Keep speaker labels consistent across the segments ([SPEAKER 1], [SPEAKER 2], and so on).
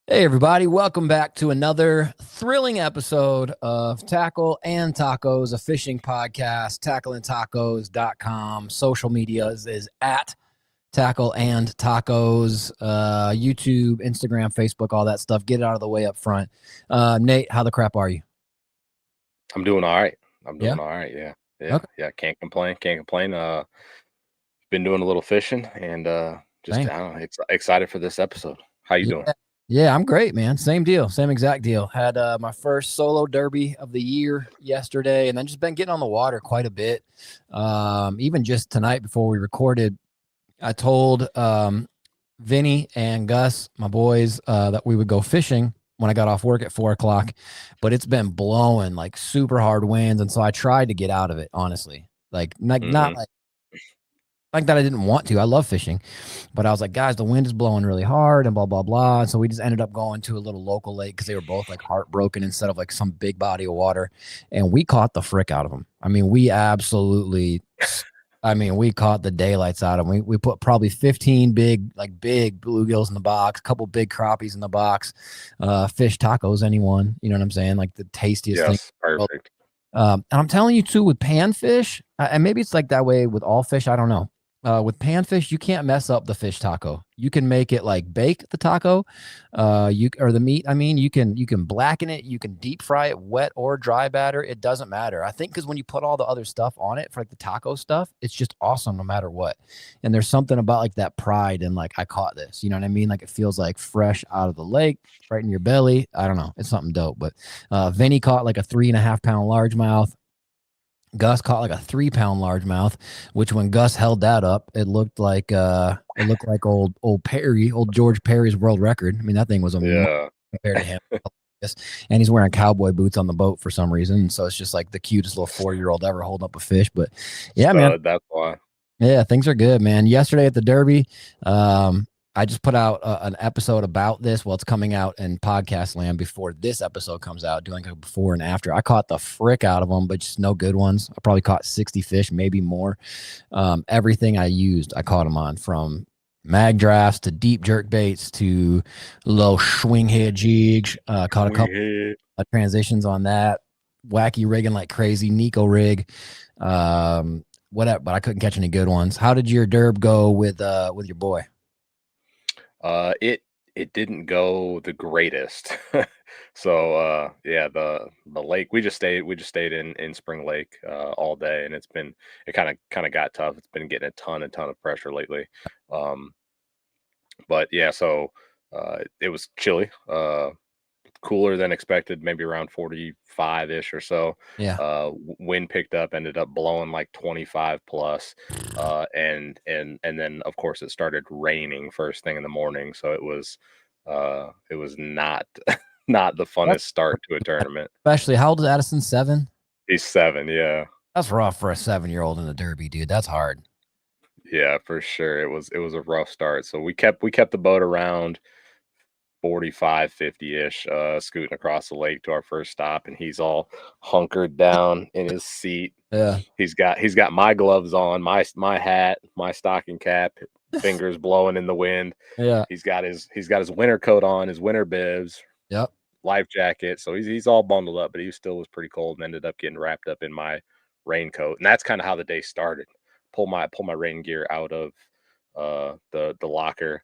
[SPEAKER 1] Hey, everybody. Welcome back to another thrilling episode of Tackle and Tacos, a fishing podcast, tackleandtacos.com. Social media is at Tackle and Tacos, YouTube, Instagram, Facebook, all that stuff. Get it out of the way up front. Nate, how the crap are you?
[SPEAKER 2] I'm doing all right. I'm
[SPEAKER 1] Yeah.
[SPEAKER 2] doing all right. Yeah. Yeah.
[SPEAKER 1] Okay.
[SPEAKER 2] Yeah. Can't complain. Can't complain. Been doing a little fishing and just
[SPEAKER 1] Same.
[SPEAKER 2] I don't know, excited for this episode. How you
[SPEAKER 1] Yeah.
[SPEAKER 2] doing?
[SPEAKER 1] Yeah, I'm great, man. Same deal. Same exact deal. Had my first solo derby of the year yesterday, and then just been getting on the water quite a bit. Even just tonight before we recorded, I told Vinny and Gus, my boys, that we would go fishing when I got off work at 4 o'clock, but it's been blowing like super hard winds. And so I tried to get out of it, honestly. Not like that I didn't want to. I love fishing, but I was like, guys, the wind is blowing really hard and blah, blah, blah. And so we just ended up going to a little local lake because they were both like heartbroken instead of like some big body of water. And we caught the frick out of them. I mean, we caught the daylights out of them. We put probably 15 big bluegills in the box, a couple big crappies in the box, fish tacos, anyone, you know what I'm saying? Like the tastiest thing.
[SPEAKER 2] Yes. Perfect.
[SPEAKER 1] And I'm telling you too, with panfish, and maybe it's like that way with all fish, I don't know. With panfish, you can't mess up the fish taco. You can make it like bake the taco, or the meat. I mean, you can blacken it, you can deep fry it, wet or dry batter. It doesn't matter. I think because when you put all the other stuff on it for like the taco stuff, it's just awesome no matter what. And there's something about like that pride and like I caught this. You know what I mean? Like it feels like fresh out of the lake, right in your belly. I don't know. It's something dope. But Vinny caught like a 3.5 pound largemouth. Gus caught like a 3 pound largemouth, which when Gus held that up, it looked like old Perry, old George Perry's world record. I mean, that thing was a
[SPEAKER 2] Yeah.
[SPEAKER 1] compared to him. And he's wearing cowboy boots on the boat for some reason. So it's just like the cutest little 4-year-old ever holding up a fish. But yeah, man.
[SPEAKER 2] Stud. That's why.
[SPEAKER 1] Yeah, things are good, man. Yesterday at the Derby, I just put out an episode about this. Well, it's coming out in podcast land before this episode comes out, doing a before and after. I caught the frick out of them, but just no good ones. I probably caught 60 fish, maybe more. Everything I used, I caught them on, from mag drafts to deep jerk baits to low swing head jigs. Caught a couple of transitions on that. Wacky rigging like crazy, Nico rig. Whatever, but I couldn't catch any good ones. How did your derb go with your boy?
[SPEAKER 2] It didn't go the greatest. So yeah, the lake, we just stayed in Spring Lake all day, and it kind of got tough. It's been getting a ton of pressure lately. But yeah, so it was chilly, cooler than expected, maybe around 45-ish or so.
[SPEAKER 1] Yeah.
[SPEAKER 2] Wind picked up, ended up blowing like 25 plus. And then of course it started raining first thing in the morning. So it was not not the funnest start to a tournament.
[SPEAKER 1] Especially, how old is Addison? 7?
[SPEAKER 2] He's 7, yeah.
[SPEAKER 1] That's rough for a 7-year-old in the derby, dude. That's hard.
[SPEAKER 2] Yeah, for sure. It was a rough start. So we kept the boat around 45, 50-ish, scooting across the lake to our first stop, and he's all hunkered down in his seat.
[SPEAKER 1] Yeah.
[SPEAKER 2] He's got my gloves on, my hat, my stocking cap, fingers blowing in the wind.
[SPEAKER 1] Yeah.
[SPEAKER 2] He's got his winter coat on, his winter bibs,
[SPEAKER 1] Yep.
[SPEAKER 2] life jacket. So he's all bundled up, but he still was pretty cold and ended up getting wrapped up in my raincoat. And that's kind of how the day started. Pull my rain gear out of the locker,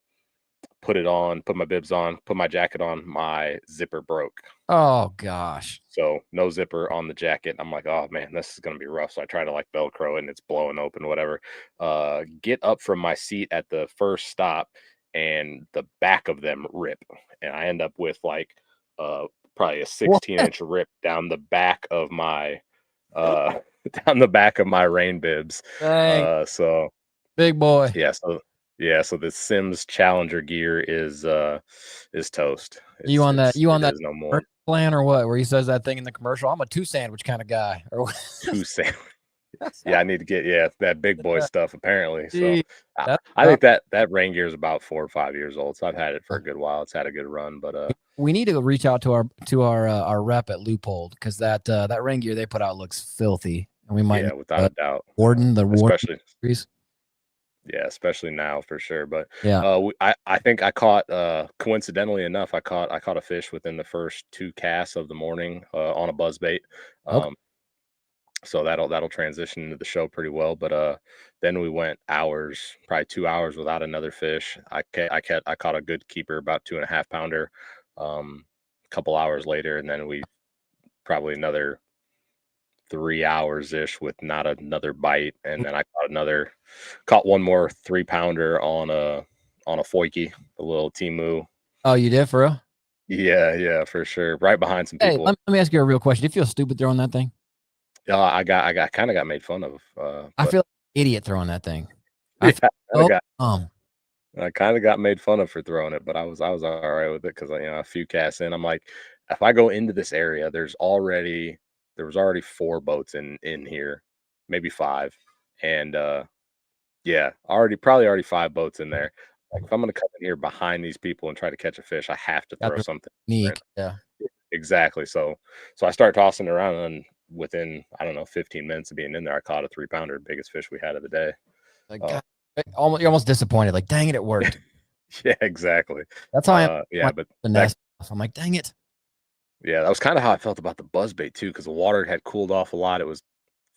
[SPEAKER 2] put it on, put my bibs on, put my jacket on. My zipper broke.
[SPEAKER 1] Oh gosh.
[SPEAKER 2] So no zipper on the jacket. I'm like, oh man, this is gonna be rough. So I try to like Velcro it and it's blowing open, whatever. Get up from my seat at the first stop, and the back of them rip, and I end up with like probably a 16-inch rip down the back of my down the back of my rain bibs.
[SPEAKER 1] Dang.
[SPEAKER 2] So
[SPEAKER 1] Big boy.
[SPEAKER 2] so the Sims Challenger gear is toast.
[SPEAKER 1] You on that
[SPEAKER 2] no more.
[SPEAKER 1] plan or what? Where he says that thing in the commercial? I'm a 2 sandwich kind of guy. Or what?
[SPEAKER 2] 2 sandwich. Yeah, I need to get that big boy stuff apparently. So
[SPEAKER 1] Gee,
[SPEAKER 2] I think that rain gear is about 4 or 5 years old. So I've had it for a good while. It's had a good run, but
[SPEAKER 1] we need to reach out to our rep at Loophole, because that rain gear they put out looks filthy, and we might
[SPEAKER 2] without a doubt.
[SPEAKER 1] Warden
[SPEAKER 2] Especially
[SPEAKER 1] series.
[SPEAKER 2] Yeah, especially now for sure. But
[SPEAKER 1] Yeah.
[SPEAKER 2] I think I caught coincidentally enough, I caught a fish within the first 2 casts of the morning on a buzzbait.
[SPEAKER 1] Okay.
[SPEAKER 2] Um, so that'll transition into the show pretty well. But then we went hours, probably 2 hours without another fish. I caught a good keeper, about 2.5 pounder. A couple hours later, and then we probably another 3 hours ish with not another bite, and then I caught one more 3 pounder on a foiky, a little Timu.
[SPEAKER 1] Oh, you did for real?
[SPEAKER 2] Yeah, yeah, for sure. Right behind some
[SPEAKER 1] Hey,
[SPEAKER 2] people.
[SPEAKER 1] let me ask you a real question. Do you feel stupid throwing that thing?
[SPEAKER 2] I kind of got made fun of,
[SPEAKER 1] I
[SPEAKER 2] but
[SPEAKER 1] feel like an idiot throwing that thing. I
[SPEAKER 2] yeah,
[SPEAKER 1] feel so
[SPEAKER 2] I kind of got made fun of for throwing it, but I was all right with it because a few casts in, I'm like, if I go into this area, there was already 4 boats in here, maybe 5, and yeah, probably already 5 boats in there. Like, if I'm gonna come in here behind these people and try to catch a fish, I have to
[SPEAKER 1] got
[SPEAKER 2] throw
[SPEAKER 1] the
[SPEAKER 2] something different.
[SPEAKER 1] technique. Yeah.
[SPEAKER 2] Exactly. So I start tossing around, and within, I don't know, 15 minutes of being in there, I caught a 3 pounder, biggest fish we had of the day.
[SPEAKER 1] Like,
[SPEAKER 2] Uh,
[SPEAKER 1] God, you're almost disappointed. Like, dang it, it worked.
[SPEAKER 2] yeah, exactly.
[SPEAKER 1] That's how I am
[SPEAKER 2] Yeah,
[SPEAKER 1] when
[SPEAKER 2] but
[SPEAKER 1] the
[SPEAKER 2] that
[SPEAKER 1] nest. I'm like, dang it.
[SPEAKER 2] yeah, that was kind of how I felt about the buzzbait too, because the water had cooled off a lot. It was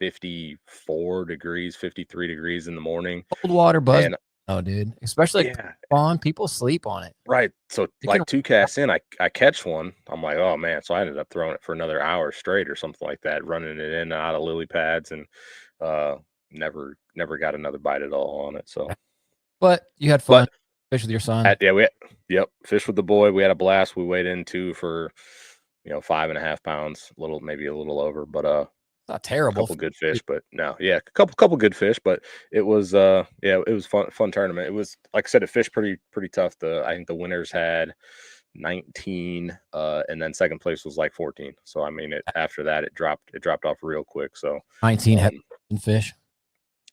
[SPEAKER 2] 54 degrees, 53 degrees in the morning,
[SPEAKER 1] Cold water buzz.
[SPEAKER 2] and
[SPEAKER 1] Oh, dude. Especially like
[SPEAKER 2] yeah,
[SPEAKER 1] on people sleep on it.
[SPEAKER 2] right. So,
[SPEAKER 1] You can
[SPEAKER 2] like 2 casts in, I catch one. I'm like, "Oh, man." So I ended up throwing it for another hour straight or something like that, running it in and out of lily pads, and uh never got another bite at all on it. So,
[SPEAKER 1] but you had fun.
[SPEAKER 2] but
[SPEAKER 1] Fish with your son.
[SPEAKER 2] yeah, yep, fish with the boy. We had a blast. We weighed in two for 5.5 pounds, maybe a little over, but
[SPEAKER 1] Not terrible.
[SPEAKER 2] couple good fish, but no, yeah, couple good fish, but it was yeah, it was fun tournament. It was, like I said, it fished pretty tough. I think the winners had 19, and then second place was like 14. So I mean, it after that it dropped off real quick. So
[SPEAKER 1] 19 head
[SPEAKER 2] um
[SPEAKER 1] fish.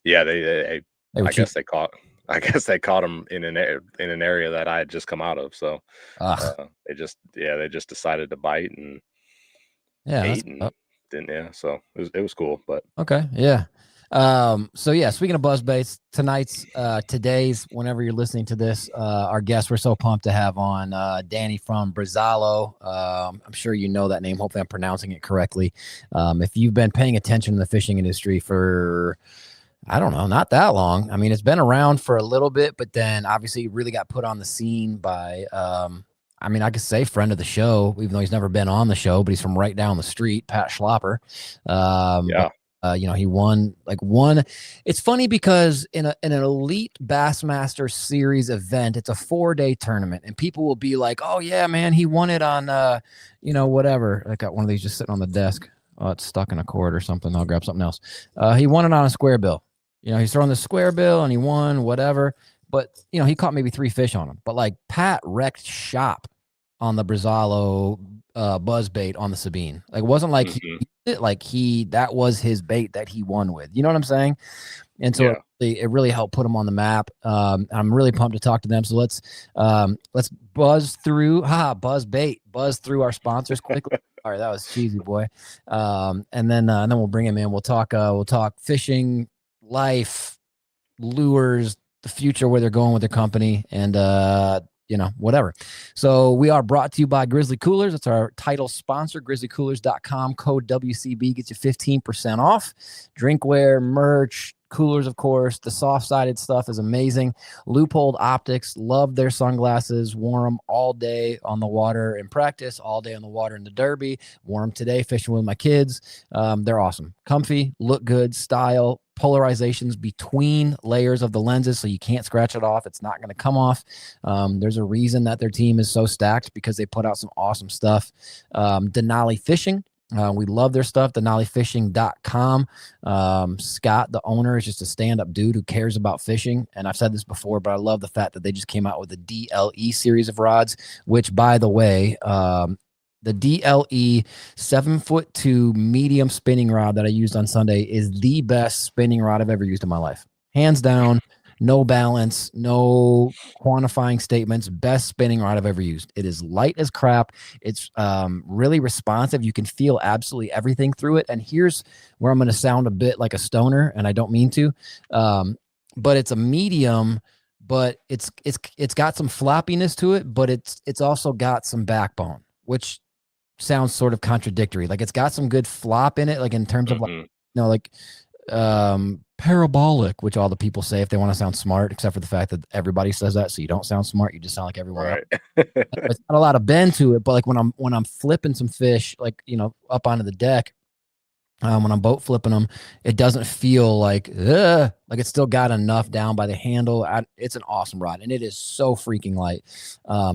[SPEAKER 2] yeah,
[SPEAKER 1] They were
[SPEAKER 2] I
[SPEAKER 1] cheap.
[SPEAKER 2] guess they caught I guess they caught them in an area that I had just come out of. So
[SPEAKER 1] Ugh.
[SPEAKER 2] they just decided to bite and
[SPEAKER 1] Yeah, that's
[SPEAKER 2] ate and didn't, yeah. So it was cool, but
[SPEAKER 1] okay. Yeah. So yeah, speaking of buzz baits, today's, whenever you're listening to this, our guest, we're so pumped to have on Danny from Brazalo. I'm sure you know that name. Hopefully I'm pronouncing it correctly. If you've been paying attention in the fishing industry for, I don't know, not that long. I mean, it's been around for a little bit, but then obviously really got put on the scene by I mean, I could say friend of the show, even though he's never been on the show, but he's from right down the street, Pat Schlopper. But
[SPEAKER 2] yeah.
[SPEAKER 1] he won one. It's funny because in an elite Bassmaster Series event, it's a 4-day tournament, and people will be like, "Oh yeah, man, he won it on whatever." I got one of these just sitting on the desk. Oh, it's stuck in a cord or something. I'll grab something else. He won it on a square bill. He's throwing the square bill and he won whatever. But he caught maybe 3 fish on him. But like Pat wrecked shop on the Brazalo buzz bait on the Sabine. Like, it wasn't like
[SPEAKER 2] Hmm.
[SPEAKER 1] that was his bait that he won with. You know what I'm saying? And so
[SPEAKER 2] Yeah.
[SPEAKER 1] it really helped put him on the map. I'm really pumped to talk to them. So let's buzz through buzz through our sponsors quickly. All right, that was cheesy, boy. And then we'll bring him in. We'll talk fishing, life, lures, the future, where they're going with their company, and whatever. So we are brought to you by Grizzly Coolers. It's our title sponsor. grizzlycoolers.com, code WCB gets you 15% off. Drinkware, merch, coolers, of course. The soft-sided stuff is amazing. Loophole Optics, love their sunglasses. Wore them all day on the water in practice, all day on the water in the Derby. Wore them today fishing with my kids. They're awesome. Comfy, look good, style, polarizations between layers of the lenses, so you can't scratch it off. It's not going to come off. There's a reason that their team is so stacked, because they put out some awesome stuff. Denali Fishing. We love their stuff, denalifishing.com. Scott, the owner, is just a stand-up dude who cares about fishing. And I've said this before, but I love the fact that they just came out with the DLE series of rods, which, by the way, the DLE 7'2" medium spinning rod that I used on Sunday is the best spinning rod I've ever used in my life. Hands down, no balance, no quantifying statements, best spinning rod I've ever used. It is light as crap. It's really responsive. You can feel absolutely everything through it. And here's where I'm going to sound a bit like a stoner, and I don't mean to. but it's a medium, but it's got some floppiness to it, but it's also got some backbone, which sounds sort of contradictory. Like it's got some good flop in it, like in terms of like, like parabolic, which all the people say if they want to sound smart, except for the fact that everybody says that, so you don't sound smart, you just sound like everyone else. It's got a lot of bend to it, but like when I'm flipping some fish, like up onto the deck, when I'm boat flipping them, it doesn't feel like it's still got enough down by the handle. It's an awesome rod, and it is so freaking light.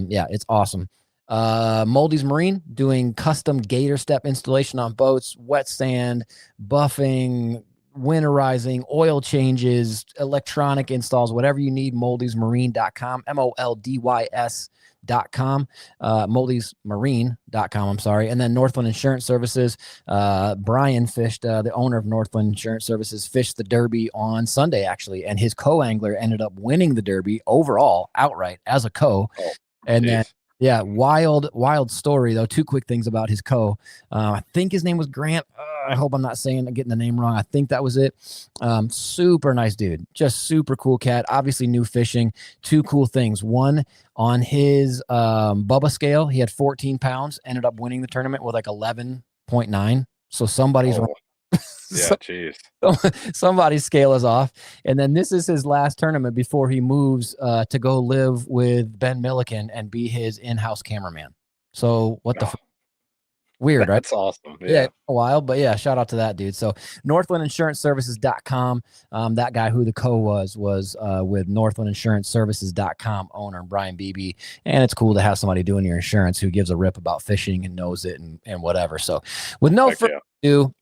[SPEAKER 1] Yeah, it's awesome. Moldy's Marine doing custom gator step installation on boats, wet sand, buffing, winterizing, oil changes, electronic installs, whatever you need. Moldy'sMarine.com, MOLDYS.com, Moldy'sMarine.com, I'm sorry. And then Northland Insurance Services. Brian fished, the owner of Northland Insurance Services, fished the Derby on Sunday, actually, and his co-angler ended up winning the Derby overall outright as a co. And then, yeah, wild story, though. Two quick things about his co. I think his name was Grant. I hope I'm not getting the name wrong. I think that was it. Super nice dude. Just super cool cat. Obviously new fishing. Two cool things. One, on his Bubba scale, he had 14 pounds, ended up winning the tournament with like 11.9. So somebody's wrong.
[SPEAKER 2] Yeah, jeez.
[SPEAKER 1] Somebody's scale is off. And then this is his last tournament before he moves to go live with Ben Milliken and be his in-house cameraman. So what the weird, right?
[SPEAKER 2] That's awesome.
[SPEAKER 1] Yeah, a while, but yeah, shout out to that dude. So NorthlandInsuranceServices.com. That guy who the co was with NorthlandInsuranceServices.com owner Brian Beebe. And it's cool to have somebody doing your insurance who gives a rip about fishing and knows it and whatever. So with no further ado,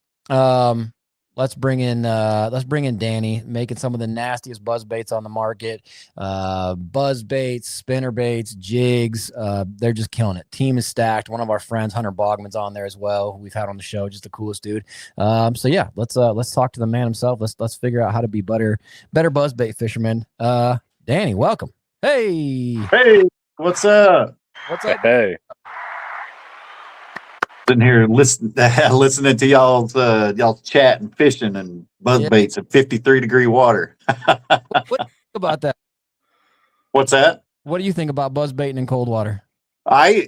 [SPEAKER 1] let's bring in Danny, making some of the nastiest buzz baits on the market. Buzz baits, spinner baits, jigs. They're just killing it. Team is stacked. One of our friends, Hunter Bogman's on there as well, who we've had on the show. Just the coolest dude. So yeah, let's talk to the man himself. Let's figure out how to be better buzz bait fishermen. Danny, welcome. Hey,
[SPEAKER 3] what's up?
[SPEAKER 2] Hey.
[SPEAKER 3] Sitting here listening to y'all chat and fishing and buzz baits at 53-degree water.
[SPEAKER 1] What do you think about that?
[SPEAKER 3] What's that?
[SPEAKER 1] What do you think about buzz baiting in cold water?
[SPEAKER 3] I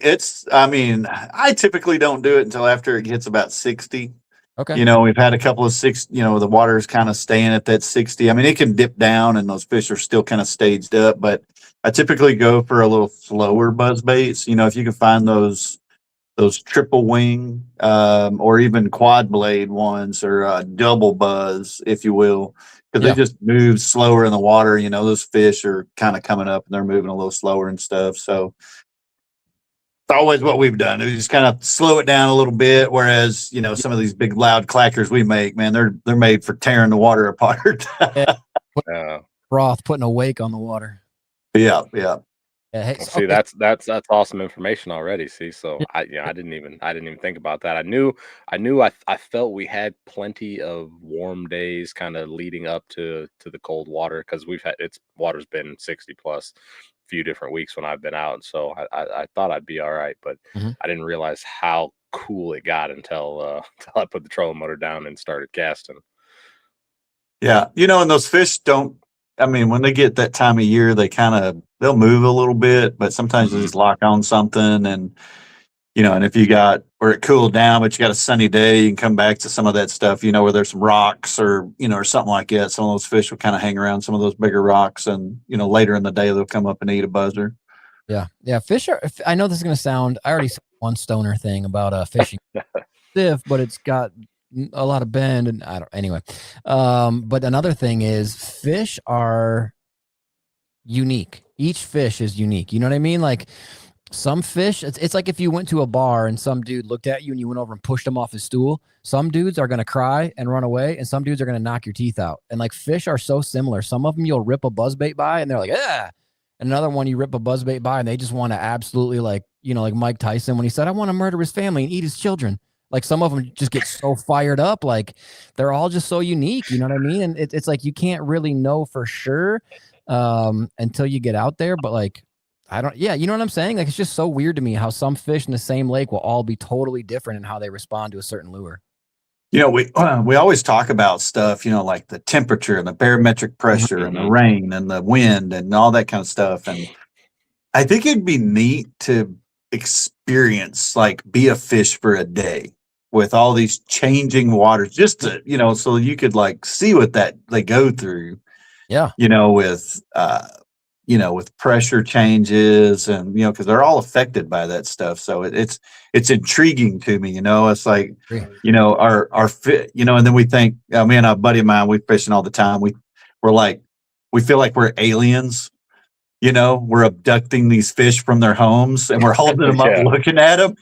[SPEAKER 3] typically don't do it until after it gets about 60.
[SPEAKER 1] Okay.
[SPEAKER 3] We've had a couple of the water's kind of staying at that 60. I mean, it can dip down and those fish are still kind of staged up, but I typically go for a little slower buzz baits. If you can find those triple wing or even quad blade ones or double buzz, if you will, because they just move slower in the water. Those fish are kind of coming up and they're moving a little slower and stuff. So it's always what we've done. We just kind of slow it down a little bit. Whereas, some of these big loud clackers we make, man, they're made for tearing the water apart.
[SPEAKER 1] Broth, putting a wake on the water.
[SPEAKER 3] Yeah.
[SPEAKER 1] Hey,
[SPEAKER 2] see, that's awesome information already. See, so I didn't even think about that. I felt we had plenty of warm days kind of leading up to the cold water, because water's been 60 plus few different weeks when I've been out. So I thought I'd be all right, but I didn't realize how cool it got until I put the trolling motor down and started casting.
[SPEAKER 3] Yeah, and those fish when they get that time of year, they'll move a little bit, but sometimes they just lock on something. And, and if you got where it cooled down, but you got a sunny day, you can come back to some of that stuff, where there's some rocks or something like that. Some of those fish will kind of hang around some of those bigger rocks, and, later in the day, they'll come up and eat a buzzer.
[SPEAKER 1] Yeah. Yeah. Fish I know this is going to sound, I already said one stoner thing about fishing stiff, but it's got a lot of bend and anyway. But another thing is fish are unique. Each fish is unique. You know what I mean? Like some fish, it's like if you went to a bar and some dude looked at you and you went over and pushed him off his stool. Some dudes are going to cry and run away, and some dudes are going to knock your teeth out. And like fish are so similar. Some of them you'll rip a buzzbait by and they're like, ah. And another one you rip a buzzbait by and they just want to absolutely like Mike Tyson when he said, I want to murder his family and eat his children. Like some of them just get so fired up. Like they're all just so unique. You know what I mean? And it's like, you can't really know for sure until you get out there. But like, you know what I'm saying? Like, it's just so weird to me how some fish in the same lake will all be totally different in how they respond to a certain lure.
[SPEAKER 3] we always talk about stuff, like the temperature and the barometric pressure and the rain and the wind and all that kind of stuff. And I think it'd be neat to experience, like, be a fish for a day with all these changing waters, just to, so you could like see what that they go through.
[SPEAKER 1] Yeah.
[SPEAKER 3] With pressure changes and, because they're all affected by that stuff. So it's intriguing to me, it's like, our fit, and then we think, me and a buddy of mine, we fishing all the time. We feel like we're aliens, we're abducting these fish from their homes and we're holding them up, looking at them.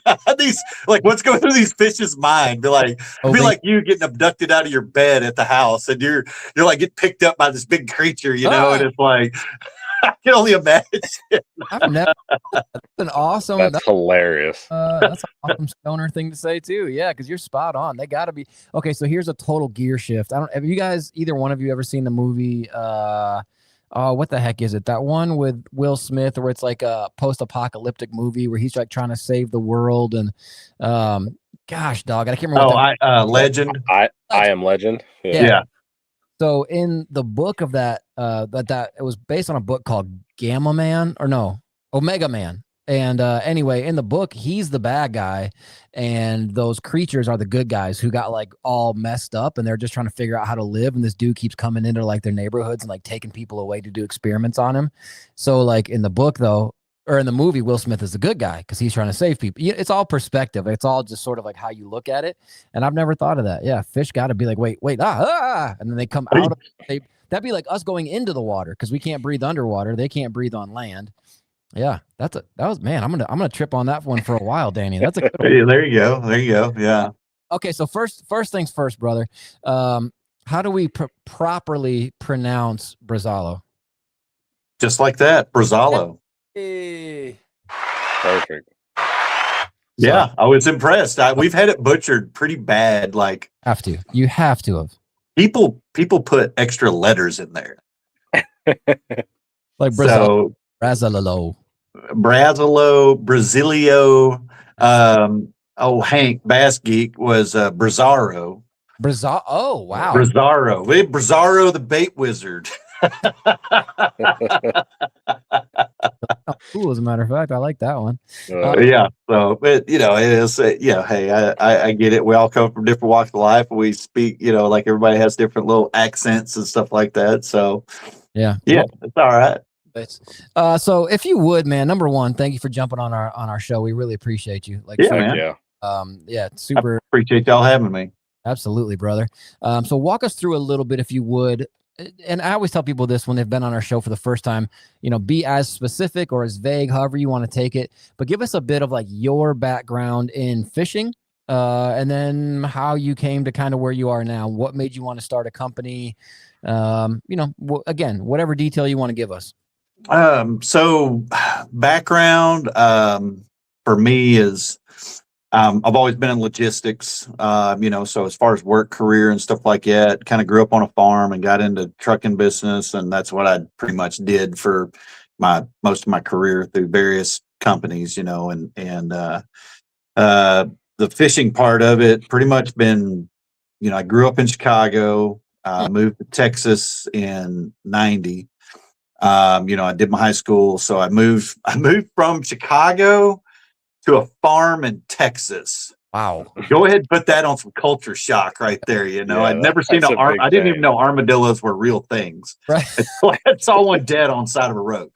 [SPEAKER 3] What's going through these fish's mind? Be like you getting abducted out of your bed at the house and you're like get picked up by this big creature, and it's like, I can only imagine.
[SPEAKER 1] I've never. That's an awesome.
[SPEAKER 2] That's hilarious.
[SPEAKER 1] That's an awesome stoner thing to say too. Yeah, because you're spot on. They got to be okay. So here's a total gear shift. Have you guys, either one of you, ever seen the movie? What the heck is it? That one with Will Smith, where it's like a post-apocalyptic movie where he's like trying to save the world and, gosh, dog, I can't remember.
[SPEAKER 3] Legend.
[SPEAKER 2] I Am Legend.
[SPEAKER 1] Yeah. So in the book of that it was based on a book called Omega Man. And anyway, in the book, he's the bad guy, and those creatures are the good guys who got like all messed up, and they're just trying to figure out how to live. And this dude keeps coming into like their neighborhoods and like taking people away to do experiments on him. So like in the book though, or in the movie, Will Smith is the good guy because he's trying to save people. It's all perspective. It's all just sort of like how you look at it. And I've never thought of that. Yeah, fish got to be like, wait, and then they come out of that'd be like us going into the water because we can't breathe underwater. They can't breathe on land. Yeah, man. I'm gonna trip on that one for a while, Danny. That's a good one.
[SPEAKER 3] There you go. Yeah.
[SPEAKER 1] Okay, so first things first, brother. How do we properly pronounce Brazalo?
[SPEAKER 3] Just like that, Brazalo.
[SPEAKER 1] Hey.
[SPEAKER 2] Perfect.
[SPEAKER 3] Yeah, I was impressed. We've had it butchered pretty bad. Like,
[SPEAKER 1] you have to have.
[SPEAKER 3] People put extra letters in there.
[SPEAKER 1] Like Brazalo. Brazalo,
[SPEAKER 3] Brasilio. Hank Bass Geek was Brazaro.
[SPEAKER 1] Oh, wow.
[SPEAKER 3] Brazaro the bait wizard.
[SPEAKER 1] Cool, as a matter of fact. I like that one.
[SPEAKER 3] Yeah. So, it is, hey, I get it. We all come from different walks of life. We speak, like everybody has different little accents and stuff like that. So, yeah, it's all right.
[SPEAKER 1] So if you would, man, number one, thank you for jumping on our show. We really appreciate you. Super.
[SPEAKER 3] I appreciate y'all having me.
[SPEAKER 1] Absolutely, brother. So walk us through a little bit, if you would. And I always tell people this when they've been on our show for the first time, be as specific or as vague, however you want to take it, but give us a bit of like your background in fishing, and then how you came to kind of where you are now. What made you want to start a company? Again, whatever detail you want to give us.
[SPEAKER 3] So background, for me is, I've always been in logistics, so as far as work career and stuff like that, kind of grew up on a farm and got into trucking business. And that's what I pretty much did for most of my career through various companies, and the fishing part of it pretty much been, I grew up in Chicago, moved to Texas in 90. I did my high school. So I moved from Chicago to a farm in Texas.
[SPEAKER 1] Wow.
[SPEAKER 3] Go ahead and put that on some culture shock right there. I'd never seen I didn't even know armadillos were real things.
[SPEAKER 1] Right.
[SPEAKER 3] I saw one dead on the side of a road.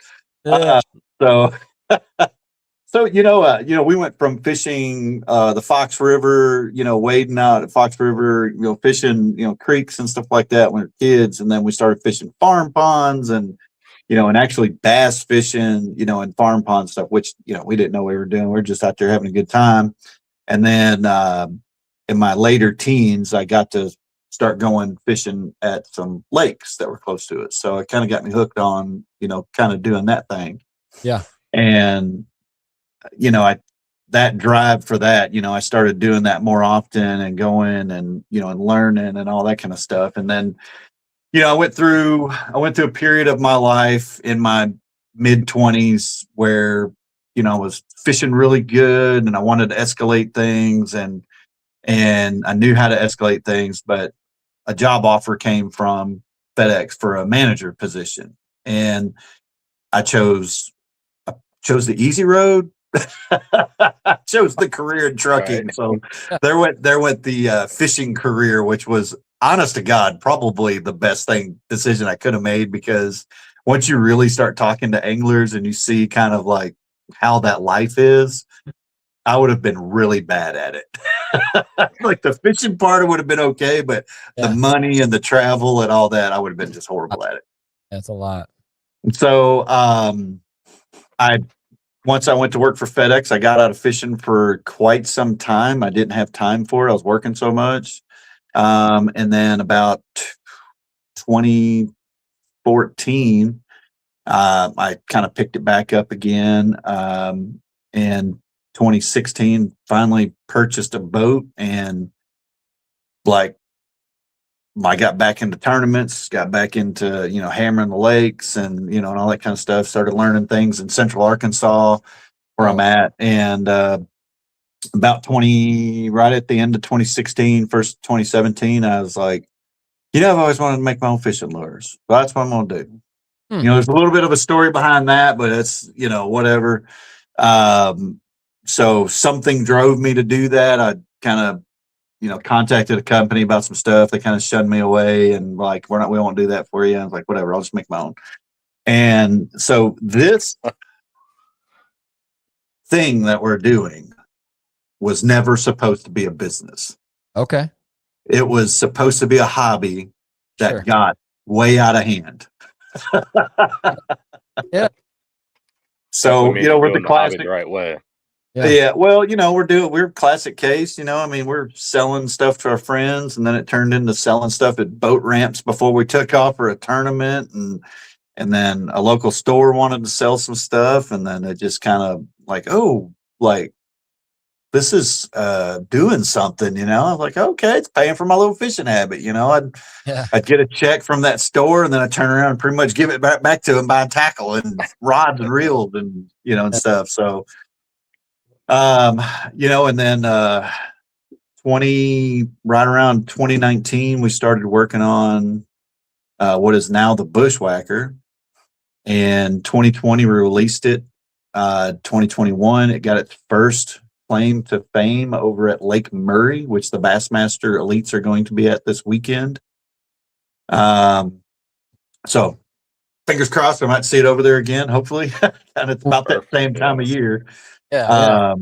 [SPEAKER 1] Yeah.
[SPEAKER 3] So we went from fishing the Fox River, wading out at Fox River, fishing, creeks and stuff like that when we were kids. And then we started fishing farm ponds and actually bass fishing, and farm pond stuff, which, we didn't know we were doing. We were just out there having a good time. And then in my later teens, I got to start going fishing at some lakes that were close to it. So it kind of got me hooked on, kind of doing that thing.
[SPEAKER 1] Yeah.
[SPEAKER 3] And, that drive for that, I started doing that more often and going and, and learning and all that kind of stuff. And then, I went through a period of my life in my mid-20s where, I was fishing really good and I wanted to escalate things. And and I knew how to escalate things, but a job offer came from FedEx for a manager position, and I chose the easy road. I chose the career in trucking.
[SPEAKER 2] Right.
[SPEAKER 3] So there went the fishing career, which was, honest to God, probably the best decision I could have made, because once you really start talking to anglers and you see kind of like how that life is, I would have been really bad at it. Like the fishing part would have been okay, but the money and the travel and all that, I would have been just horrible at it.
[SPEAKER 1] That's a lot.
[SPEAKER 3] So once I went to work for FedEx, I got out of fishing for quite some time. I didn't have time for it. I was working so much. And then about 2014, I kind of picked it back up again. And 2016, finally purchased a boat, and like I got back into tournaments, got back into, hammering the lakes and, and all that kind of stuff. Started learning things in Central Arkansas where I'm at. And right at the end of 2016, first 2017, I was like, I've always wanted to make my own fishing lures. Well, that's what I'm going to do. There's a little bit of a story behind that, but it's, whatever. So something drove me to do that. I kind of, contacted a company about some stuff. They kind of shunned me away and like, we won't do that for you. I was like, whatever, I'll just make my own. And so this thing that we're doing was never supposed to be a business.
[SPEAKER 1] Okay.
[SPEAKER 3] It was supposed to be a hobby that got way out of hand.
[SPEAKER 1] Yeah.
[SPEAKER 3] So, we're the classic
[SPEAKER 2] the right way.
[SPEAKER 3] Yeah. Well, we're classic case, we're selling stuff to our friends, and then it turned into selling stuff at boat ramps before we took off for a tournament. And then a local store wanted to sell some stuff. And then it just kind of like, this is doing something, I was like, okay, it's paying for my little fishing habit. I'd get a check from that store, and then I'd turn around and pretty much give it back to them, buy tackle and rods and reels and, and stuff. So, and then right around 2019, we started working on what is now the Bushwhacker. And 2020, we released it. 2021, it got its first claim to fame over at Lake Murray, which the Bassmaster Elites are going to be at this weekend. So fingers crossed, I might see it over there again, hopefully. And it's about that same time of year. Yep.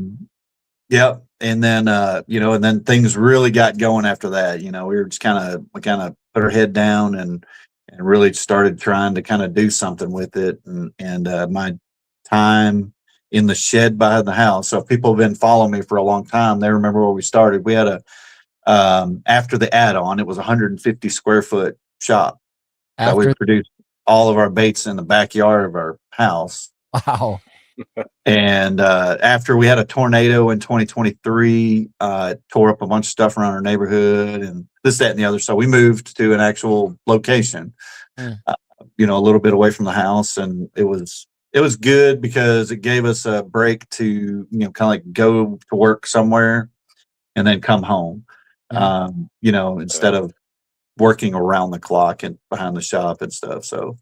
[SPEAKER 3] And then, and then things really got going after that. We were just kind of put our head down and really started trying to kind of do something with it. And my time in the shed behind the house. So if people have been following me for a long time, they remember where we started. We had after the add-on, it was a 150 square foot shop that we produced all of our baits in the backyard of our house.
[SPEAKER 1] Wow.
[SPEAKER 3] And after we had a tornado in 2023, tore up a bunch of stuff around our neighborhood and this, that, and the other. So we moved to an actual location, a little bit away from the house. And it was good because it gave us a break to, kind of like go to work somewhere and then come home, instead of working around the clock and behind the shop and stuff. So,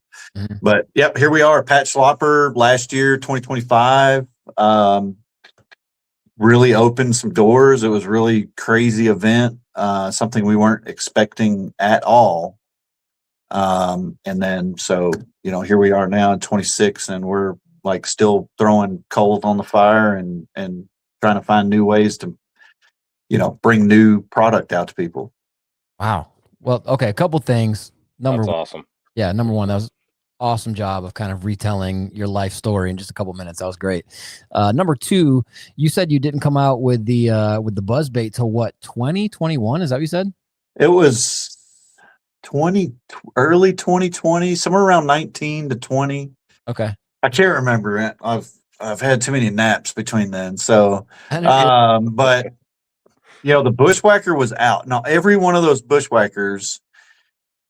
[SPEAKER 3] but yep, here we are, Patch Slopper last year, 2025, really opened some doors. It was really crazy event, something we weren't expecting at all. And then, so, here we are now in 26, and we're like still throwing coals on the fire and trying to find new ways to, bring new product out to people.
[SPEAKER 1] Wow. Well, okay. A couple things.
[SPEAKER 2] That's awesome.
[SPEAKER 1] Yeah. Number one, that was awesome job of kind of retelling your life story in just a couple minutes. That was great. Number two, you said you didn't come out with the buzzbait till what, 2021? Is that what you said?
[SPEAKER 3] It was early 2020, somewhere around 19 to 20.
[SPEAKER 1] Okay.
[SPEAKER 3] I can't remember it. I've had too many naps between then. So, but the Bushwhacker was out. Now, every one of those Bushwhackers,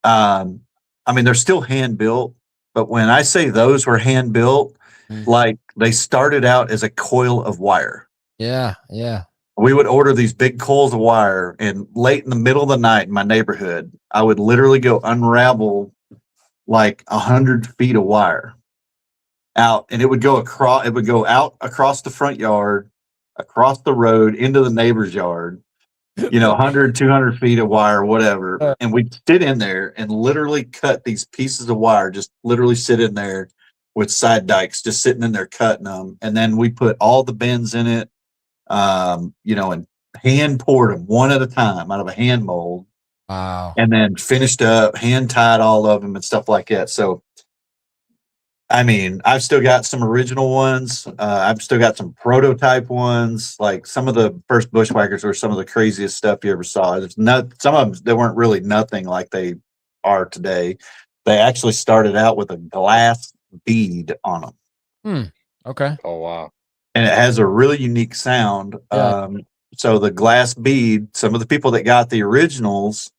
[SPEAKER 3] they're still hand built, but when I say those were hand built, like they started out as a coil of wire.
[SPEAKER 1] Yeah. Yeah.
[SPEAKER 3] we would order these big coils of wire, and late in the middle of the night in my neighborhood, I would literally go unravel like 100 feet of wire out, and it would go out across the front yard, across the road into the neighbor's yard, 100, 200 feet of wire, whatever. And we'd sit in there and literally cut these pieces of wire, just literally sit in there with side dikes, just sitting in there cutting them. And then we put all the bends in it, and hand poured them one at a time out of a hand mold.
[SPEAKER 1] Wow.
[SPEAKER 3] And then finished up, hand tied all of them and stuff like that. So, I mean, I've still got some original ones. I've still got some prototype ones. Like some of the first bushwhackers were some of the craziest stuff you ever saw. Some of them, they weren't really nothing like they are today. They actually started out with a glass bead on them.
[SPEAKER 1] Okay.
[SPEAKER 2] Oh, wow.
[SPEAKER 3] And it has a really unique sound.
[SPEAKER 1] Yeah.
[SPEAKER 3] So the glass bead, some of the people that got the originals,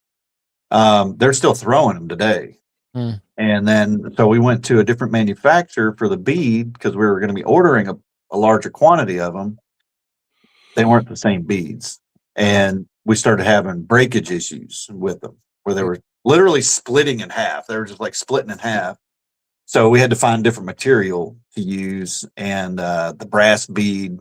[SPEAKER 3] they're still throwing them today. And then, so we went to a different manufacturer for the bead because we were going to be ordering a larger quantity of them. They weren't the same beads. And we started having breakage issues with them where they were literally splitting in half. They were just like splitting in half. So we had to find different material to use. And the brass bead,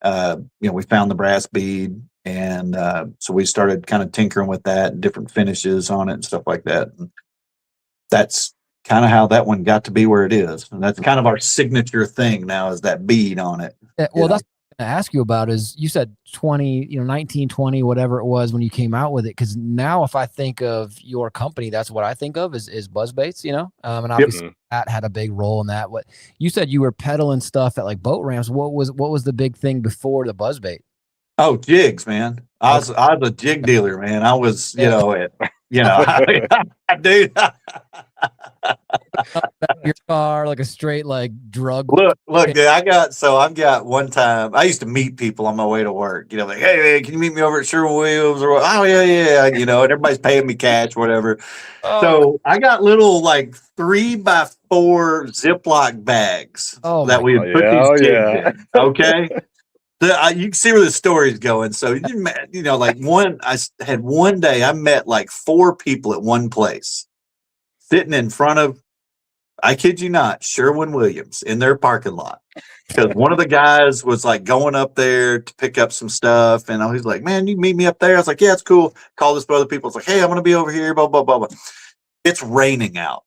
[SPEAKER 3] we found the brass bead. And so we started kind of tinkering with that and different finishes on it and stuff like that. And that's kind of how that one got to be where it is. And that's kind of our signature thing now, is that bead on it.
[SPEAKER 1] Yeah, well, that's what I'm going to ask you about is you said 19, 20, whatever it was when you came out with it. Because now if I think of your company, that's what I think of is Buzzbaits, and obviously that had a big role in that. What you said, you were peddling stuff at like boat ramps. What was the big thing before the Buzzbait?
[SPEAKER 3] Oh, jigs, man. I was a jig dealer, man. I was, dude. Your
[SPEAKER 1] car like a straight like drug.
[SPEAKER 3] Look, dude, I've got one time I used to meet people on my way to work, like, hey man, can you meet me over at Sherwin-Williams or what? Oh yeah, and everybody's paying me cash, whatever. So I got little like 3x4 Ziploc bags that we had put these jigs in. Okay. You can see where the story is going. So, I had one day I met like 4 people at one place sitting in front of, I kid you not, Sherwin-Williams in their parking lot. Because one of the guys was like going up there to pick up some stuff. And he's like, man, you meet me up there? I was like, yeah, it's cool. Call this for other people. It's like, hey, I'm going to be over here, blah, blah, blah, blah. It's raining out.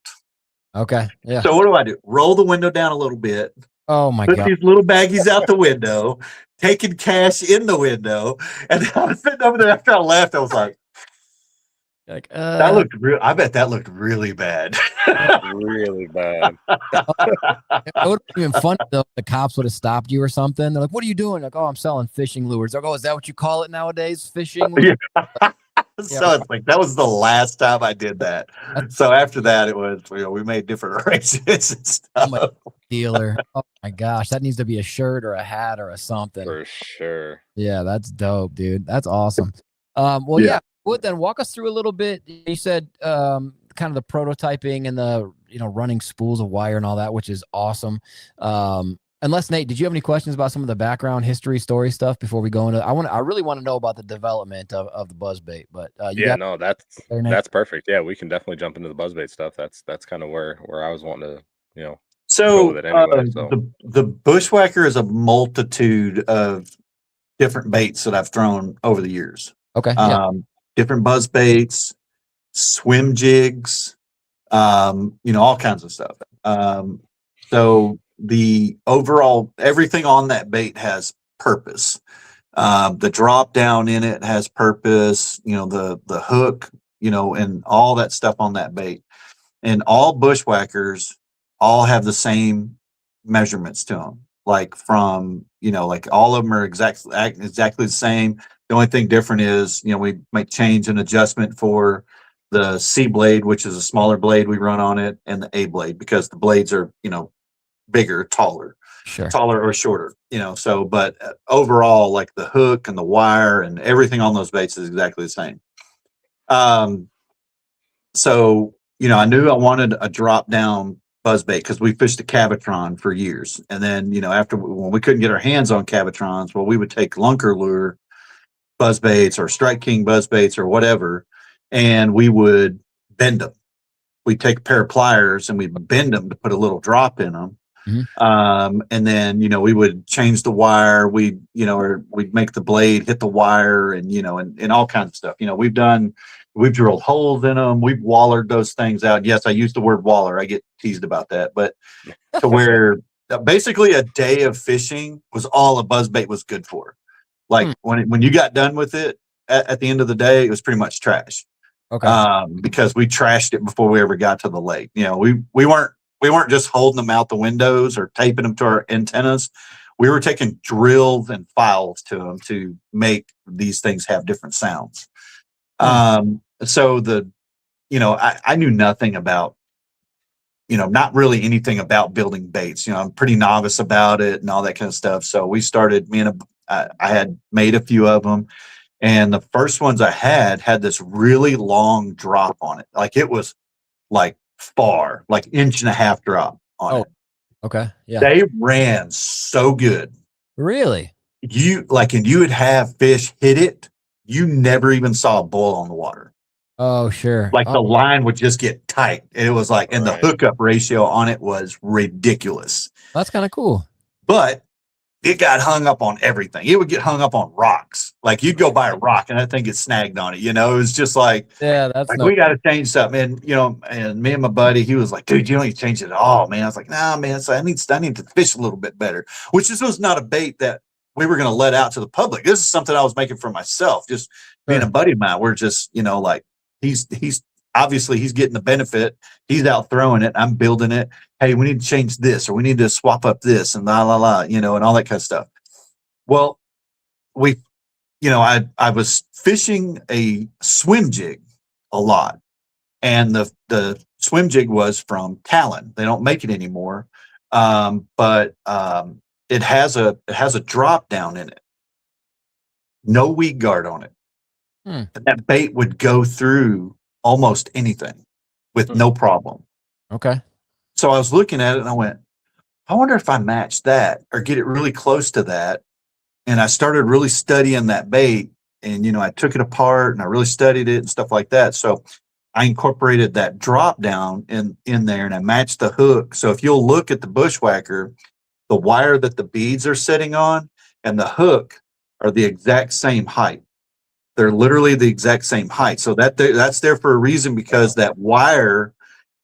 [SPEAKER 1] Okay. Yeah.
[SPEAKER 3] So what do? Roll the window down a little bit.
[SPEAKER 1] Oh my God.
[SPEAKER 3] Put these little baggies out the window, taking cash in the window. And I was sitting over there after I left. I was like that looked real. I bet that looked really bad.
[SPEAKER 2] Really bad.
[SPEAKER 1] It would have been funny though if the cops would have stopped you or something. They're like, what are you doing? Like, oh, I'm selling fishing lures. Like, oh, is that what you call it nowadays? Fishing lures?
[SPEAKER 3] So it's like that was the last time I did that. So after that, it was we made different arrangements and stuff.
[SPEAKER 1] Dealer. Oh my gosh, that needs to be a shirt or a hat or a something.
[SPEAKER 2] For sure.
[SPEAKER 1] Yeah, that's dope, dude. That's awesome. Would then walk us through a little bit. You said kind of the prototyping and the running spools of wire and all that, which is awesome. Unless Nate, did you have any questions about some of the background history story stuff before we go into? I really want to know about the development of the Buzzbait, but
[SPEAKER 2] that's perfect. Yeah, we can definitely jump into the Buzzbait stuff. That's kind of where I was wanting to
[SPEAKER 3] So,
[SPEAKER 2] go with it anyway,
[SPEAKER 3] the Bushwhacker is a multitude of different baits that I've thrown over the years.
[SPEAKER 1] Okay.
[SPEAKER 3] Different Buzzbaits, swim jigs, all kinds of stuff. So the overall, everything on that bait has purpose. The drop down in it has purpose, the hook, and all that stuff on that bait. And all bushwhackers all have the same measurements to them. Like from, like all of them are exactly the same. The only thing different is, we might change an adjustment for the C blade, which is a smaller blade we run on it, and the A blade, because the blades are, bigger, taller or shorter, so, but overall, like the hook and the wire and everything on those baits is exactly the same. So, I knew I wanted a drop down buzzbait because we fished a Cavatron for years. And then, when we couldn't get our hands on Cavatrons, well, we would take lunker lure buzzbaits or Strike King buzzbaits or whatever, and we would bend them. We'd take a pair of pliers and we'd bend them to put a little drop in them. And then, we would change the wire. Or we'd make the blade hit the wire and all kinds of stuff. We've drilled holes in them. We've wallered those things out. Yes, I use the word waller. I get teased about that, but to where basically a day of fishing was all a buzzbait was good for. Like when you got done with it at the end of the day, it was pretty much trash.
[SPEAKER 1] Okay.
[SPEAKER 3] Because we trashed it before we ever got to the lake. We weren't just holding them out the windows or taping them to our antennas. We were taking drills and files to them to make these things have different sounds. So I knew nothing about, not really anything about building baits. I'm pretty novice about it and all that kind of stuff. So we started, I had made a few of them. And the first ones I had this really long drop on it. Like it was like far, like 1.5 inch drop on it.
[SPEAKER 1] Okay. Yeah.
[SPEAKER 3] They ran so good.
[SPEAKER 1] Really?
[SPEAKER 3] And you would have fish hit it. You never even saw a boil on the water.
[SPEAKER 1] Oh, sure.
[SPEAKER 3] Like the line would just get tight. It was like, and the hookup ratio on it was ridiculous.
[SPEAKER 1] That's kind of cool.
[SPEAKER 3] But it got hung up on everything. It would get hung up on rocks. Like you'd go by a rock and that thing gets snagged on it. It was just like, we got to change something. And, and me and my buddy, he was like, dude, you don't need to change it at all, man. I was like, nah, man. So I need to fish a little bit better, which this was not a bait that we were going to let out to the public. This is something I was making for myself. Just being a buddy of mine. We're just, he's obviously he's getting the benefit. He's out throwing it. I'm building it. Hey, we need to change this, or we need to swap up this and and all that kind of stuff. Well, I was fishing a swim jig a lot, and the swim jig was from Talon. They don't make it anymore, but it has a drop down in it. No weed guard on it. And that bait would go through almost anything with no problem.
[SPEAKER 1] Okay.
[SPEAKER 3] So I was looking at it and I went, I wonder if I match that or get it really close to that. And I started really studying that bait, and, I took it apart and I really studied it and stuff like that. So I incorporated that drop down in there, and I matched the hook. So if you'll look at the Bushwhacker, the wire that the beads are sitting on and the hook are the exact same height. They're literally the exact same height. So that's there for a reason, because that wire,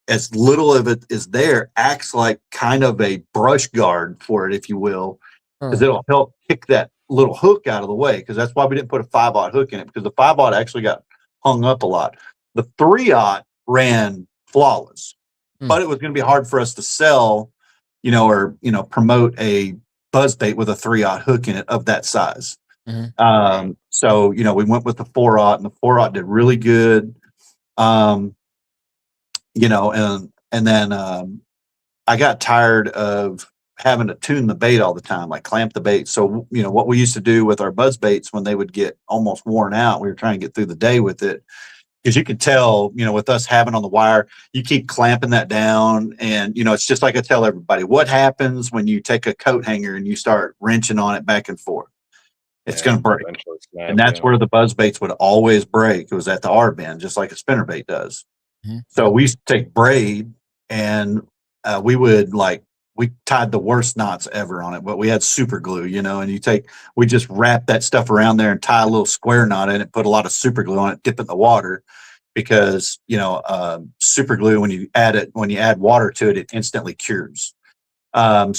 [SPEAKER 3] as little of it is there, acts like kind of a brush guard for it, if you will, because it'll help kick that little hook out of the way. Because that's why we didn't put a 5/0 hook in it, because the 5/0 actually got hung up a lot. The 3/0 ran flawless, but it was going to be hard for us to sell, or promote a buzzbait with a 3/0 hook in it of that size. So we went with the 4/0, and the 4/0 did really good. And then I got tired of having to tune the bait all the time, like clamp the bait. So, what we used to do with our buzz baits when they would get almost worn out, we were trying to get through the day with it, because you could tell, with us having on the wire, you keep clamping that down. And, it's just like I tell everybody, what happens when you take a coat hanger and you start wrenching on it back and forth? It's going to break. And that's where the buzz baits would always break. It was at the R bend, just like a spinnerbait does. So we used to take braid, and we tied the worst knots ever on it, but we had super glue, and we just wrap that stuff around there and tie a little square knot in it, put a lot of super glue on it, dip it in the water, because, super glue, when you add water to it, it instantly cures. And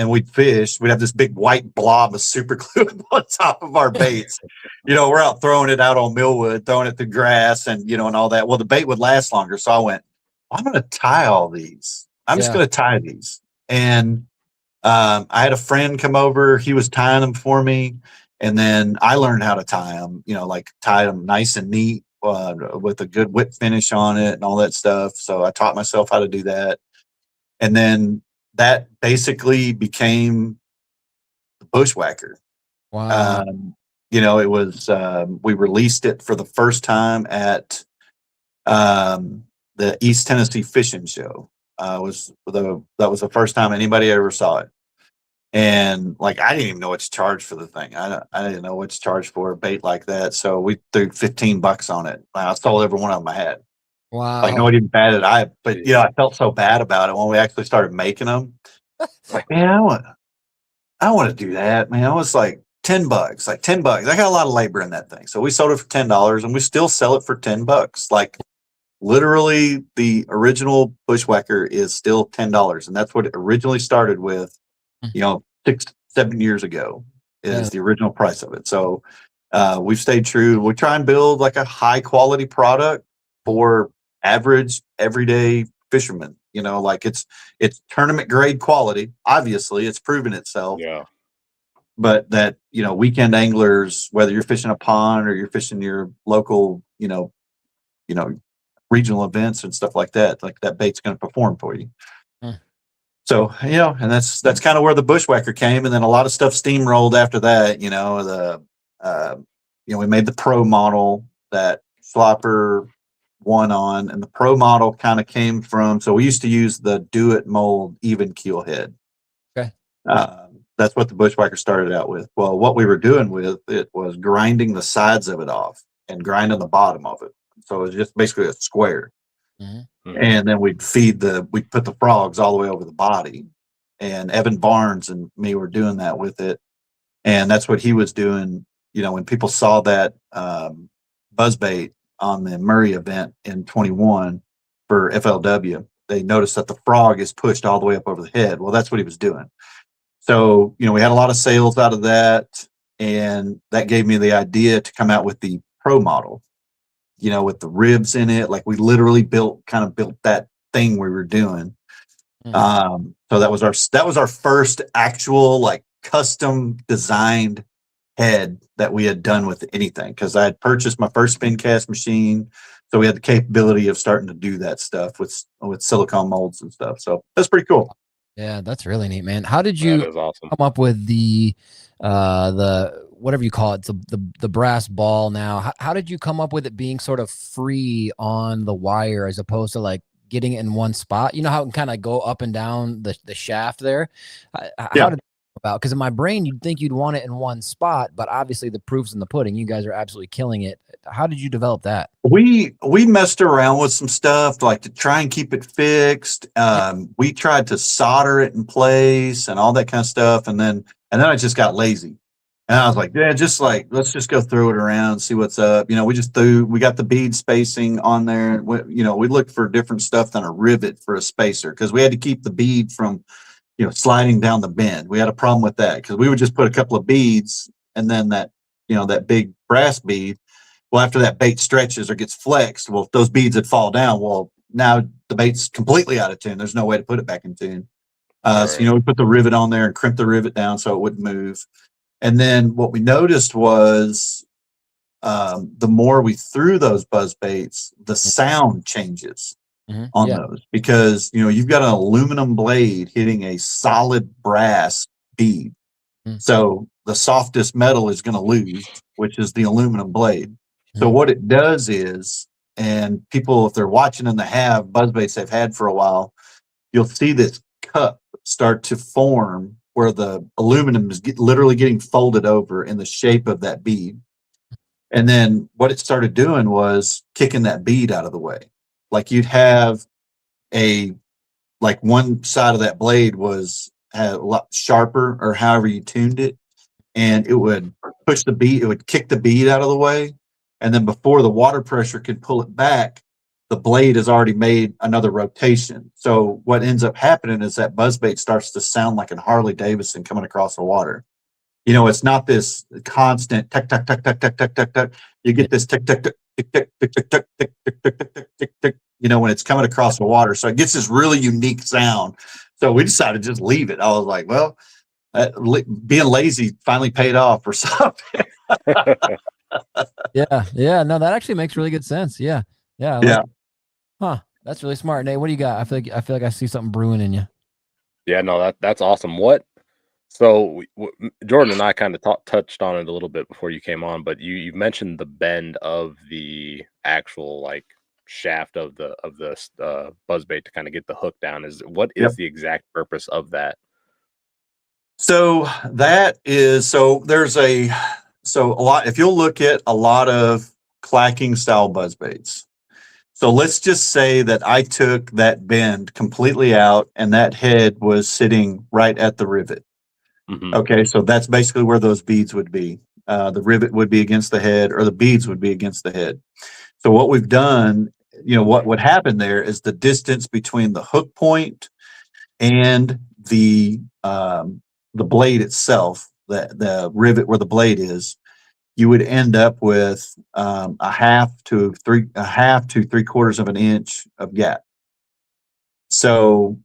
[SPEAKER 3] we'd have this big white blob of super glue on top of our baits. We're out throwing it out on Millwood, throwing it through grass and, and all that. Well, the bait would last longer. So I went, I'm going to tie all these. I'm just going to tie these. And I had a friend come over. He was tying them for me. And then I learned how to tie them, tie them nice and neat with a good whip finish on it and all that stuff. So I taught myself how to do that. And then that basically became the Bushwhacker.
[SPEAKER 1] Wow.
[SPEAKER 3] It was, we released it for the first time at the East Tennessee Fishing Show. That was the first time anybody ever saw it. And like, I didn't even know what to charge for the thing. I didn't know what to charge for a bait like that. So we threw $15 on it. I sold every one of them I had. Like,
[SPEAKER 1] Wow.
[SPEAKER 3] nobody even batted eye. But you know, I felt so bad about it when we actually started making them. Like, man, I want to do that, man. I was like $10, like $10. I got a lot of labor in that thing. So we sold it for $10 and we still sell it for $10. Like, literally the original Bushwhacker is still $10. And that's what it originally started with, you know, 6-7 years ago is the original price of it. So we've stayed true. We try and build like a high quality product for average everyday fishermen. You know, like it's tournament grade quality. Obviously, it's proven itself.
[SPEAKER 2] Yeah.
[SPEAKER 3] But that, you know, weekend anglers, whether you're fishing a pond or you're fishing your local, you know, regional events and stuff like that bait's going to perform for you. So, you know, and that's kind of where the Bushwhacker came. And then a lot of stuff steamrolled after that. You know, we made the pro model that Slopper won on, and the pro model kind of came from, so we used to use the Do It mold even keel head.
[SPEAKER 1] Okay.
[SPEAKER 3] That's what the Bushwhacker started out with. Well, what we were doing with it was grinding the sides of it off and grinding the bottom of it. So it was just basically a square. And then we'd put the frogs all the way over the body. And Evan Barnes and me were doing that with it. And that's what he was doing. You know, when people saw that buzzbait on the Murray event in 21 for FLW, they noticed that the frog is pushed all the way up over the head. Well, that's what he was doing. So, you know, we had a lot of sales out of that. And that gave me the idea to come out with the pro model, you know, with the ribs in it. Like, we literally built that thing we were doing. So that was our first actual like custom designed head that we had done with anything, because I had purchased my first spin cast machine, so we had the capability of starting to do that stuff with silicone molds and stuff. So that's pretty cool.
[SPEAKER 1] Yeah, that's really neat, man. How did you
[SPEAKER 2] That is awesome.
[SPEAKER 1] come up with the whatever you call it, the brass ball now? How did you come up with it being sort of free on the wire as opposed to like getting it in one spot? You know how it can kind of go up and down the shaft there? How did that come about? Because in my brain, you'd think you'd want it in one spot, but obviously the proof's in the pudding. You guys are absolutely killing it. How did you develop that?
[SPEAKER 3] We messed around with some stuff like to try and keep it fixed. We tried to solder it in place and all that kind of stuff, and then I just got lazy. And I was like, yeah, let's just go throw it around and see what's up. You know, we got the bead spacing on there. We looked for different stuff than a rivet for a spacer, because we had to keep the bead from, you know, sliding down the bend. We had a problem with that because we would just put a couple of beads and then that big brass bead. Well, after that bait stretches or gets flexed, well, if those beads would fall down, well, now the bait's completely out of tune. There's no way to put it back in tune. So, you know, we put the rivet on there and crimped the rivet down so it wouldn't move. And then what we noticed was the more we threw those buzz baits, the sound changes on those, because, you know, you've got an aluminum blade hitting a solid brass bead. So the softest metal is going to lose, which is the aluminum blade. So what it does is, and people, if they're watching and they have buzzbaits they've had for a while, you'll see this cup start to form where the aluminum is literally getting folded over in the shape of that bead. And then what it started doing was kicking that bead out of the way. Like, you'd have one side of that blade had a lot sharper, or however you tuned it, and it would push the bead, it would kick the bead out of the way. And then before the water pressure could pull it back, the blade has already made another rotation. So what ends up happening is that buzzbait starts to sound like a Harley Davidson coming across the water. You know, it's not this constant tick, tick, tick, tick, tick, tick, tick, tick. You get this tick, tick, tick, tick, tick, tick, tick, tick, tick, tick, tick, tick, tick, tick, you know, when it's coming across the water. So it gets this really unique sound. So we decided to just leave it. I was like, well, being lazy finally paid off or something.
[SPEAKER 1] Yeah. No, that actually makes really good sense. Yeah. That's really smart. Nate, what do you got? I feel like I see something brewing in you.
[SPEAKER 2] Yeah, no, that's awesome. So Jordan and I kind of touched on it a little bit before you came on, but you mentioned the bend of the actual like shaft of the buzzbait to kind of get the hook down. What is the exact purpose of that?
[SPEAKER 3] So there's a lot. If you'll look at a lot of clacking style buzz baits. So let's just say that I took that bend completely out and that head was sitting right at the rivet.
[SPEAKER 2] Mhm.
[SPEAKER 3] Okay, so that's basically where those beads would be. The rivet would be against the head, or the beads would be against the head. So what we've done, what would happen there is the distance between the hook point and the blade itself, the rivet where the blade is, you would end up with a half to three quarters of an inch of gap. So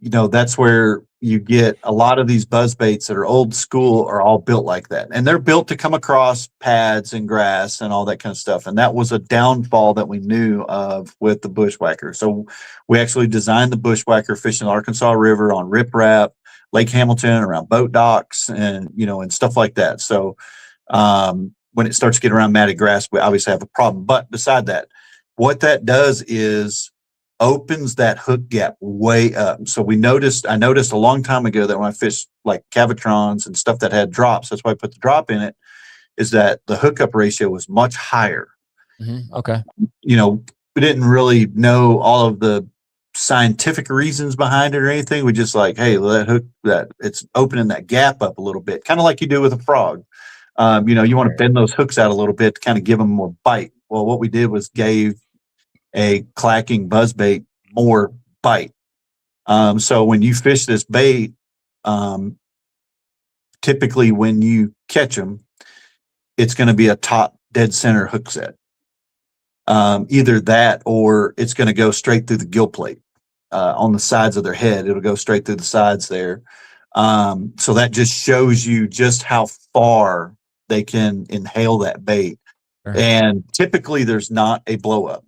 [SPEAKER 3] that's where you get a lot of these buzz baits that are old school are all built like that. And they're built to come across pads and grass and all that kind of stuff. And that was a downfall that we knew of with the Bushwhacker. So we actually designed the Bushwhacker fishing the Arkansas River on riprap, Lake Hamilton, around boat docks, and and stuff like that. So when it starts to get around matted grass, we obviously have a problem. But beside that, what that does is opens that hook gap way up. So I noticed a long time ago that when I fished like Cavitrons and stuff that had drops, that's why I put the drop in it, is that the hookup ratio was much higher.
[SPEAKER 1] Okay.
[SPEAKER 3] We didn't really know all of the scientific reasons behind it or anything. We just like, hey, that it's opening that gap up a little bit, kind of like you do with a frog. You want to bend those hooks out a little bit to kind of give them more bite. Well, what we did was gave a clacking buzzbait more bite. So when you fish this bait, typically when you catch them, it's going to be a top dead center hook set. Either that or it's going to go straight through the gill plate on the sides of their head. It'll go straight through the sides there. So that just shows you just how far they can inhale that bait. Sure. And typically there's not a blow up.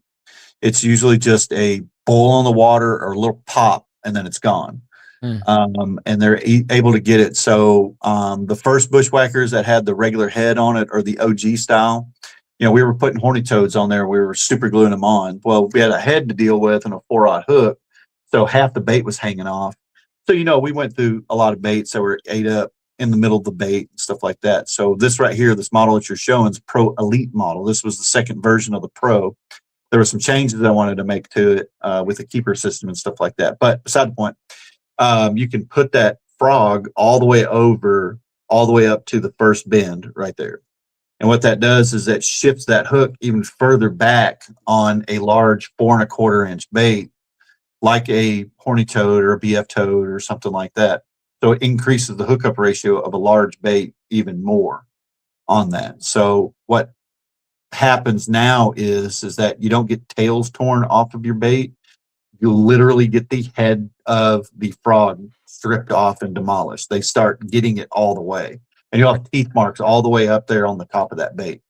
[SPEAKER 3] It's usually just a boil on the water or a little pop, and then it's gone. And they're able to get it. So the first Bushwhackers that had the regular head on it, or the OG style, we were putting horny toads on there. We were super gluing them on. Well, we had a head to deal with and a 4-aught hook, so half the bait was hanging off. So we went through a lot of baits that were ate up in the middle of the bait and stuff like that. So this right here, this model that you're showing is Pro Elite model. This was the second version of the Pro. There were some changes I wanted to make to it with the keeper system and stuff like that. But beside the point, you can put that frog all the way up to the first bend right there. And what that does is that shifts that hook even further back on a large 4 1/4 inch bait, like a horny toad or a BF toad or something like that. So it increases the hookup ratio of a large bait even more on that. So what happens now is that you don't get tails torn off of your bait. You literally get the head of the frog stripped off and demolished. They start getting it all the way, and you'll have teeth marks all the way up there on the top of that bait.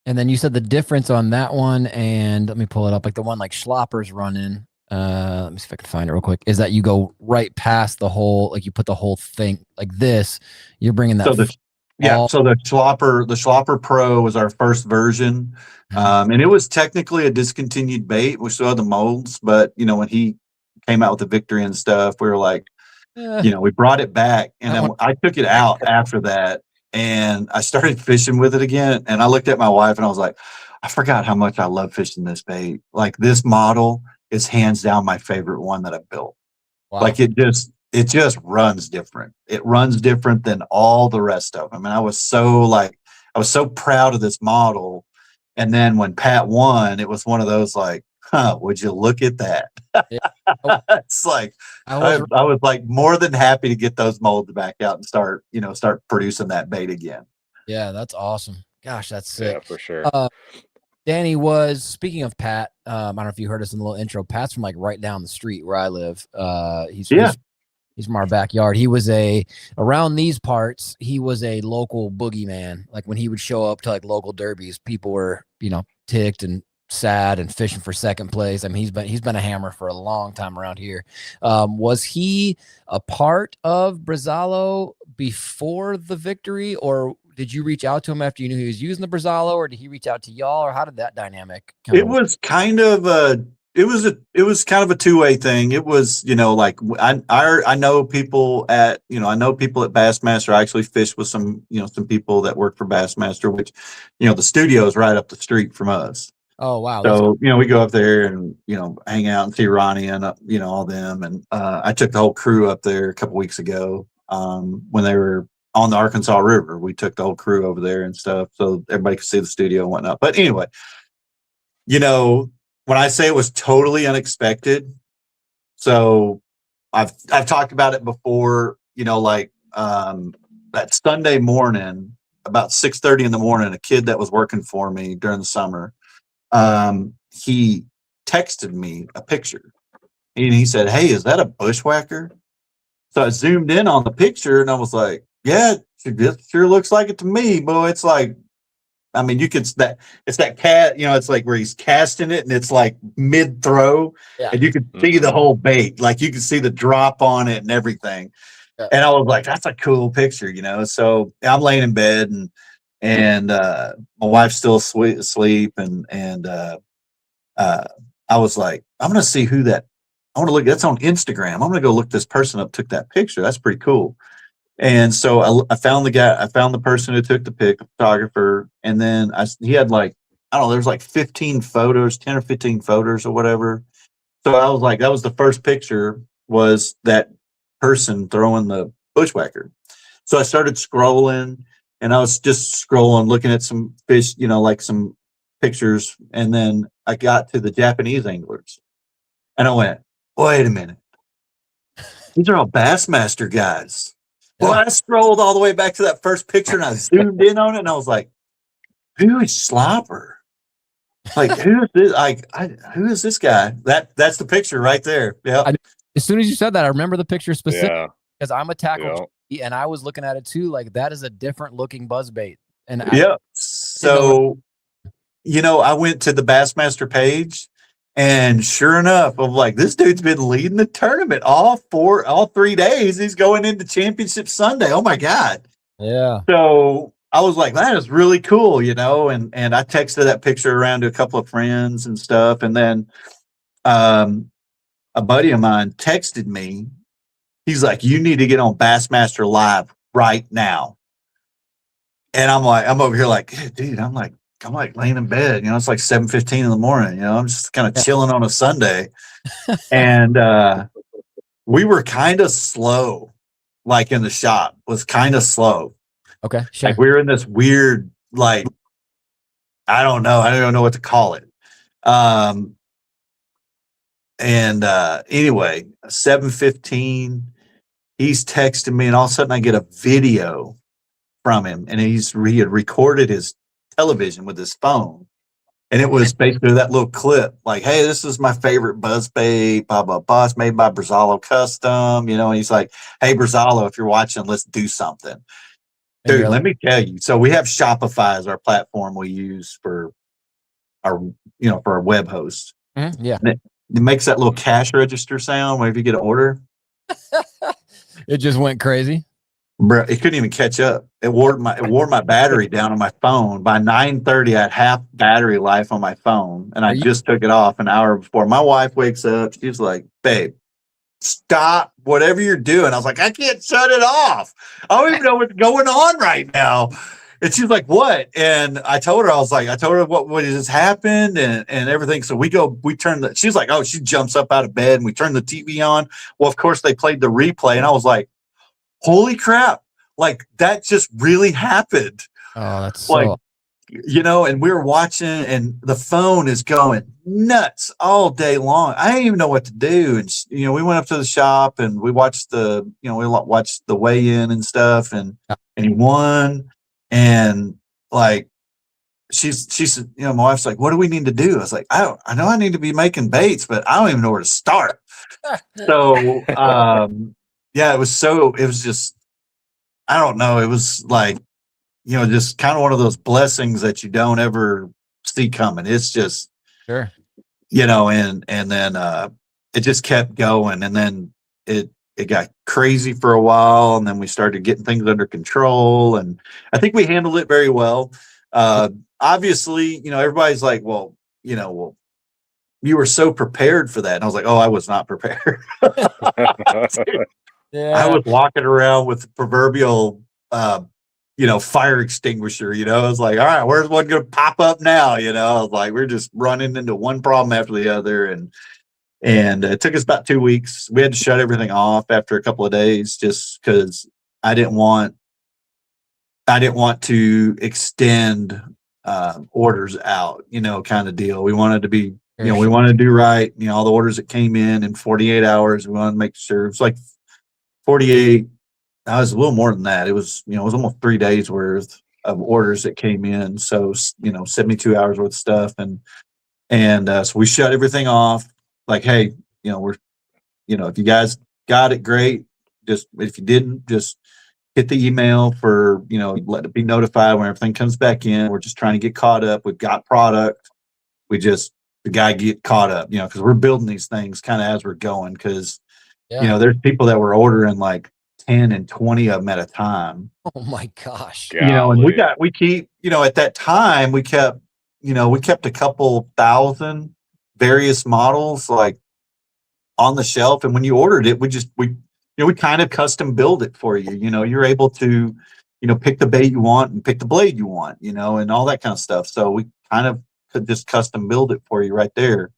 [SPEAKER 1] And then you said the difference on that one, and let me pull it up, like the one like Schlopper's running. Let me see if I can find it real quick. Is that you go right past the whole, like you put the whole thing like this. You're bringing that.
[SPEAKER 3] So the Schlopper Pro was our first version, and it was technically a discontinued bait. We still had the molds, but when he came out with the Victory and stuff, we were like, we brought it back, and then I took it out after that, and I started fishing with it again. And I looked at my wife, and I was like, I forgot how much I love fishing this bait. Like, this model is hands down my favorite one that I've built. Wow. Like it just runs different. It runs different than all the rest of them. And I was so proud of this model. And then when Pat won, it was one of those like, would you look at that? It's like, I was like more than happy to get those molds back out and start producing that bait again.
[SPEAKER 1] Yeah, that's awesome. Gosh, that's sick.
[SPEAKER 2] Yeah, for sure.
[SPEAKER 1] Danny was, speaking of Pat, I don't know if you heard us in the little intro, Pat's from like right down the street where I live. He's from our backyard. He was around these parts, he was a local boogeyman. Like when he would show up to like local derbies, people were, ticked and sad and fishing for second place. I mean, he's been a hammer for a long time around here. Was he a part of Brazalo before the Victory, or did you reach out to him after you knew he was using the Brazalo, or did he reach out to y'all, or how did that dynamic
[SPEAKER 3] was kind of it was kind of a two-way thing. It was, you know, like I know people at, you know, I know people at Bassmaster. I actually fished with some, you know, some people that work for Bassmaster, which, you know, the studio is right up the street from us.
[SPEAKER 1] Oh, wow.
[SPEAKER 3] So, you know, we go up there and, you know, hang out and see Ronnie and, you know, all them. And I took the whole crew up there a couple weeks ago when they were on the Arkansas River. We took the whole crew over there and stuff so everybody could see the studio and whatnot. But anyway, you know, when I say it was totally unexpected, so I've talked about it before, you know, like that Sunday morning, about 6:30 in the morning, a kid that was working for me during the summer, he texted me a picture and he said, "Hey, is that a bushwhacker?" So I zoomed in on the picture and I was like, "Yeah, it sure looks like it to me, boy." It's like, I mean, you could it's that cat, you know, it's like where he's casting it and it's like mid throw,
[SPEAKER 1] Yeah.
[SPEAKER 3] and you could see the whole bait, like you could see the drop on it and everything.
[SPEAKER 1] Yeah.
[SPEAKER 3] And I was like, that's a cool picture, you know. So I'm laying in bed and my wife's still asleep, and I was like, I'm gonna see who that. I want to look. That's on Instagram. I'm gonna go look this person up. Took that picture. That's pretty cool. And so I found the guy. I found the person who took the pic, the photographer, and then he had like, I don't know. There's like 15 photos, 10 or 15 photos or whatever. So I was like, that was the first picture, was that person throwing the bushwhacker. So I started scrolling, and I was just scrolling, looking at some fish, you know, like some pictures, and then I got to the Japanese anglers, and I went, wait a minute, these are all Bassmaster guys. Well, I scrolled all the way back to that first picture and I zoomed in on it and I was like, who is Slopper? Like, who is this? Who is this guy? That's the picture right there. Yeah.
[SPEAKER 1] As soon as you said that, I remember the picture specifically because I'm a tackle and I was looking at it too. Like, that is a different looking buzzbait. And
[SPEAKER 3] so, you know, I went to the Bassmaster page, and sure enough, I'm like, this dude's been leading the tournament all 3 days. He's going into Championship Sunday. Oh my God.
[SPEAKER 1] Yeah.
[SPEAKER 3] So I was like, that is really cool, you know, and I texted that picture around to a couple of friends and stuff. And then a buddy of mine texted me. He's like, you need to get on Bassmaster Live right now. And I'm like, I'm over here like, hey, dude, I'm like laying in bed, you know, it's like 7:15 in the morning, you know, I'm just kind of chilling on a Sunday. And we were kind of slow, like in the shop was kind of slow.
[SPEAKER 1] Okay. Sure.
[SPEAKER 3] Like we were in this weird, like, I don't know what to call it. Anyway, 7:15, he's texting me, and all of a sudden I get a video from him, and he had recorded his television with his phone, and it was basically that little clip, like, hey, this is my favorite buzzbait, blah blah blah, it's made by Brazalo Custom, you know. And he's like, hey, Brazalo, if you're watching, let's do something. Dude, let me tell you. So we have Shopify as our platform we use for our, you know, for our web host.
[SPEAKER 1] Mm-hmm. Yeah.
[SPEAKER 3] And it makes that little cash register sound whenever you get an order.
[SPEAKER 1] It just went crazy.
[SPEAKER 3] Bro, it couldn't even catch up. It wore my battery down on my phone. By 9:30, I had half battery life on my phone, and I just took it off an hour before. My wife wakes up. She's like, babe, stop whatever you're doing. I was like, I can't shut it off. I don't even know what's going on right now. And she's like, what? And I told her what just happened and everything. So we turn she's like, oh, she jumps up out of bed and we turn the TV on. Well, of course they played the replay and I was like, holy crap. Like that just really happened.
[SPEAKER 1] Oh, that's
[SPEAKER 3] like, you know, and we were watching and the phone is going nuts all day long. I didn't even know what to do. And, you know, we went up to the shop and we watched the weigh-in and stuff and he won. And like, she said, you know, my wife's like, what do we need to do? I was like, I know I need to be making baits, but I don't even know where to start. So, yeah, it was just, I don't know. It was like, you know, just kind of one of those blessings that you don't ever see coming. It's just,
[SPEAKER 1] sure,
[SPEAKER 3] you know, and then it just kept going, and then it got crazy for a while, and then we started getting things under control, and I think we handled it very well. Obviously, you know, everybody's like, well, you were so prepared for that. And I was like, oh, I was not prepared.
[SPEAKER 1] Yeah.
[SPEAKER 3] I was walking around with the proverbial, fire extinguisher, I was like, all right, where's one going to pop up now? I was like, we're just running into one problem after the other. And it took us about 2 weeks. We had to shut everything off after a couple of days just because I didn't want to extend orders out, kind of deal. We wanted to be, we wanted to do right. All the orders that came in 48 hours, we wanted to make sure it was like 48. I was a little more than that. It was, it was almost 3 days worth of orders that came in. So, 72 hours worth of stuff. And so we shut everything off. Like, hey, we're, if you guys got it, great. Just if you didn't, just hit the email for, let it be notified when everything comes back in. We're just trying to get caught up. We've got product. The guy get caught up, because we're building these things kind of as we're going. Because, there's people that were ordering like 10 and 20 of them at a time.
[SPEAKER 1] Oh my gosh.
[SPEAKER 3] And we keep, at that time we kept a couple thousand various models like on the shelf. And when you ordered it, we kind of custom build it for you. You're able to, pick the bait you want and pick the blade you want, and all that kind of stuff. So we kind of could just custom build it for you right there.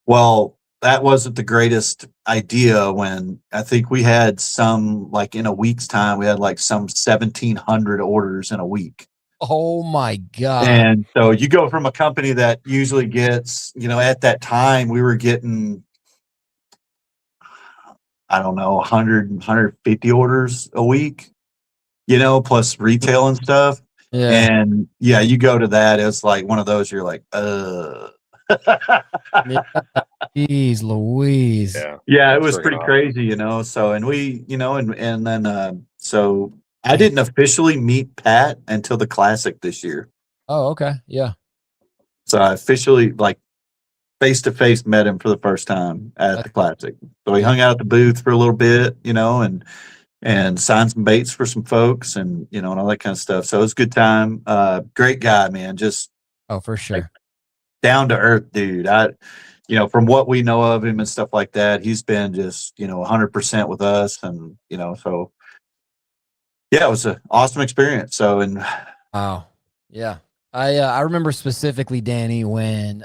[SPEAKER 3] Well, that wasn't the greatest idea when I think we had some, like in a week's time, we had like some 1,700 orders in a week.
[SPEAKER 1] Oh my God.
[SPEAKER 3] And so you go from a company that usually gets, at that time we were getting, I don't know, 100, 150 orders a week, plus retail and stuff.
[SPEAKER 1] Yeah.
[SPEAKER 3] And yeah, you go to that, it's like one of those, you're like,
[SPEAKER 1] Jeez Louise.
[SPEAKER 3] Yeah, it was pretty crazy, So, and we, and then, so I didn't officially meet Pat until the Classic this year.
[SPEAKER 1] Oh, okay. Yeah.
[SPEAKER 3] So I officially, like, face to face met him for the first time at the Classic. So he hung out at the booth for a little bit, and signed some baits for some folks and, and all that kind of stuff. So it was a good time. Great guy, man. Just,
[SPEAKER 1] for sure.
[SPEAKER 3] Like, down to earth dude. From what we know of him and stuff like that, he's been just, 100% with us. And, so yeah, it was an awesome experience. So, and
[SPEAKER 1] wow. Yeah. I remember specifically, Danny, when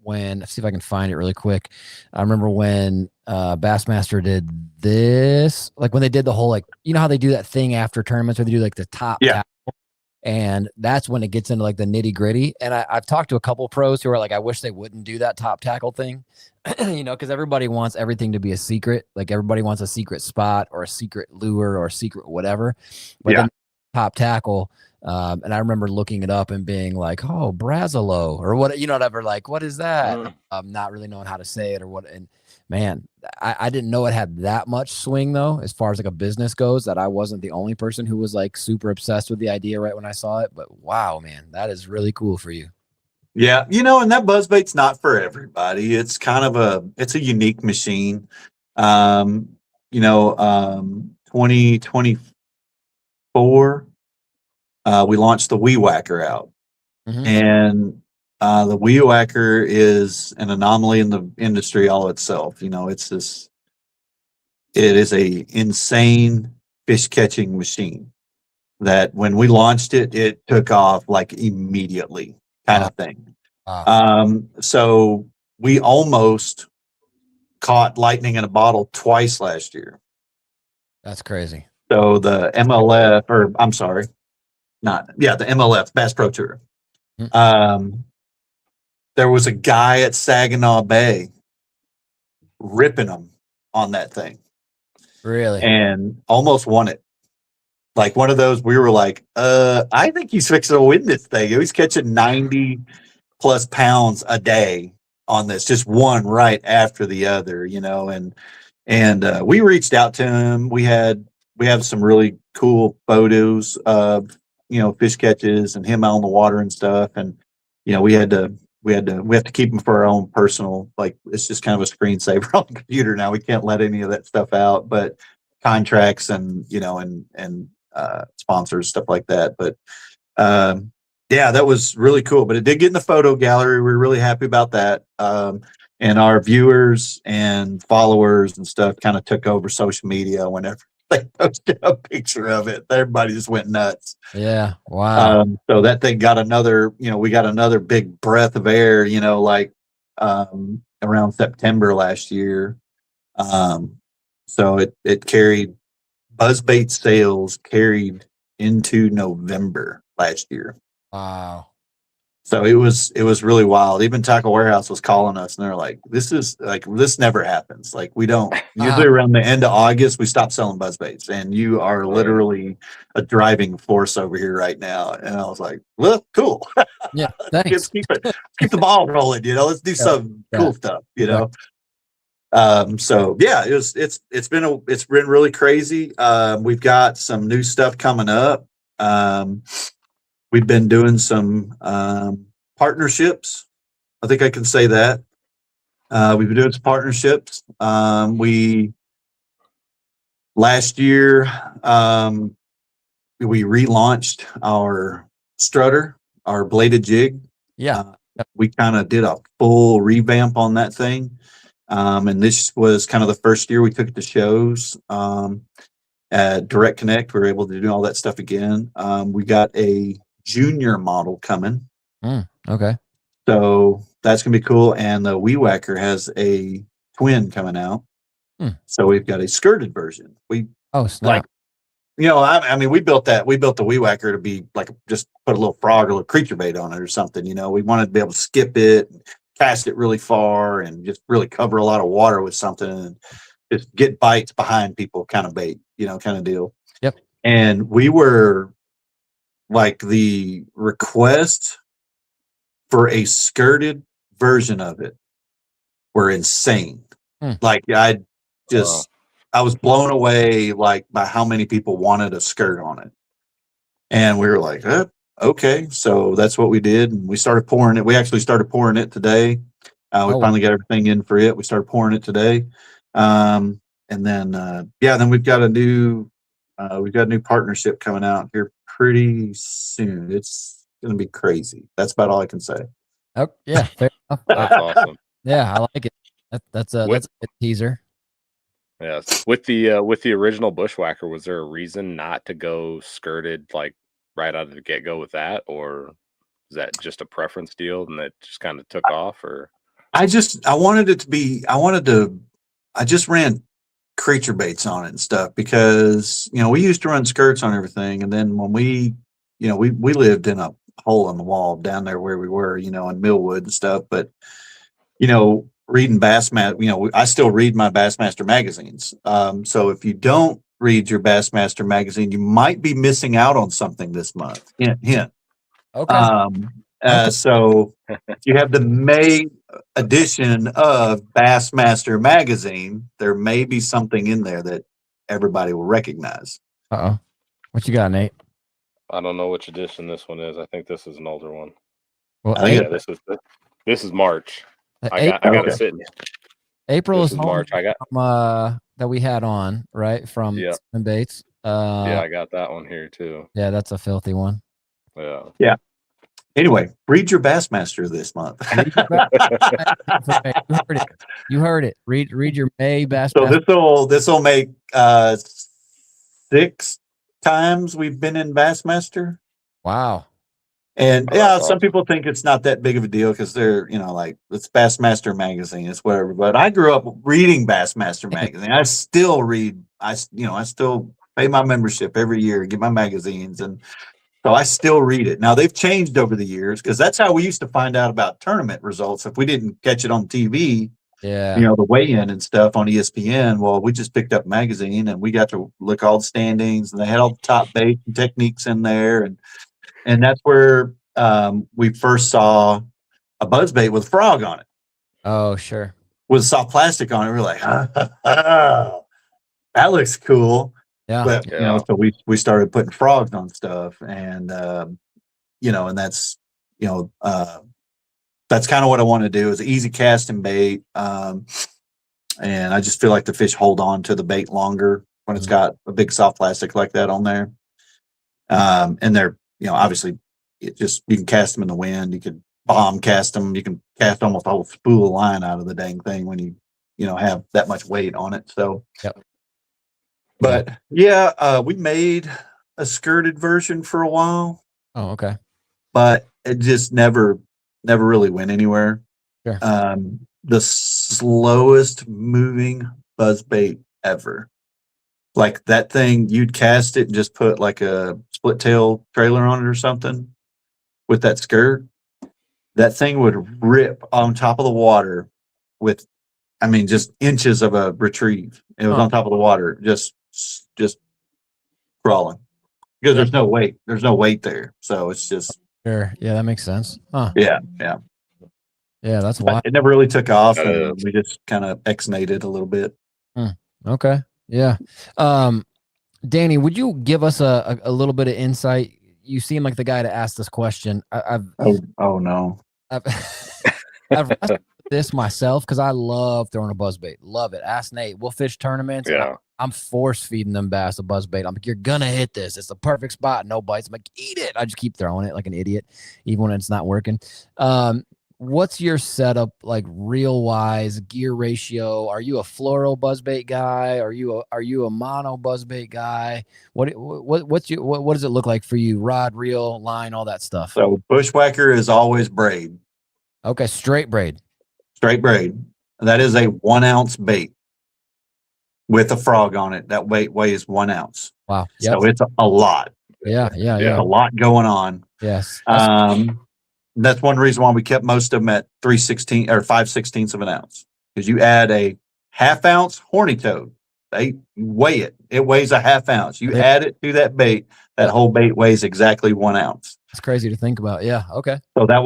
[SPEAKER 1] let's see if I can find it really quick. I remember when Bassmaster did this, like when they did the whole, like, how they do that thing after tournaments where they do like the top tackle, and that's when it gets into like the nitty gritty. And I've talked to a couple pros who are like, I wish they wouldn't do that top tackle thing, because everybody wants everything to be a secret. Like everybody wants a secret spot or a secret lure or a secret whatever. But then top tackle. And I remember looking it up and being like, oh, Brazalo or what, whatever, like, what is that? Not really knowing how to say it or what. And man, I didn't know it had that much swing though, as far as like a business goes, that I wasn't the only person who was like super obsessed with the idea right when I saw it. But wow, man, that is really cool for you.
[SPEAKER 3] Yeah. And that buzzbait's not for everybody. It's kind of it's a unique machine. 2024, we launched the Weed Whacker out. And the Weed Whacker is an anomaly in the industry all itself. It is a insane fish catching machine that when we launched it, it took off like immediately kind of thing. So we almost caught lightning in a bottle twice last year.
[SPEAKER 1] That's crazy.
[SPEAKER 3] So the MLF, or I'm sorry, the MLF, Bass Pro Tour. There was a guy at Saginaw Bay ripping them on that thing.
[SPEAKER 1] Really?
[SPEAKER 3] And almost won it. Like one of those, we were like, I think he's fixing to win this thing. He was catching 90 plus pounds a day on this, just one right after the other, and we reached out to him. We have some really cool photos of, fish catches and him out on the water and stuff. And, we have to keep them for our own personal, like, it's just kind of a screensaver on the computer now. We can't let any of that stuff out, but contracts and, and sponsors, stuff like that. But, Yeah, that was really cool, but it did get in the photo gallery. We're really happy about that. And our viewers and followers and stuff kind of took over social media whenever they posted a picture of it. Everybody just went nuts.
[SPEAKER 1] Yeah. Wow.
[SPEAKER 3] So that thing got another, we got another big breath of air, like around September last year. So it carried Buzzbait sales carried into November last year.
[SPEAKER 1] Wow.
[SPEAKER 3] So it was really wild. Even Tackle Warehouse was calling us, and they're like, this never happens. Like, we don't usually around the end of August we stop selling Buzzbaits, and you are literally a driving force over here right now." And I was like, "Well, cool.
[SPEAKER 1] Yeah. Thanks.
[SPEAKER 3] Let's keep the ball rolling. Let's do some cool stuff. So yeah, it's been really crazy. We've got some new stuff coming up. We've been doing some partnerships. I think I can say that. We've been doing some partnerships. Last year, we relaunched our strutter, our bladed jig.
[SPEAKER 1] Yeah.
[SPEAKER 3] We kind of did a full revamp on that thing. And this was kind of the first year we took it to shows. At Direct Connect, we were able to do all that stuff again. We got a junior model coming.
[SPEAKER 1] Okay. So
[SPEAKER 3] that's going to be cool. And the Weed Whacker has a twin coming out. So we've got a skirted version.
[SPEAKER 1] Snap.
[SPEAKER 3] I mean, we built the Weed Whacker to be like, just put a little frog or a little creature bait on it or something. We wanted to be able to skip it, and cast it really far, and just really cover a lot of water with something, and just get bites behind people kind of bait, kind of deal.
[SPEAKER 1] Yep.
[SPEAKER 3] And we were like, the request for a skirted version of it were insane. Like, I was blown away, like, by how many people wanted a skirt on it. And we were like, okay. So that's what we did. And we started pouring it. We actually started pouring it today. We finally got everything in for it. We started pouring it today. And then, then we've got a new partnership coming out here pretty soon. It's going to be crazy. That's about all I can say.
[SPEAKER 1] Oh, yeah. Fair enough.
[SPEAKER 2] That's awesome.
[SPEAKER 1] Yeah, I like it. That's a good teaser.
[SPEAKER 2] Yes. With the original Bushwhacker, was there a reason not to go skirted, like, right out of the get-go with that, or is that just a preference deal and that just kind of took off? Or
[SPEAKER 3] I just ran creature baits on it and stuff because we used to run skirts on everything, and then when we lived in a hole in the wall down there where we were, in Millwood and stuff, but reading Bassmaster, I still read my Bassmaster magazines. So if you don't read your Bassmaster magazine, you might be missing out on something this month. Hint.
[SPEAKER 1] Okay.
[SPEAKER 3] So if you have the May edition of Bassmaster magazine, there may be something in there that everybody will recognize.
[SPEAKER 1] What you got, Nate?
[SPEAKER 2] I don't know which edition this one is. I think this is an older one.
[SPEAKER 1] Well,
[SPEAKER 2] this is March. I got it sitting.
[SPEAKER 1] April
[SPEAKER 2] This
[SPEAKER 1] is
[SPEAKER 2] March. I got
[SPEAKER 1] that we had on, right, from Spin Baits.
[SPEAKER 2] I got that one here too.
[SPEAKER 1] Yeah, that's a filthy one.
[SPEAKER 3] Yeah. Anyway, read your Bassmaster this month.
[SPEAKER 1] You heard it. Read your May Bassmaster.
[SPEAKER 3] So this will make 6 times we've been in Bassmaster.
[SPEAKER 1] Wow.
[SPEAKER 3] And some people think it's not that big of a deal because they're, like, it's Bassmaster magazine, it's whatever. But I grew up reading Bassmaster magazine. I still read. I still pay my membership every year, get my magazines, and so I still read it. Now they've changed over the years because that's how we used to find out about tournament results if we didn't catch it on TV.
[SPEAKER 1] Yeah.
[SPEAKER 3] The weigh-in and stuff on ESPN. Well, we just picked up a magazine and we got to look all the standings, and they had all the top bait and techniques in there, and that's where we first saw a buzzbait with a frog on it.
[SPEAKER 1] Oh, sure.
[SPEAKER 3] With soft plastic on it. We're like, that looks cool.
[SPEAKER 1] Yeah.
[SPEAKER 3] But, so we started putting frogs on stuff, and, and that's, that's kind of what I want to do, is easy casting bait. And I just feel like the fish hold on to the bait longer when it's got a big soft plastic like that on there. And they're, obviously it just, you can cast them in the wind. You could bomb cast them. You can cast almost a whole spool of line out of the dang thing when you have that much weight on it. So,
[SPEAKER 1] Yep.
[SPEAKER 3] But we made a skirted version for a while.
[SPEAKER 1] Oh, okay.
[SPEAKER 3] But it just never really went anywhere.
[SPEAKER 1] Sure.
[SPEAKER 3] The slowest moving buzzbait ever. Like that thing, you'd cast it and just put like a split tail trailer on it or something with that skirt. That thing would rip on top of the water with, I mean, just inches of a retrieve. It was on top of the water, just crawling because there's no weight. There's no weight there. So it's just.
[SPEAKER 1] Sure. Yeah, that makes sense. Huh.
[SPEAKER 3] Yeah.
[SPEAKER 1] Yeah, that's why
[SPEAKER 3] it never really took off. And we just kind of ex-nated a little bit.
[SPEAKER 1] Okay. Yeah. Danny, would you give us a little bit of insight? You seem like the guy to ask this question.
[SPEAKER 3] Oh no.
[SPEAKER 1] I've wrestled with this myself because I love throwing a buzzbait. Love it. Ask Nate. We'll fish tournaments.
[SPEAKER 2] Yeah.
[SPEAKER 1] I'm force feeding them bass a buzzbait. I'm like, you're gonna hit this. It's the perfect spot. No bites. I'm like, eat it. I just keep throwing it like an idiot, even when it's not working. What's your setup like reel wise, gear ratio? Are you a fluoro buzzbait guy? Are you a mono buzzbait guy? What does it look like for you? Rod, reel, line, all that stuff.
[SPEAKER 3] So bushwhacker is always braid.
[SPEAKER 1] Okay, straight braid.
[SPEAKER 3] Straight braid. That is a 1 ounce bait with a frog on it. That weighs 1 ounce.
[SPEAKER 1] Wow. Yep.
[SPEAKER 3] So it's a lot.
[SPEAKER 1] Yeah.
[SPEAKER 3] A lot going on.
[SPEAKER 1] Yes.
[SPEAKER 3] That's one reason why we kept most of them at 3/16 or 5/16 of an ounce, because you add a 1/2 ounce horny toad, they weigh it. It weighs a 1/2 ounce. You add it to that bait, that whole bait weighs exactly 1 ounce.
[SPEAKER 1] It's crazy to think about. Yeah. Okay.
[SPEAKER 3] So that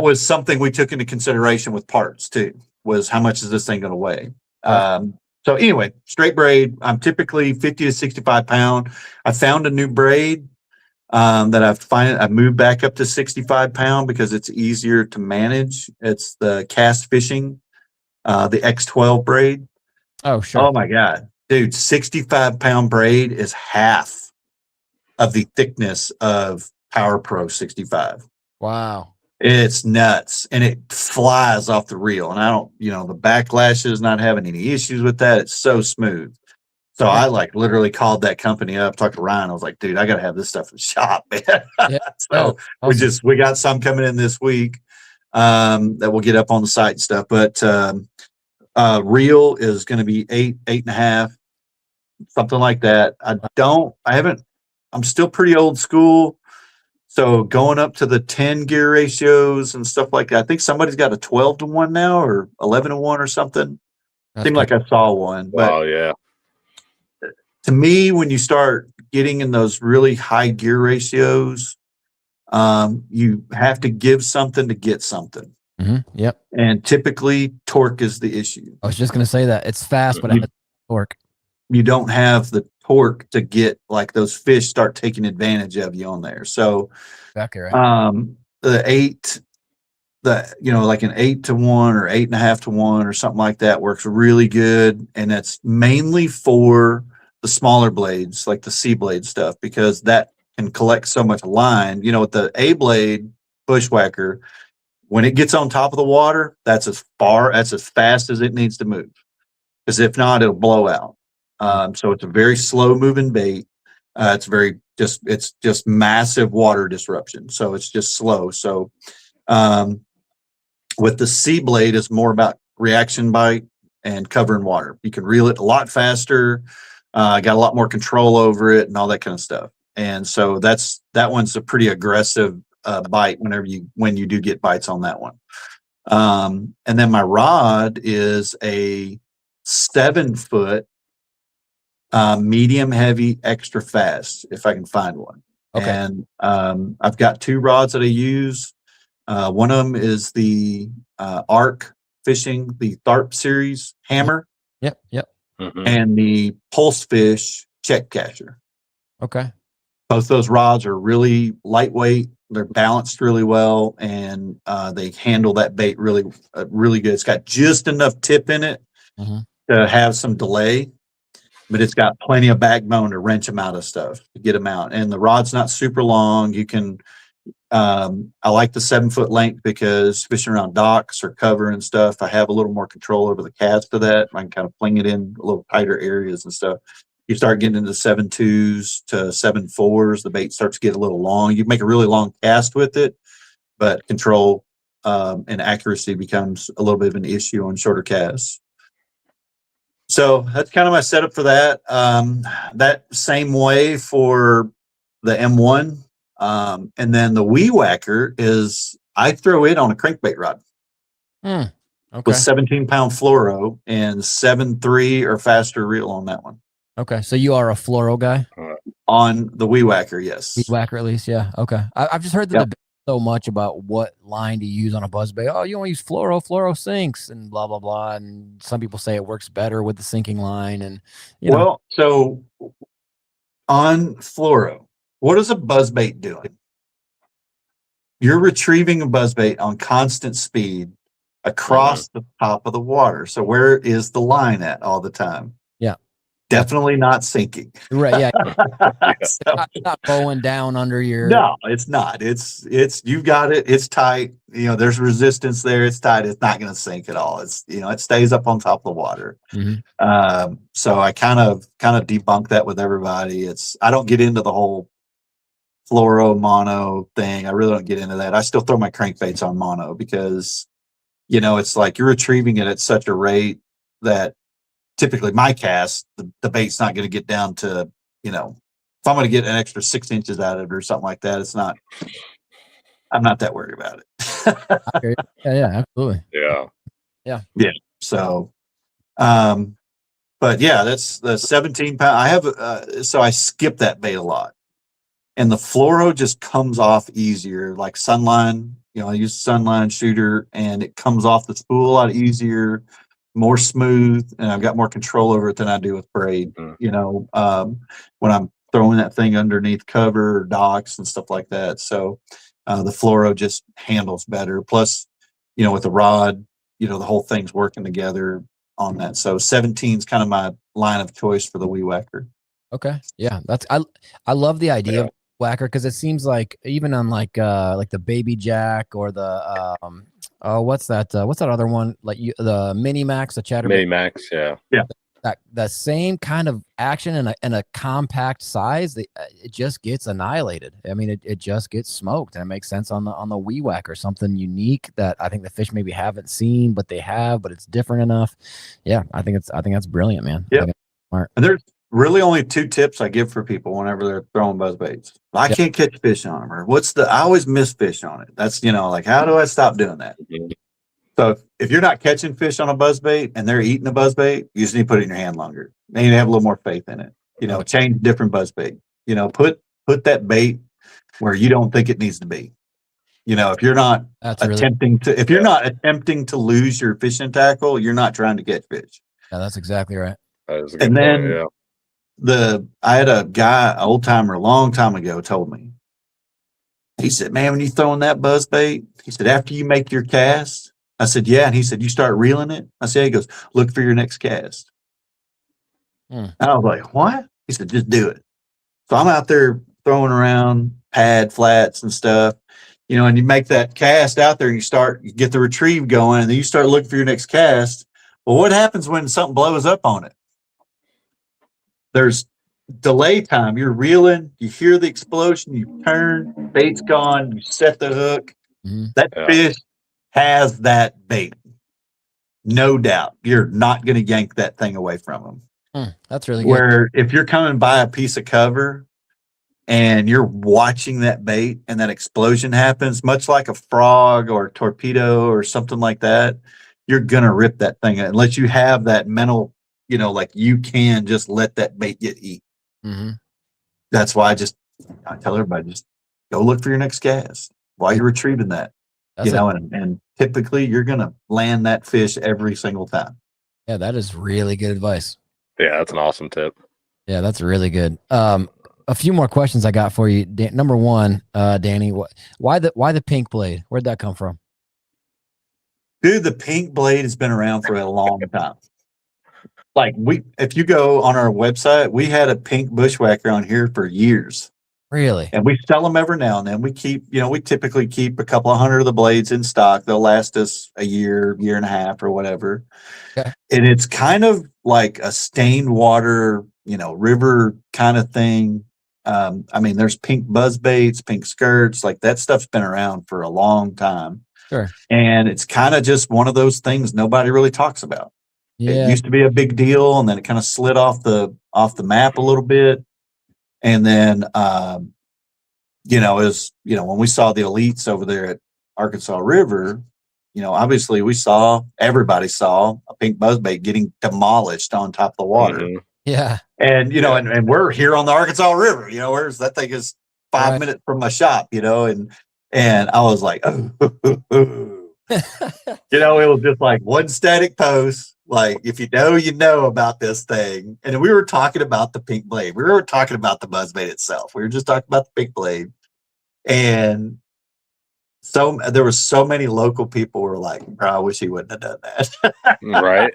[SPEAKER 3] was something we took into consideration with parts too, was how much is this thing going to weigh? So anyway, straight braid, I'm typically 50 to 65 pound. I found a new braid that I've moved back up to 65 pound because it's easier to manage. It's the Cast Fishing, the X12 braid.
[SPEAKER 1] Oh, sure.
[SPEAKER 3] Oh my God, dude, 65 pound braid is half of the thickness of Power Pro 65.
[SPEAKER 1] Wow.
[SPEAKER 3] It's nuts, and it flies off the reel. And I don't, the backlash is not having any issues with that. It's so smooth. So I literally called that company up, talked to Ryan. I was like, dude, I got to have this stuff in the shop, man.
[SPEAKER 1] Yeah.
[SPEAKER 3] So
[SPEAKER 1] awesome.
[SPEAKER 3] we got some coming in this week that we'll get up on the site and stuff. But reel is going to be 8.5, something like that. I'm still pretty old school. So going up to the 10 gear ratios and stuff like that. I think somebody's got a 12-to-1 now or 11-to-1 or something. Seemed like I saw one.
[SPEAKER 2] Wow, yeah.
[SPEAKER 3] To me, when you start getting in those really high gear ratios, you have to give something to get something.
[SPEAKER 1] Mm-hmm. Yep.
[SPEAKER 3] And typically torque is the issue.
[SPEAKER 1] I was just going to say that. It's fast, but it's torque. You
[SPEAKER 3] don't have the torque to get those fish start taking advantage of you on there. So
[SPEAKER 1] exactly right.
[SPEAKER 3] Like an 8-to-1 or 8.5-to-1 or something like that works really good. And that's mainly for the smaller blades, like the C blade stuff, because that can collect so much line. With the A blade bushwhacker, when it gets on top of the water, that's as fast as it needs to move. Because if not, it'll blow out. So it's a very slow moving bait. It's just massive water disruption. So it's just slow. So, with the C blade, it's more about reaction bite and covering water. You can reel it a lot faster, got a lot more control over it and all that kind of stuff. And so that one's a pretty aggressive bite when you do get bites on that one. And then my rod is a 7-foot medium heavy extra fast, if I can find one. Okay. And I've got 2 rods that I use. One of them is the Arc Fishing, the Tharp series hammer.
[SPEAKER 1] Yep.
[SPEAKER 2] Mm-hmm.
[SPEAKER 3] And the Pulse Fish check catcher.
[SPEAKER 1] Okay.
[SPEAKER 3] Both those rods are really lightweight. They're balanced really well, and they handle that bait really, really good. It's got just enough tip in it to have some delay, but it's got plenty of backbone to wrench them out of stuff, to get them out. And the rod's not super long. You can I like the 7-foot length because fishing around docks or cover and stuff, I have a little more control over the cast of that. I can kind of fling it in a little tighter areas and stuff. You start getting into 7.2s to 7.4s, the bait starts to get a little long. You make a really long cast with it, but control and accuracy becomes a little bit of an issue on shorter casts. So that's kind of my setup for that. That same way for the M1. And then the Weed Whacker is I throw it on a crankbait rod
[SPEAKER 1] Okay.
[SPEAKER 3] with 17-pound fluoro and 7.3 or faster reel on that one.
[SPEAKER 1] Okay. So you are a fluoro guy?
[SPEAKER 3] On the Weed Whacker, yes.
[SPEAKER 1] Weed Whacker, at least, yeah. Okay. I've just heard the debate so much about what line to use on a buzzbait. Oh, you want to use fluoro, fluoro sinks, and blah blah blah. And some people say it works better with the sinking line. And
[SPEAKER 3] well, so on fluoro, what is a buzzbait doing? You're retrieving a buzzbait on constant speed across the top of the water. So where is the line at all the time?
[SPEAKER 1] Yeah.
[SPEAKER 3] Definitely not sinking.
[SPEAKER 1] Right. Yeah. It's not bowing down under your.
[SPEAKER 3] No, it's not. It's you've got it. It's tight. There's resistance there. It's tight. It's not going to sink at all. It's it stays up on top of the water.
[SPEAKER 1] Mm-hmm.
[SPEAKER 3] So I kind of debunk that with everybody. I don't get into the whole fluoro mono thing. I really don't get into that. I still throw my crankbaits on mono because it's like you're retrieving it at such a rate that typically my cast, the bait's not going to get down to, if I'm going to get an extra 6 inches out of it or something like that, I'm not that worried about it.
[SPEAKER 1] Yeah, absolutely.
[SPEAKER 2] Yeah.
[SPEAKER 3] So, but yeah, that's the 17-pound. I have, so I skip that bait a lot, and the fluoro just comes off easier. Like Sunline, I use Sunline shooter, and it comes off the spool a lot easier, more smooth, and I've got more control over it than I do with braid. When I'm throwing that thing underneath cover or docks and stuff like that. So the fluoro just handles better. Plus, with the rod, the whole thing's working together on that. So 17 is kind of my line of choice for the Weed Whacker.
[SPEAKER 1] Okay. Yeah. I love the idea of whacker because it seems like even on like the Baby Jack or the what's that other one, like the Mini Max, the Chatterbait
[SPEAKER 2] Mini Max, yeah.
[SPEAKER 1] That same kind of action in a compact size, it just gets annihilated. I mean, it just gets smoked, and it makes sense on the Weed Whacker, something unique that I think the fish maybe haven't seen, but they have, but it's different enough. Yeah, I think that's brilliant, man.
[SPEAKER 3] Yeah, and there's really only 2 tips I give for people whenever they're throwing buzzbaits. I can't catch fish on them, or I always miss fish on it. That's like, how do I stop doing that? So if you're not catching fish on a buzzbait and they're eating a buzzbait, you just need to put it in your hand longer. You need to have a little more faith in it. Change different buzzbait. Put that bait where you don't think it needs to be. If you're not attempting to lose your fishing tackle, you're not trying to catch fish.
[SPEAKER 1] Yeah, that's exactly right.
[SPEAKER 2] That is a good point, yeah.
[SPEAKER 3] I had a guy, old timer, a long time ago, told me. He said, "Man, when you throwing that buzzbait," he said, "after you make your cast." I said, "Yeah." And he said, "You start reeling it?" I said, "He goes, look for your next cast." And I was like, "What?" He said, "Just do it." So I'm out there throwing around pad flats and stuff, and you make that cast out there and you get the retrieve going, and then you start looking for your next cast. Well, what happens when something blows up on it? There's delay time. You're reeling, you hear the explosion, you turn, bait's gone, you set the hook. That fish has that bait. No doubt. You're not going to yank that thing away from them.
[SPEAKER 1] That's really good.
[SPEAKER 3] Where if you're coming by a piece of cover and you're watching that bait and that explosion happens, much like a frog or a torpedo or something like that, you're going to rip that thing unless you have that mental, like you can just let that bait get eaten. That's why I tell everybody, just go look for your next cast while you're retrieving that. And typically you're going to land that fish every single time.
[SPEAKER 1] Yeah, that is really good advice.
[SPEAKER 2] Yeah, that's an awesome tip.
[SPEAKER 1] Yeah, that's really good. A few more questions I got for you. Number one, Danny, why the pink blade? Where'd that come from?
[SPEAKER 3] Dude, the pink blade has been around for a long time. Like if you go on our website, we had a pink bushwhacker on here for years.
[SPEAKER 1] Really?
[SPEAKER 3] And we sell them every now and then. We keep, we typically keep a couple of hundred of the blades in stock. They'll last us a year, year and a half or whatever.
[SPEAKER 1] Okay.
[SPEAKER 3] And it's kind of like a stained water, river kind of thing. I mean, there's pink buzzbaits, pink skirts, like that stuff's been around for a long time.
[SPEAKER 1] Sure.
[SPEAKER 3] And it's kind of just one of those things nobody really talks about. It
[SPEAKER 1] Yeah.
[SPEAKER 3] used to be a big deal, and then it kind of slid off the map a little bit. And then, when we saw the elites over there at Arkansas River, obviously everybody saw a pink buzzbait getting demolished on top of the water.
[SPEAKER 2] Mhm.
[SPEAKER 1] Yeah.
[SPEAKER 3] And, and we're here on the Arkansas River, where's that thing is 5 minutes from my shop, and I was like, oh, it was just like one static post. Like, if you know about this thing. And we were talking about the pink blade. We were talking about the buzzbait itself. We were just talking about the pink blade. And so there were so many local people who were like, bro, I wish he wouldn't have done that.
[SPEAKER 2] Right.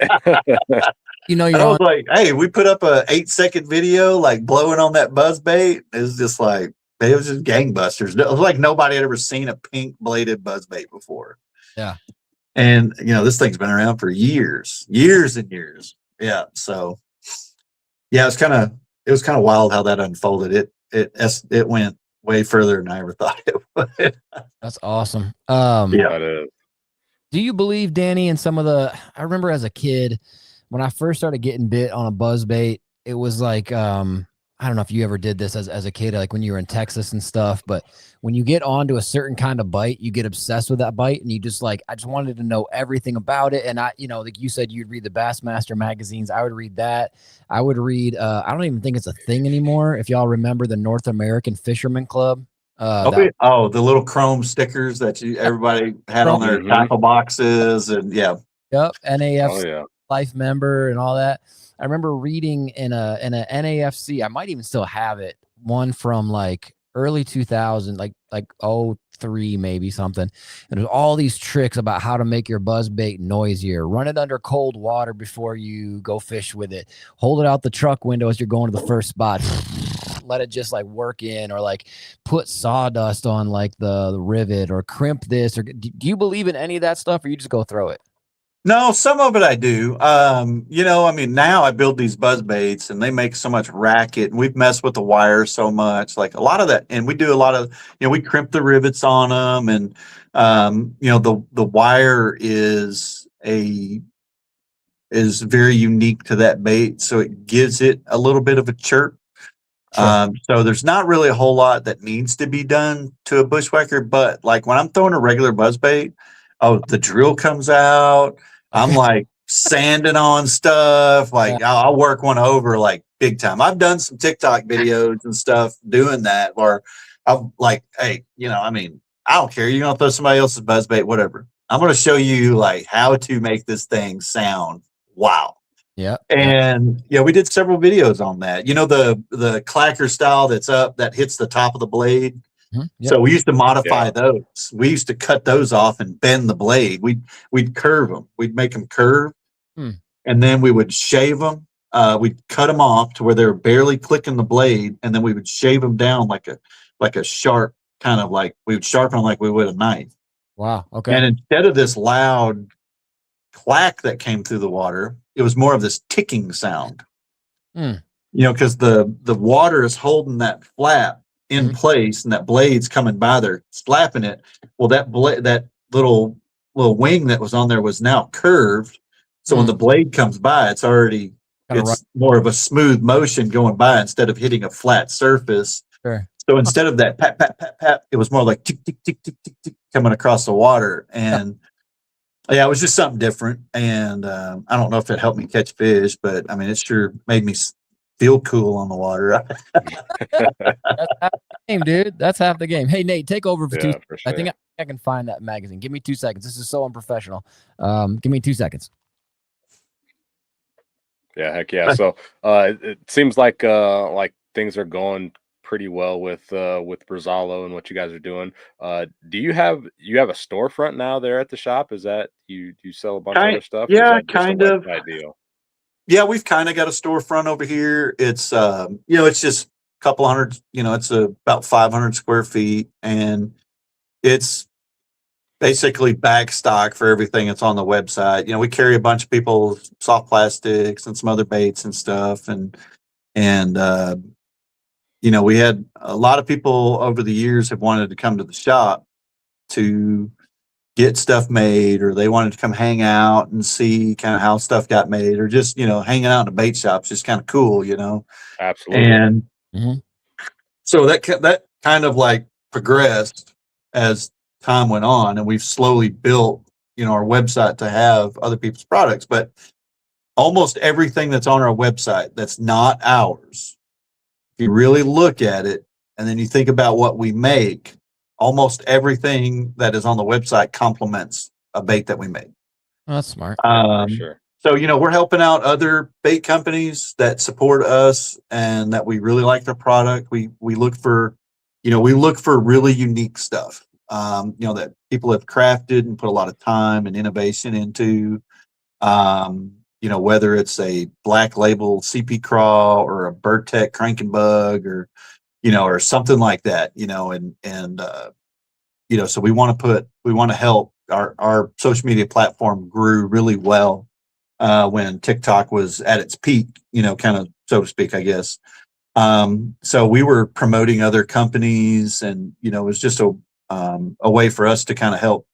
[SPEAKER 3] And I was like, hey, we put up a 8-second video, like blowing on that buzzbait. It was just like, it was just gangbusters. It was like nobody had ever seen a pink bladed buzzbait before.
[SPEAKER 1] Yeah.
[SPEAKER 3] And, this thing's been around for years and years. Yeah. So, yeah, it was kind of wild how that unfolded. It went way further than I ever thought it would.
[SPEAKER 1] That's awesome.
[SPEAKER 3] Yeah.
[SPEAKER 1] Do you believe, Danny, in some of I remember as a kid, when I first started getting bit on a buzzbait, it was like, I don't know if you ever did this as a kid, like when you were in Texas and stuff, but when you get onto a certain kind of bite, you get obsessed with that bite, and you just I just wanted to know everything about it. And like you said, you'd read the Bassmaster magazines. I would read that. I would read, I don't even think it's a thing anymore. If y'all remember the North American Fisherman Club.
[SPEAKER 3] The little chrome stickers that everybody had on their tackle boxes, and
[SPEAKER 1] Yep. NAF life member and all that. I remember reading in a NAFC, I might even still have it, one from like early 2000, like 03 maybe something. And there's all these tricks about how to make your buzzbait noisier. Run it under cold water before you go fish with it. Hold it out the truck window as you're going to the first spot. Let it just work in, or put sawdust on the rivet, or crimp this. Or do you believe in any of that stuff, or you just go throw it?
[SPEAKER 3] No, some of it I do. Now I build these buzzbaits and they make so much racket, and we've messed with the wire so much, like a lot of that. And we do a lot of, we crimp the rivets on them, and, the wire is very unique to that bait. So it gives it a little bit of a chirp. Sure. So there's not really a whole lot that needs to be done to a bushwhacker, but like when I'm throwing a regular buzzbait, the drill comes out. I'm like sanding on stuff. Like I'll work one over like big time. I've done some TikTok videos and stuff doing that, where I'm like, hey, I don't care. You're going to throw somebody else's buzzbait, whatever. I'm going to show you like how to make this thing sound wow.
[SPEAKER 1] Yeah.
[SPEAKER 3] And we did several videos on that. The clacker style that's up that hits the top of the blade. Mm-hmm. Yep. So we used to modify those. We used to cut those off and bend the blade. We'd curve them. We'd make them curve, and then we would shave them. We'd cut them off to where they were barely clicking the blade, and then we would shave them down like a sharp kind of, like we would sharpen them like we would a knife.
[SPEAKER 1] Wow. Okay.
[SPEAKER 3] And instead of this loud clack that came through the water, it was more of this ticking sound. Because the water is holding that flap in place, and that blade's coming by there slapping it. Well, that little wing that was on there was now curved, so when the blade comes by, it's more of a smooth motion going by instead of hitting a flat surface.
[SPEAKER 1] Sure.
[SPEAKER 3] So instead of that pat pat pat pat, it was more like tick tick tick tick tick tick coming across the water. And it was just something different. And I don't know if it helped me catch fish, but it sure made me feel cool on the water.
[SPEAKER 1] That's half the game, dude. That's half the game. Hey, Nate, take over for 2 seconds.
[SPEAKER 2] For sure.
[SPEAKER 1] I think I can find that magazine. Give me 2 seconds. This is so unprofessional. Give me 2 seconds.
[SPEAKER 2] Yeah, heck yeah. So it seems like things are going pretty well with Brazalo and what you guys are doing. Do you have a storefront now there at the shop? Is that you sell a bunch of other stuff?
[SPEAKER 3] Yeah, kind of.
[SPEAKER 2] Ideal?
[SPEAKER 3] Yeah, we've kind of got a storefront over here. It's it's just couple hundred, it's about 500 square feet, and it's basically back stock for everything that's on the website. We carry a bunch of people's soft plastics and some other baits and stuff. And we had a lot of people over the years have wanted to come to the shop to get stuff made, or they wanted to come hang out and see kind of how stuff got made, or just, hanging out in a bait shop is just kind of cool,
[SPEAKER 2] Absolutely.
[SPEAKER 3] And so that kind of like progressed as time went on, and we've slowly built, our website to have other people's products. But almost everything that's on our website that's not ours, if you really look at it and then you think about what we make, almost everything that is on the website complements a bait that we make.
[SPEAKER 1] Oh, that's smart.
[SPEAKER 2] For sure.
[SPEAKER 3] So, we're helping out other bait companies that support us and that we really like their product. We look for, really unique stuff, that people have crafted and put a lot of time and innovation into, whether it's a black label CP crawl or a Burtec cranking bug, or something like that, so we want to help. Our social media platform grew really well when TikTok was at its peak, kind of, so to speak, I guess. So we were promoting other companies, and, it was just a way for us to kind of help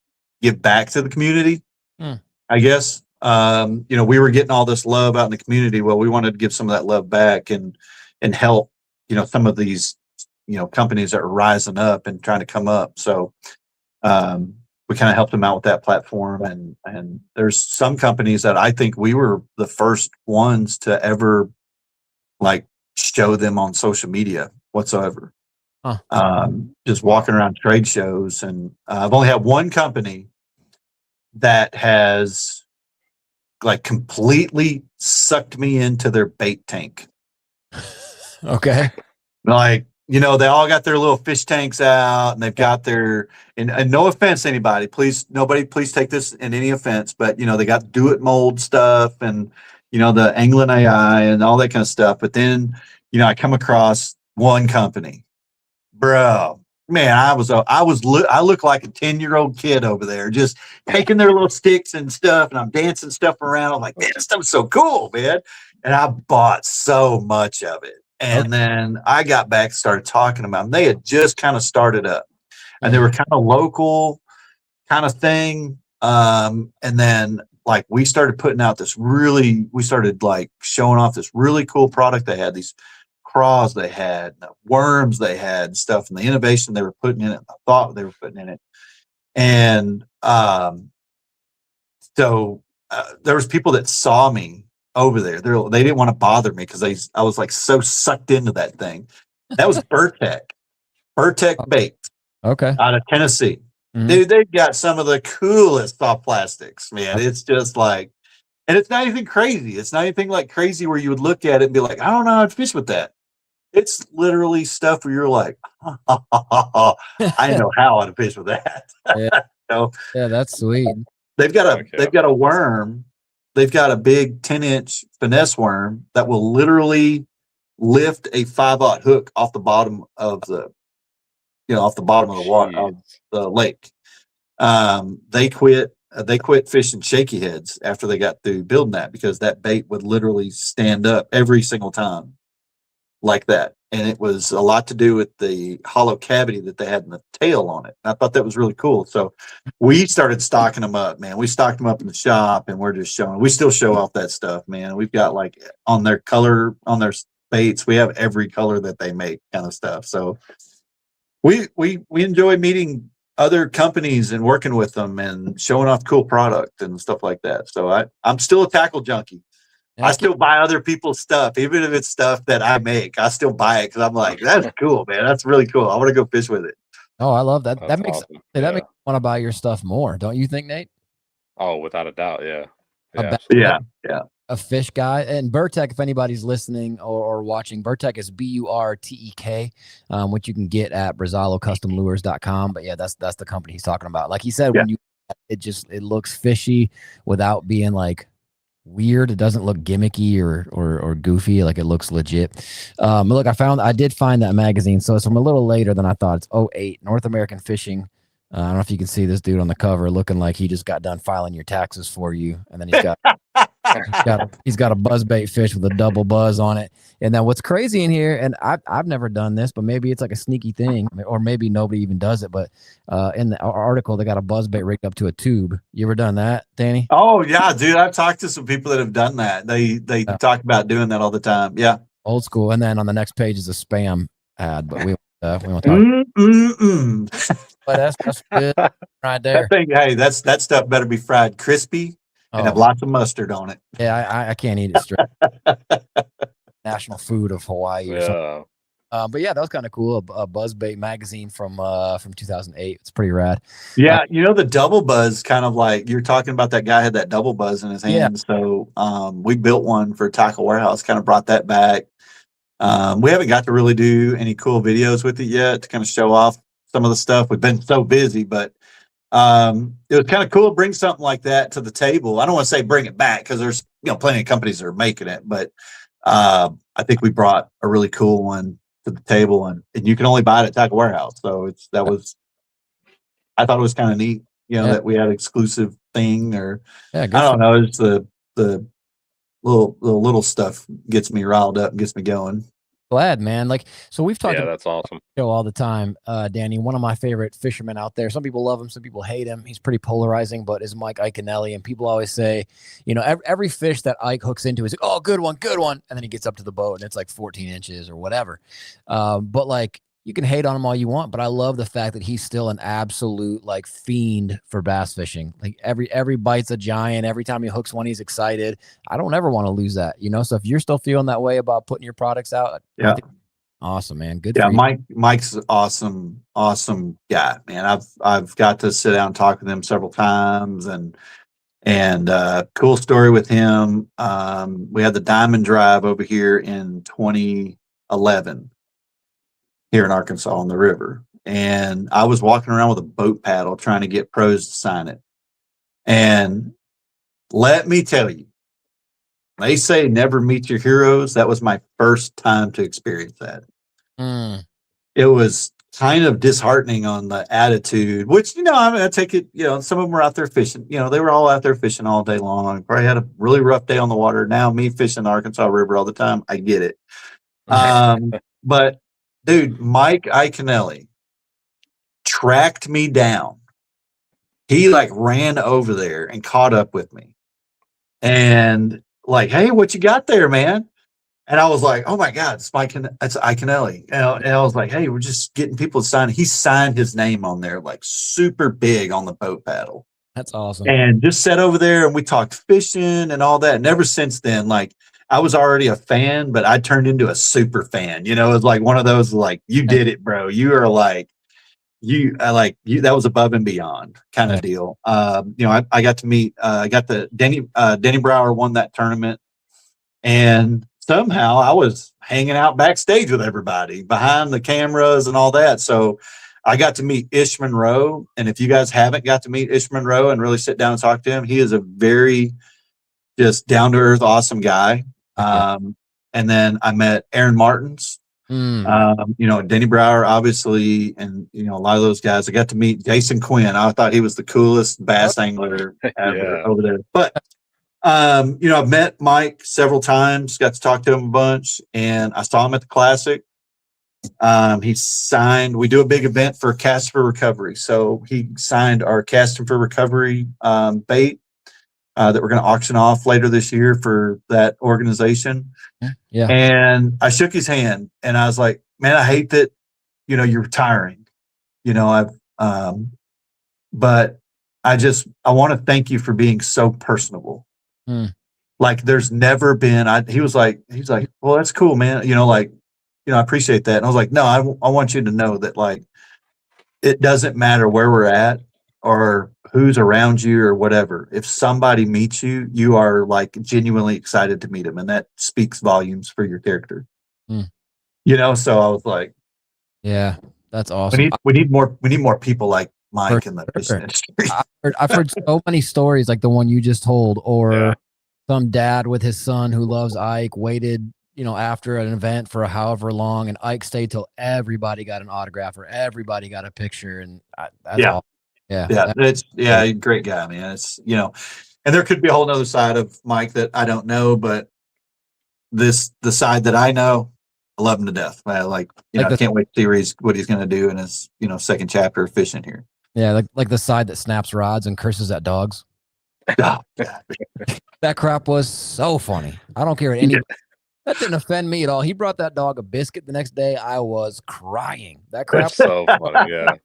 [SPEAKER 3] give back to the community, I guess. We were getting all this love out in the community. Well, we wanted to give some of that love back and help, some of these, companies that are rising up and trying to come up. So, we kind of helped them out with that platform. And there's some companies that I think we were the first ones to ever like show them on social media whatsoever. Just walking around trade shows. And I've only had one company that has like completely sucked me into their bait tank.
[SPEAKER 1] Okay.
[SPEAKER 3] Like, they all got their little fish tanks out, and they've got their, and no offense to anybody, nobody take this in any offense, but, they got do it mold stuff and, the Anglin AI and all that kind of stuff. But then, I come across one company, bro, man, I look like a 10-year-old kid over there, just taking their little sticks and stuff, and I'm dancing stuff around. I'm like, man, this stuff's so cool, man. And I bought so much of it. And then I got back, started talking about them. They had just kind of started up, and they were kind of local kind of thing. And then like we started putting out we started like showing off this really cool product they had, these craws they had, the worms they had and stuff, and the innovation they were putting in it, the thought they were putting in it. And so there was people that saw me over there. They didn't want to bother me because I was like so sucked into that thing. That was Burtec bait.
[SPEAKER 1] Okay.
[SPEAKER 3] Out of Tennessee.
[SPEAKER 1] Mm-hmm.
[SPEAKER 3] Dude, they've got some of the coolest soft plastics, man. It's just like, and it's not anything crazy. It's not anything like crazy where you would look at it and be like, I don't know how to fish with that. It's literally stuff where you're like, I know how to fish with that.
[SPEAKER 1] Yeah. Yeah, that's sweet.
[SPEAKER 3] They've got a worm. They've got a big 10-inch finesse worm that will literally lift a 5/0 hook off the bottom of the water, of the lake. They quit fishing shaky heads after they got through building that, because that bait would literally stand up every single time like that. And it was a lot to do with the hollow cavity that they had in the tail on it. And I thought that was really cool. So we started stocking them up, man. We stocked them up in the shop, and we're just we still show off that stuff, man. We've got like on their baits, we have every color that they make kind of stuff. So we enjoy meeting other companies and working with them and showing off cool product and stuff like that. So I'm still a tackle junkie. I still buy other people's stuff, even if it's stuff that I make. I still buy it because I'm like, that's cool, man. That's really cool. I want to go fish with it.
[SPEAKER 1] Oh, I love that.
[SPEAKER 2] That's
[SPEAKER 1] that makes
[SPEAKER 2] awesome.
[SPEAKER 1] that makes me want to buy your stuff more, don't you think, Nate?
[SPEAKER 2] Oh, without a doubt, yeah.
[SPEAKER 3] Yeah.
[SPEAKER 1] A fish guy. And Burtec, if anybody's listening or watching, Burtec is Burtek, which you can get at BrazaloCustomLures.com. But yeah, that's the company he's talking about. Like he said, when it looks fishy without being like weird. It doesn't look gimmicky or goofy. Like it looks legit. Look, I did find that magazine. So it's from a little later than I thought. It's '08 North American Fishing. I don't know if you can see this dude on the cover looking like he just got done filing your taxes for you. And then he's got a buzzbait fish with a double buzz on it. And then what's crazy in here, and I've never done this, but maybe it's like a sneaky thing, or maybe nobody even does it. But in the article, they got a buzzbait rigged up to a tube. You ever done that, Danny?
[SPEAKER 3] Oh yeah, dude. I've talked to some people that have done that. They talk about doing that all the time. Yeah.
[SPEAKER 1] Old school. And then on the next page is a spam ad, but we won't talk. But that's good right there.
[SPEAKER 3] That thing, hey, that stuff better be fried crispy and have lots of mustard on it.
[SPEAKER 1] Yeah, I can't eat it straight. National food of Hawaii or something. But yeah, that was kind of cool. A buzzbait magazine from 2008. It's pretty rad.
[SPEAKER 3] Yeah, the double buzz, kind of like you're talking about. That guy had that double buzz in his hand. Yeah. So we built one for Tackle Warehouse. Kind of brought that back. We haven't got to really do any cool videos with it yet to kind of show off some of the stuff. We've been so busy, but it was kind of cool to bring something like that to the table. I don't want to say bring it back because there's plenty of companies that are making it, but I think we brought a really cool one to the table, and you can only buy it at Tackle Warehouse. So I thought it was kind of neat, that we had an exclusive thing, or I don't know. It's the little stuff gets me riled up and gets me going.
[SPEAKER 1] Glad, man. Like, so we've talked about
[SPEAKER 2] that's awesome.
[SPEAKER 1] Show all the time. Danny, one of my favorite fishermen out there. Some people love him, some people hate him. He's pretty polarizing, but is Mike Iaconelli. And people always say, every fish that Ike hooks into is like, oh, good one. And then he gets up to the boat and it's like 14 inches or whatever. But like, you can hate on him all you want, but I love the fact that he's still an absolute like fiend for bass fishing. Like every bite's a giant. Every time he hooks one, he's excited. I don't ever want to lose that, So if you're still feeling that way about putting your products out,
[SPEAKER 3] yeah,
[SPEAKER 1] awesome, man. Good.
[SPEAKER 3] Yeah, Mike's an awesome guy, man. I've got to sit down and talk with him several times, and cool story with him. We had the Diamond Drive over here in 2011. Here in Arkansas on the river. And I was walking around with a boat paddle trying to get pros to sign it. And let me tell you, they say never meet your heroes. That was my first time to experience that. It was kind of disheartening on the attitude, which, I take it, some of them were out there fishing. They were all out there fishing all day long. Probably had a really rough day on the water. Now me fishing the Arkansas River all the time, I get it. But dude, Mike Iaconelli tracked me down. He like ran over there and caught up with me. And like, hey, what you got there, man? And I was like, oh my God, it's Iaconelli. And I was like, hey, we're just getting people to sign. He signed his name on there, like super big on the boat paddle.
[SPEAKER 1] That's awesome.
[SPEAKER 3] And just sat over there and we talked fishing and all that. And ever since then, like, I was already a fan, but I turned into a super fan. It was like one of those, like, you did it, bro. You are like, that was above and beyond kind of deal. I got to meet, Danny Brower won that tournament, and somehow I was hanging out backstage with everybody behind the cameras and all that. So I got to meet Ish Monroe. And if you guys haven't got to meet Ish Monroe and really sit down and talk to him, he is a very just down to earth, awesome guy. And then I met Aaron Martins, Danny Brower, obviously, and a lot of those guys. I got to meet Jason Quinn. I thought he was the coolest bass angler ever over there. But I've met Mike several times, got to talk to him a bunch, and I saw him at the Classic. He signed. We do a big event for Cast for Recovery, so he signed our Casting for Recovery bait. That we're going to auction off later this year for that organization. Yeah. And I shook his hand and I was like, man, I hate that, you're retiring, but I want to thank you for being so personable. Like there's never been, he's like, well, that's cool, man. I appreciate that. And I was like, no, I want you to know that like, it doesn't matter where we're at or who's around you or whatever. If somebody meets you, you are like genuinely excited to meet them. And that speaks volumes for your character. So I was like,
[SPEAKER 1] yeah, that's awesome.
[SPEAKER 3] We need more people like Mike in the fish industry.
[SPEAKER 1] I've heard so many stories like the one you just told, or some dad with his son who loves Ike waited, after an event for however long, and Ike stayed till everybody got an autograph or everybody got a picture, and that's all. Yeah,
[SPEAKER 3] Great guy, man. It's and there could be a whole nother side of Mike that I don't know, but the side that I know, I love him to death. I can't wait to see what he's going to do in his second chapter of fishing here.
[SPEAKER 1] Yeah, like the side that snaps rods and curses at dogs.
[SPEAKER 3] Oh, yeah.
[SPEAKER 1] That crap was so funny. I don't care what any. That didn't offend me at all. He brought that dog a biscuit the next day. I was crying. That crap.
[SPEAKER 2] That's so funny. Yeah.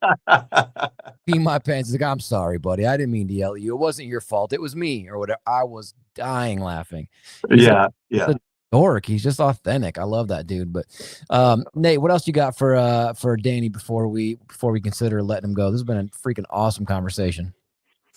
[SPEAKER 1] Peeing my pants. He's like, I'm sorry, buddy. I didn't mean to yell at you. It wasn't your fault. It was me or whatever. I was dying laughing. He's a dork. He's just authentic. I love that dude. But Nate, what else you got for Danny before we consider letting him go? This has been a freaking awesome conversation.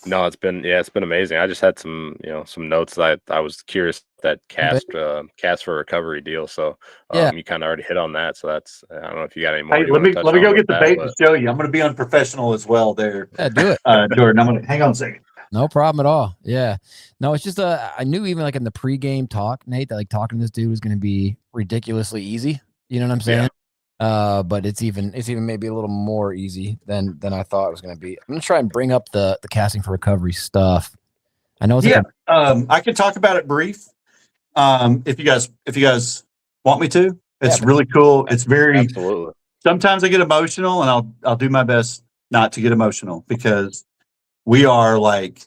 [SPEAKER 2] No, it's been amazing. I just had some notes that I was curious that cast for recovery deal. So you kind of already hit on that. So that's, I don't know if you got any more.
[SPEAKER 3] Hey, let me go get the bait and show you. I'm going to be unprofessional as well there.
[SPEAKER 1] Yeah, do it.
[SPEAKER 3] Jordan, I'm going to hang on a second.
[SPEAKER 1] No problem at all. Yeah. No, it's just I knew even like in the pregame talk, Nate, that like talking to this dude was going to be ridiculously easy. You know what I'm saying? Yeah. But it's even maybe a little more easy than I thought it was going to be. I'm going to try and bring up the casting for recovery stuff. I know it's
[SPEAKER 3] I can talk about it brief. If you guys want me to. It's really cool. It's very
[SPEAKER 2] absolutely.
[SPEAKER 3] Sometimes I get emotional, and I'll do my best not to get emotional because we are like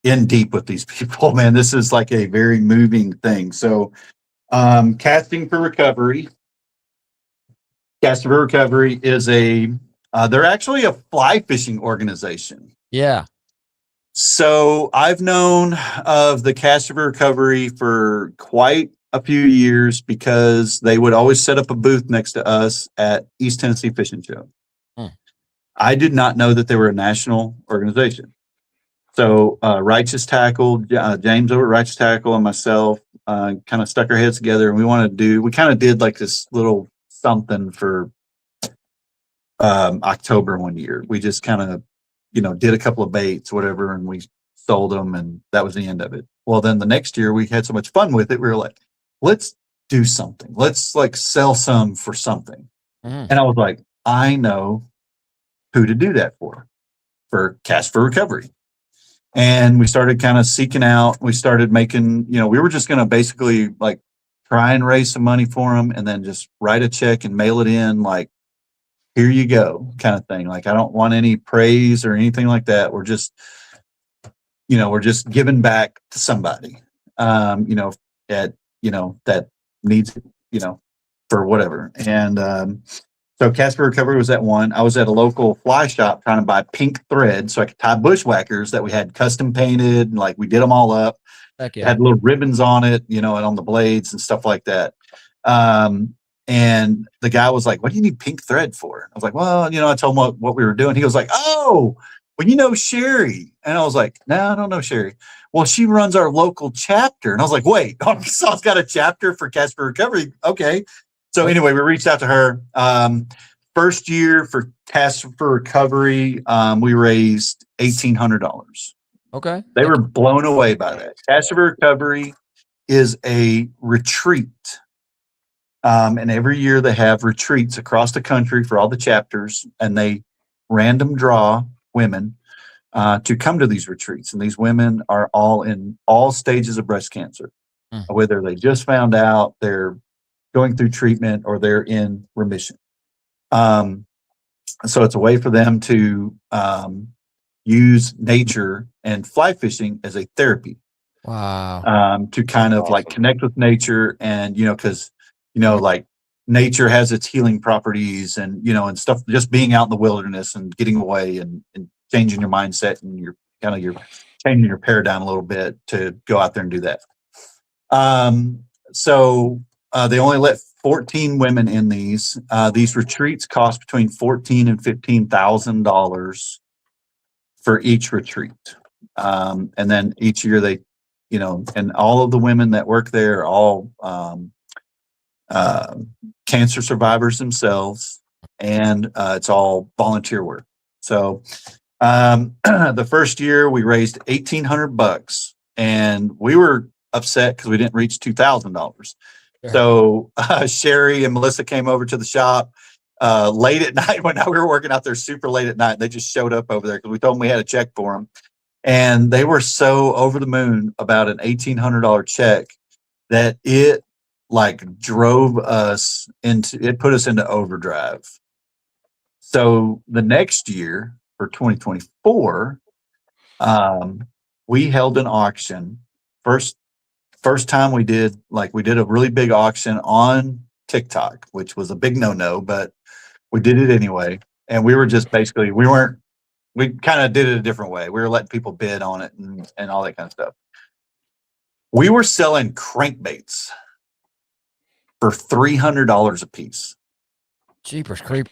[SPEAKER 3] in deep with these people, man. This is like a very moving thing. So casting for recovery. Casting for Recovery is they're actually a fly fishing organization.
[SPEAKER 1] Yeah.
[SPEAKER 3] So I've known of the Casting for Recovery for quite a few years because they would always set up a booth next to us at East Tennessee Fishing Show. I did not know that they were a national organization. So Righteous Tackle, James over at Righteous Tackle and myself kind of stuck our heads together, and we kind of did like this little something for October one year. We just kind of, did a couple of baits, whatever, and we sold them, and that was the end of it. Well, then the next year we had so much fun with it. We were like, let's do something. Let's like sell some for something. And I was like, I know who to do that for Cast for Recovery. And we started kind of seeking out, we started making, we were just going to basically like try and raise some money for them and then just write a check and mail it in like, here you go kind of thing. Like, I don't want any praise or anything like that. We're just giving back to somebody, that needs it, for whatever. And so Casper Recovery was that one. I was at a local fly shop trying to buy pink thread so I could tie bushwhackers that we had custom painted. And like we did them all up. Heck yeah. Had little ribbons on it, and on the blades and stuff like that. And the guy was like, what do you need pink thread for? I was like, well, I told him what we were doing. He was like, oh, well, Sherry. And I was like, no, I don't know Sherry. Well, she runs our local chapter. And I was like, wait, Arkansas's got a chapter for Casper Recovery. Okay. So anyway, we reached out to her. First year for Casper Recovery, we raised $1,800.
[SPEAKER 1] Okay.
[SPEAKER 3] They were blown away by that. Casper Recovery is a retreat. And every year they have retreats across the country for all the chapters, and they random draw women to come to these retreats. And these women are all in all stages of breast cancer, whether they just found out, they're going through treatment, or they're in remission. So it's a way for them to use nature and fly fishing as a therapy.
[SPEAKER 1] Wow.
[SPEAKER 3] To kind of like connect with nature, and because like nature has its healing properties, and and stuff, just being out in the wilderness and getting away and changing your mindset, and you're changing your paradigm a little bit to go out there and do that. So they only let 14 women in these. These retreats cost between $14,000 and $15,000 for each retreat. And then each year they, and all of the women that work there are all cancer survivors themselves, and it's all volunteer work. So the first year we raised $1,800 and we were upset because we didn't reach $2,000. So Sherry and Melissa came over to the shop late at night when we were working out there super late at night. They just showed up over there because we told them we had a check for them. And they were so over the moon about an $1,800 check that it like drove us into, it put us into overdrive. So the next year for 2024, we held an auction. First time we did a really big auction on TikTok, which was a big no-no, but we did it anyway. And we were just basically, we kind of did it a different way. We were letting people bid on it and all that kind of stuff. We were selling crankbaits for $300 a piece.
[SPEAKER 1] Jeepers creep.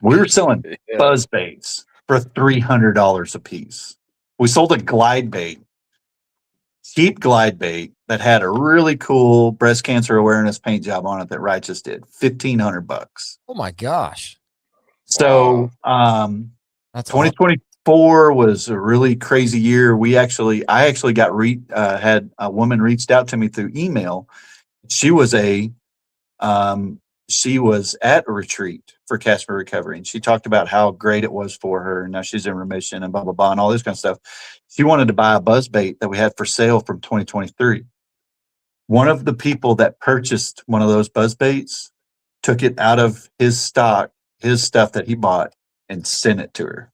[SPEAKER 3] We were selling buzzbaits for $300 a piece. We sold a glide bait, cheap glide bait that had a really cool breast cancer awareness paint job on it that Righteous did. $1,500.
[SPEAKER 1] Oh my gosh.
[SPEAKER 3] So
[SPEAKER 1] That's
[SPEAKER 3] 2024 was a really crazy year. I actually got had a woman reached out to me through email. She was at a retreat for Casper Recovery, and she talked about how great it was for her. And now she's in remission and blah, blah, blah, and all this kind of stuff. She wanted to buy a buzzbait that we had for sale from 2023. One of the people that purchased one of those buzzbaits took it out of his stock, his stuff that he bought, and sent it to her.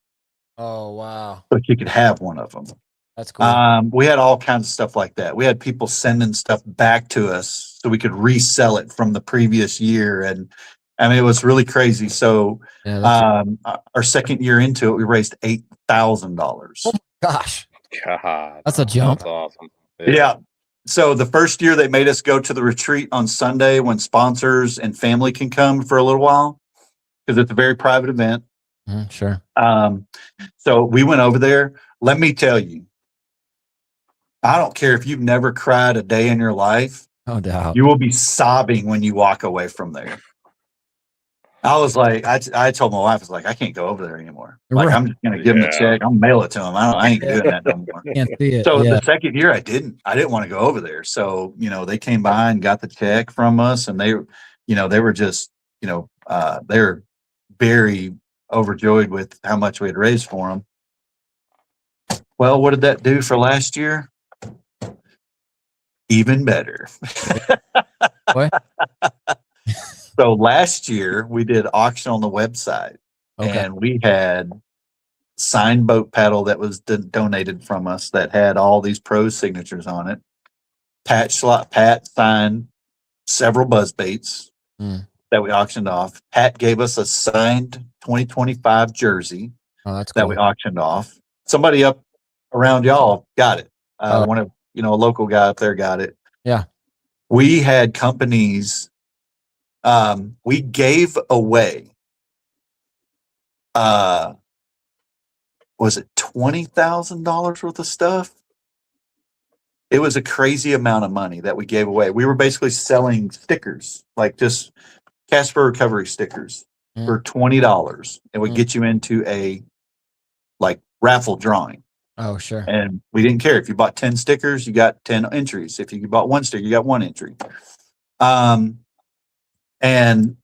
[SPEAKER 1] Oh, wow.
[SPEAKER 3] So she could have one of them.
[SPEAKER 1] That's cool.
[SPEAKER 3] We had all kinds of stuff like that. We had people sending stuff back to us so we could resell it from the previous year. And I mean, it was really crazy. So our second year into it, we raised $8,000.
[SPEAKER 1] Oh my gosh.
[SPEAKER 2] God,
[SPEAKER 1] that's a jump.
[SPEAKER 2] That's awesome.
[SPEAKER 3] Yeah. So the first year they made us go to the retreat on Sunday when sponsors and family can come for a little while because it's a very private event.
[SPEAKER 1] Sure.
[SPEAKER 3] So we went over there. Let me tell you, I don't care if you've never cried a day in your life.
[SPEAKER 1] No doubt.
[SPEAKER 3] You will be sobbing when you walk away from there. I was like, I told my wife, I was like, I can't go over there anymore. Like, I'm just going to give them the check. I'm mail it to them. I ain't doing that no more.
[SPEAKER 1] Can't see it.
[SPEAKER 3] So the second year I didn't want to go over there. So, they came by and got the check from us, and they were just, they're very overjoyed with how much we had raised for them. Well, what did that do for last year? Even better.
[SPEAKER 1] What?
[SPEAKER 3] So last year we did auction on the website, and we had signed boat paddle that was donated from us that had all these pros signatures on it. Pat signed several buzzbaits that we auctioned off. Pat gave us a signed 2025 jersey that we auctioned off. Somebody up around y'all got it. One of a local guy up there got it.
[SPEAKER 1] Yeah. We
[SPEAKER 3] had companies. We gave away. Was it $20,000 worth of stuff? It was a crazy amount of money that we gave away. We were basically selling stickers, like just Casper Recovery stickers for $20. It would get you into a raffle drawing.
[SPEAKER 1] Oh, sure.
[SPEAKER 3] And we didn't care. If you bought 10 stickers, you got 10 entries. If you bought one sticker, you got one entry. And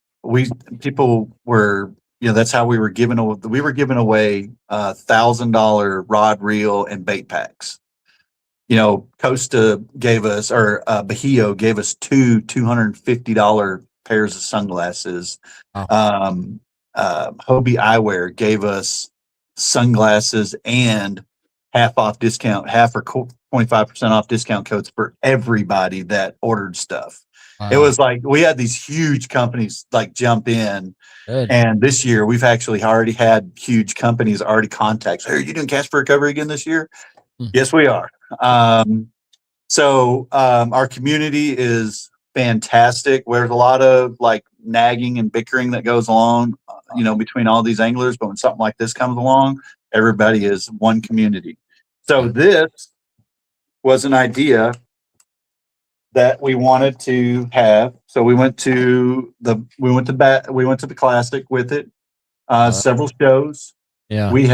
[SPEAKER 3] people were, that's how we were giving away. We were giving away $1,000 rod, reel, and bait packs. Costa gave us, or Bahio gave us two $250 pairs of sunglasses. Hobie Eyewear gave us sunglasses and half or 25% off discount codes for everybody that ordered stuff. It was like we had these huge companies jump in.
[SPEAKER 1] Good.
[SPEAKER 3] And this year we've actually already had huge companies already contact. Hey, are you doing Casper Recovery again this year? Yes, we are. So our community is fantastic. There's a lot of nagging and bickering that goes along, between all these anglers. But when something like this comes along, everybody is one community. So this was an idea that we wanted to have. So we went to the classic with it, several shows.
[SPEAKER 1] Yeah.
[SPEAKER 3] We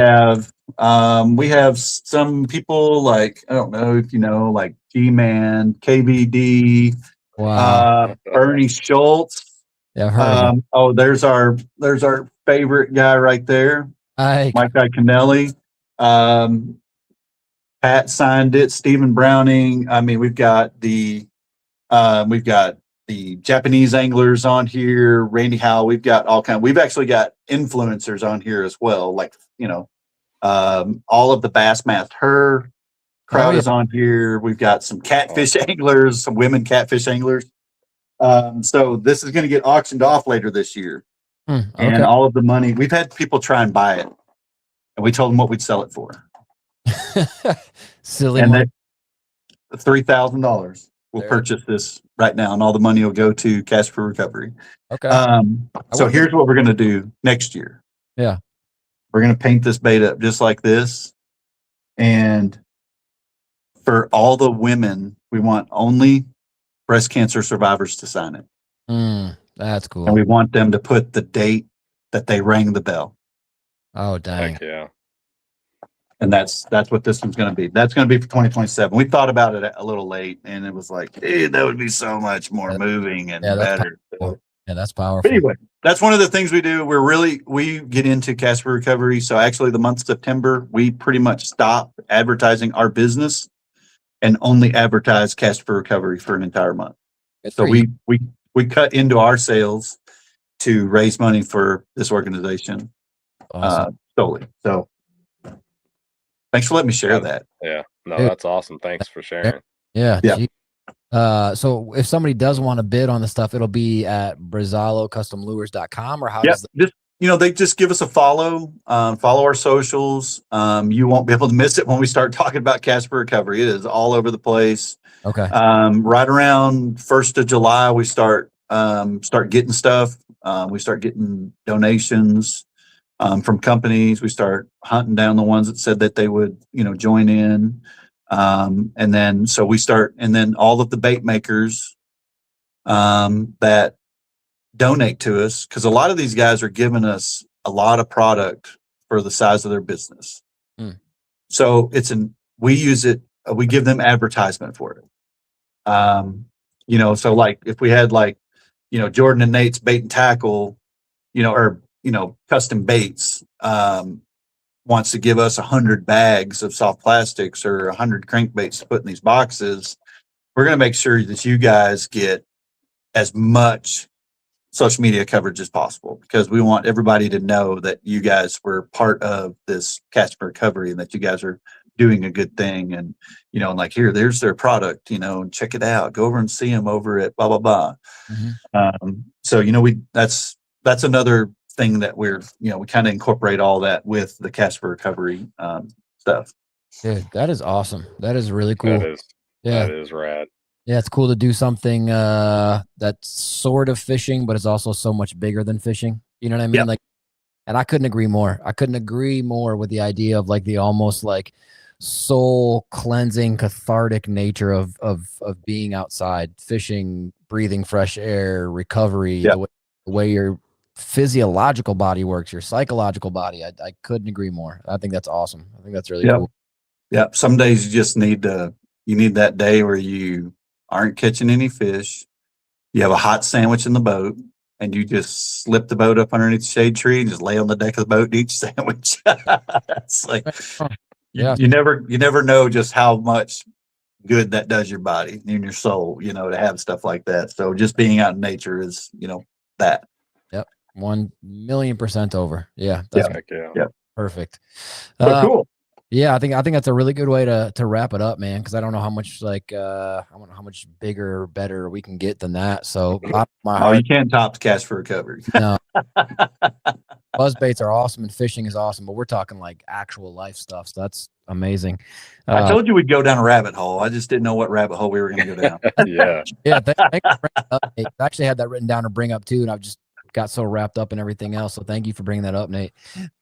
[SPEAKER 3] have some people like, I don't know if you know, like G-Man, KBD,
[SPEAKER 1] Wow.
[SPEAKER 3] Bernie Schultz.
[SPEAKER 1] Yeah, I've heard of him.
[SPEAKER 3] Oh, there's our favorite guy right there,
[SPEAKER 1] Ike.
[SPEAKER 3] Mike Iaconelli. Pat signed it. Stephen Browning. I mean, we've got the Japanese anglers on here. Randy Howell. We've got all kind. We've actually got influencers on here as well. Like all of the Bassmast Her crowd is on here. We've got some catfish anglers, some women catfish anglers. So this is going to get auctioned off later this year, and all of the money. We've had people try and buy it, and we told them what we'd sell it for.
[SPEAKER 1] Silly
[SPEAKER 3] and
[SPEAKER 1] money.
[SPEAKER 3] $3,000. We'll purchase this right now, and all the money will go to Cash for Recovery.
[SPEAKER 1] Okay.
[SPEAKER 3] So here's what we're going to do next year.
[SPEAKER 1] Yeah.
[SPEAKER 3] We're going to paint this bait up just like this. And for all the women, we want only breast cancer survivors to sign it.
[SPEAKER 1] That's cool.
[SPEAKER 3] And we want them to put the date that they rang the bell.
[SPEAKER 1] Oh, dang.
[SPEAKER 2] Heck yeah.
[SPEAKER 3] And that's what this one's going to be. That's going to be for 2027. We thought about it a little late, and it was like, that would be so much more moving and better.
[SPEAKER 1] Yeah, that's powerful.
[SPEAKER 3] But anyway, that's one of the things we do. We get into cash for recovery. So actually the month of September, we pretty much stop advertising our business and only advertise cash for recovery for an entire month. So we cut into our sales to raise money for this organization.
[SPEAKER 1] Awesome.
[SPEAKER 3] Solely. So thanks for letting me share that.
[SPEAKER 2] Yeah. No, that's awesome. Thanks for sharing.
[SPEAKER 1] Yeah. So if somebody does want to bid on the stuff, it'll be at BrazaloCustomLures.com, or how does
[SPEAKER 3] they just give us a follow our socials. You won't be able to miss it when we start talking about cash for recovery. It is all over the place.
[SPEAKER 1] Okay.
[SPEAKER 3] Right around 1st of July, we start getting stuff. We start getting donations from companies. We start hunting down the ones that said that they would, join in. And then all of the bait makers that donate to us, because a lot of these guys are giving us a lot of product for the size of their business. So we use it, we give them advertisement for it. So like if we had Jordan and Nate's Bait and Tackle, or Custom Baits, wants to give us 100 bags of soft plastics or 100 crankbaits to put in these boxes, we're going to make sure that you guys get as much social media coverage as possible, because we want everybody to know that you guys were part of this cash for recovery and that you guys are doing a good thing. And, there's their product, and check it out, go over and see them over at blah, blah, blah. So, that's another thing that we kind of incorporate all that with the cash for recovery stuff.
[SPEAKER 1] Dude, that is awesome. That is really cool.
[SPEAKER 2] That is rad.
[SPEAKER 1] Yeah, it's cool to do something that's sort of fishing, but it's also so much bigger than fishing. You know what I mean?
[SPEAKER 3] Yep.
[SPEAKER 1] And I couldn't agree more. I couldn't agree more with the idea of the almost soul cleansing, cathartic nature of being outside, fishing, breathing fresh air, recovery, the way your physiological body works, your psychological body. I couldn't agree more. I think that's awesome. I think that's really cool.
[SPEAKER 3] Yeah. Some days you just need that day where you aren't catching any fish. You have a hot sandwich in the boat, and you just slip the boat up underneath the shade tree and just lay on the deck of the boat and eat your sandwich. It's like you never know just how much good that does your body and your soul, to have stuff like that. So just being out in nature is, that.
[SPEAKER 1] Yep. 1,000,000% over. Yeah.
[SPEAKER 2] That's
[SPEAKER 1] perfect.
[SPEAKER 3] Cool.
[SPEAKER 1] Yeah, I think that's a really good way to wrap it up, man, because I don't know how much how much bigger or better we can get than that. So
[SPEAKER 3] you can't top the cash for recovery.
[SPEAKER 1] No. Buzzbaits are awesome and fishing is awesome, but we're talking actual life stuff. So that's amazing.
[SPEAKER 3] I told you we'd go down a rabbit hole. I just didn't know what rabbit hole we were going to go down.
[SPEAKER 2] Yeah.
[SPEAKER 1] Thanks for bringing it up, Nate. I actually had that written down to bring up too, and I've just got so wrapped up in everything else. So thank you for bringing that up, Nate.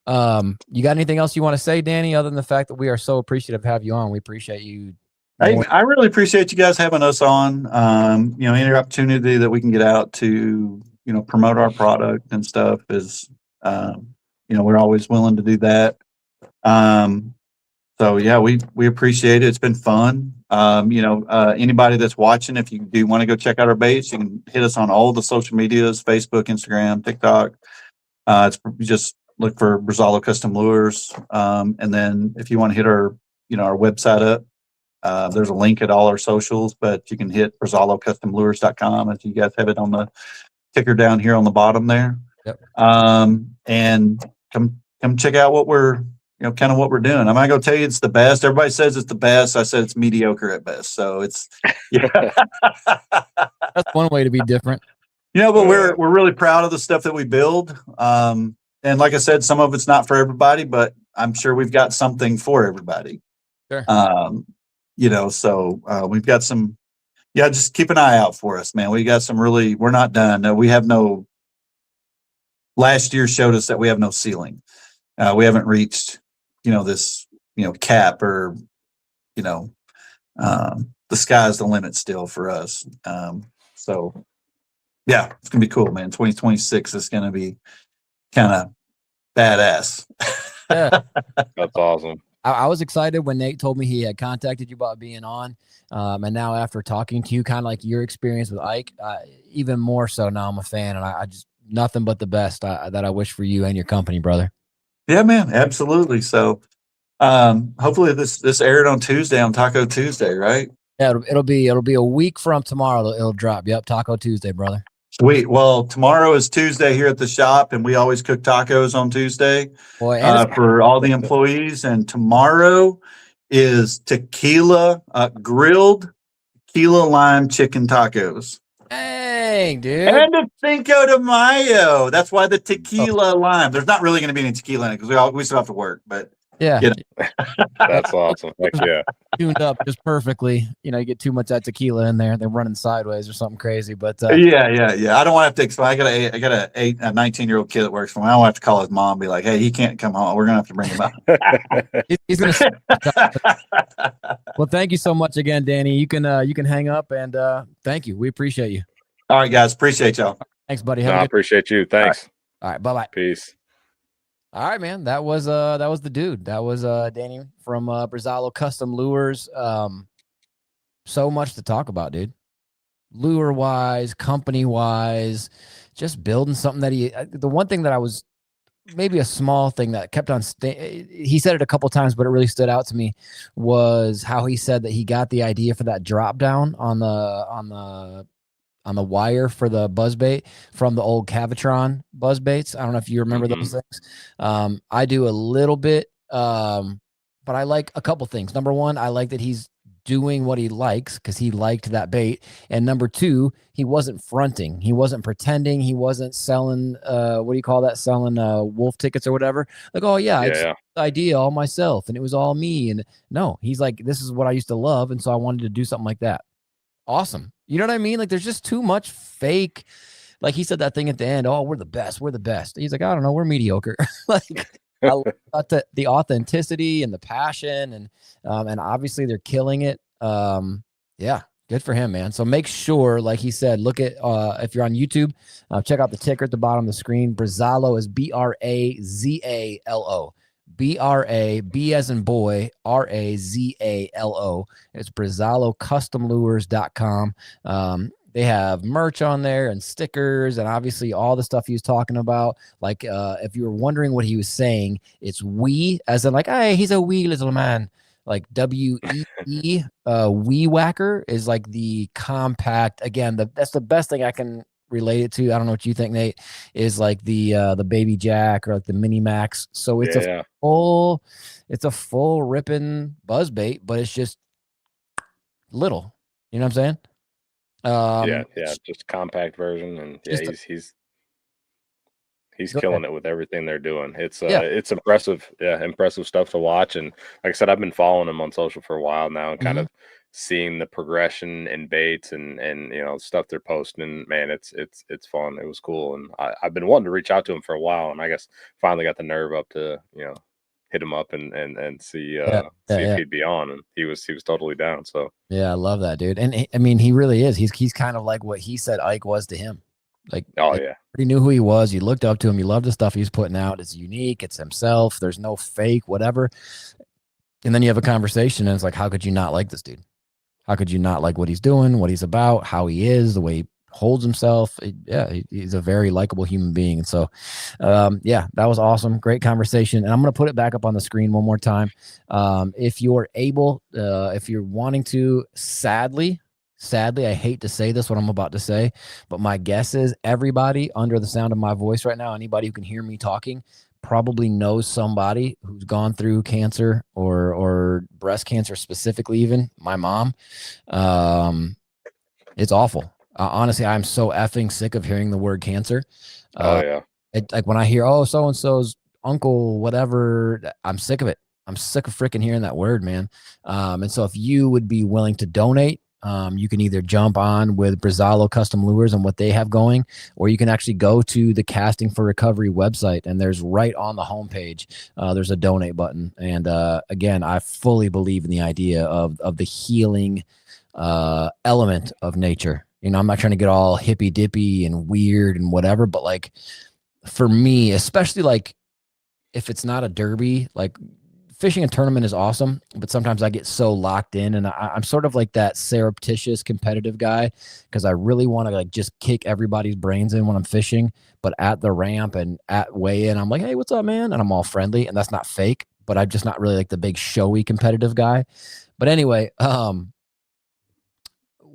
[SPEAKER 1] You got anything else you want to say, Danny, other than the fact that we are so appreciative to have you on? We appreciate you.
[SPEAKER 3] I really appreciate you guys having us on. Any opportunity that we can get out to, promote our product and stuff is, we're always willing to do that. So yeah, we appreciate it. It's been fun. Anybody that's watching, if you do want to go check out our baits, you can hit us on all the social medias, Facebook, Instagram, TikTok. It's just look for Brazalo Custom Lures. And then if you want to hit our website up, there's a link at all our socials, but you can hit BrazaloCustomLures.com if you guys have it on the ticker down here on the bottom there.
[SPEAKER 1] Yep.
[SPEAKER 3] And come check out what we're kind of what we're doing. I'm not gonna tell you it's the best. Everybody says it's the best. I said it's mediocre at best. So it's
[SPEAKER 1] That's one way to be different.
[SPEAKER 3] But we're really proud of the stuff that we build. And like I said, some of it's not for everybody, but I'm sure we've got something for everybody.
[SPEAKER 1] Sure.
[SPEAKER 3] So we've got some. Yeah, just keep an eye out for us, man. We got some we're not done. We have no. Last year showed us that we have no ceiling. We haven't reached, this, cap or, the sky's the limit still for us. So yeah, it's gonna be cool, man. 2026 is gonna be kind of badass.
[SPEAKER 1] Yeah.
[SPEAKER 2] That's awesome.
[SPEAKER 1] I was excited when Nate told me he had contacted you about being on. And now after talking to you, kind of like your experience with Ike, even more so now I'm a fan, and I just nothing but the best that I wish for you and your company, brother.
[SPEAKER 3] Yeah, man, absolutely. So hopefully this aired on Tuesday, on Taco Tuesday, right?
[SPEAKER 1] Yeah, it'll be a week from tomorrow. It'll drop. Yep, Taco Tuesday, brother.
[SPEAKER 3] Sweet. Well, tomorrow is Tuesday here at the shop, and we always cook tacos on Tuesday for all the employees. And tomorrow is grilled tequila lime chicken tacos.
[SPEAKER 1] Dang, dude.
[SPEAKER 3] And a Cinco de Mayo. That's why the tequila lime. There's not really going to be any tequila in it because we still have to work. But
[SPEAKER 1] yeah,
[SPEAKER 2] that's awesome. Heck yeah.
[SPEAKER 1] Tuned up just perfectly. You get too much of that tequila in there, they're running sideways or something crazy. But
[SPEAKER 3] yeah. I don't want to have to explain. I got a 19-year-old kid that works for me. I don't have to call his mom and be like, hey, he can't come home. We're gonna have to bring him out.
[SPEAKER 1] He's gonna. Well, thank you so much again, Danny. You can hang up, and thank you. We appreciate you.
[SPEAKER 3] All right, guys. Appreciate y'all.
[SPEAKER 1] Thanks, buddy.
[SPEAKER 2] I appreciate you. Thanks.
[SPEAKER 1] All right. Bye-bye.
[SPEAKER 2] Peace.
[SPEAKER 1] All right, man. That was the dude. That was Danny from Brazalo Custom Lures. So much to talk about, dude. Lure wise, company wise, just building something that the one thing that I was maybe a small thing that kept on he said it a couple times, but it really stood out to me was how he said that he got the idea for that drop down on the wire for the buzzbait from the old Cavitron buzzbaits. I don't know if you remember those things. I do a little bit, but I like a couple things. Number one, I like that he's doing what he likes because he liked that bait. And number two, he wasn't fronting. He wasn't pretending. He wasn't selling, what do you call that? Selling wolf tickets or whatever. Like, oh yeah, I just the idea all myself and it was all me. And no, he's like, this is what I used to love. And so I wanted to do something like that. Awesome. You know what I mean? Like there's just too much fake. Like he said that thing at the end, oh, we're the best. We're the best. He's like, I don't know. We're mediocre. Like I love the authenticity and the passion and obviously they're killing it. Yeah, good for him, man. So make sure, like he said, look at, if you're on YouTube, check out the ticker at the bottom of the screen. Brazalo is Brazalo. B as in boy, Razalo. It's BrazaloCustomLures.com. They have merch on there and stickers and obviously all the stuff he was talking about. Like, if you were wondering what he was saying, it's wee, as in like, hey, he's a wee little man. Like WEE, Wee Whacker is like the compact. Again, that's the best thing I can relate it to. I don't know what you think, Nate, is like the Baby Jack or like the Mini Max. So it's a full ripping buzzbait, but it's just little. You know what I'm saying?
[SPEAKER 2] Just compact version, and he's killing it with everything they're doing. It's impressive, impressive stuff to watch. And like I said, I've been following him on social for a while now, and kind of seeing the progression in baits and stuff they're posting. Man, it's fun. It was cool, and I've been wanting to reach out to him for a while, and I guess finally got the nerve up to hit him up and see if he'd be on, and he was totally down. So
[SPEAKER 1] yeah, I love that, dude. And I mean, he really is. He's kind of like what he said Ike was to him. Like,
[SPEAKER 2] Oh
[SPEAKER 1] like
[SPEAKER 2] yeah.
[SPEAKER 1] he knew who he was. You looked up to him. You loved the stuff he's putting out. It's unique. It's himself. There's no fake, whatever. And then you have a conversation, and it's like, how could you not like this dude? How could you not like what he's doing, what he's about, how he is, the way he holds himself? He's a very likable human being. And so, yeah, that was awesome. Great conversation. And I'm going to put it back up on the screen one more time. If you're able, if you're wanting to, sadly, I hate to say this, what I'm about to say, but my guess is everybody under the sound of my voice right now, anybody who can hear me talking, probably knows somebody who's gone through cancer or breast cancer specifically. Even my mom. It's awful. Honestly, I'm so effing sick of hearing the word cancer.
[SPEAKER 2] Oh yeah.
[SPEAKER 1] Like when I hear, oh, so and so's uncle, whatever, I'm sick of it. I'm sick of freaking hearing that word, man. And so if you would be willing to donate, you can either jump on with Brazalo Custom Lures and what they have going, or you can actually go to the Casting for Recovery website, and there's right on the homepage, there's a donate button. And again, I fully believe in the idea of the healing element of nature. You know, I'm not trying to get all hippy dippy and weird and whatever, but like for me, especially like if it's not a derby, like fishing a tournament is awesome, but sometimes I get so locked in, and I'm sort of like that surreptitious competitive guy because I really want to like just kick everybody's brains in when I'm fishing. But at the ramp and at weigh-in, I'm like, hey, what's up, man? And I'm all friendly, and that's not fake, but I'm just not really like the big showy competitive guy. But anyway,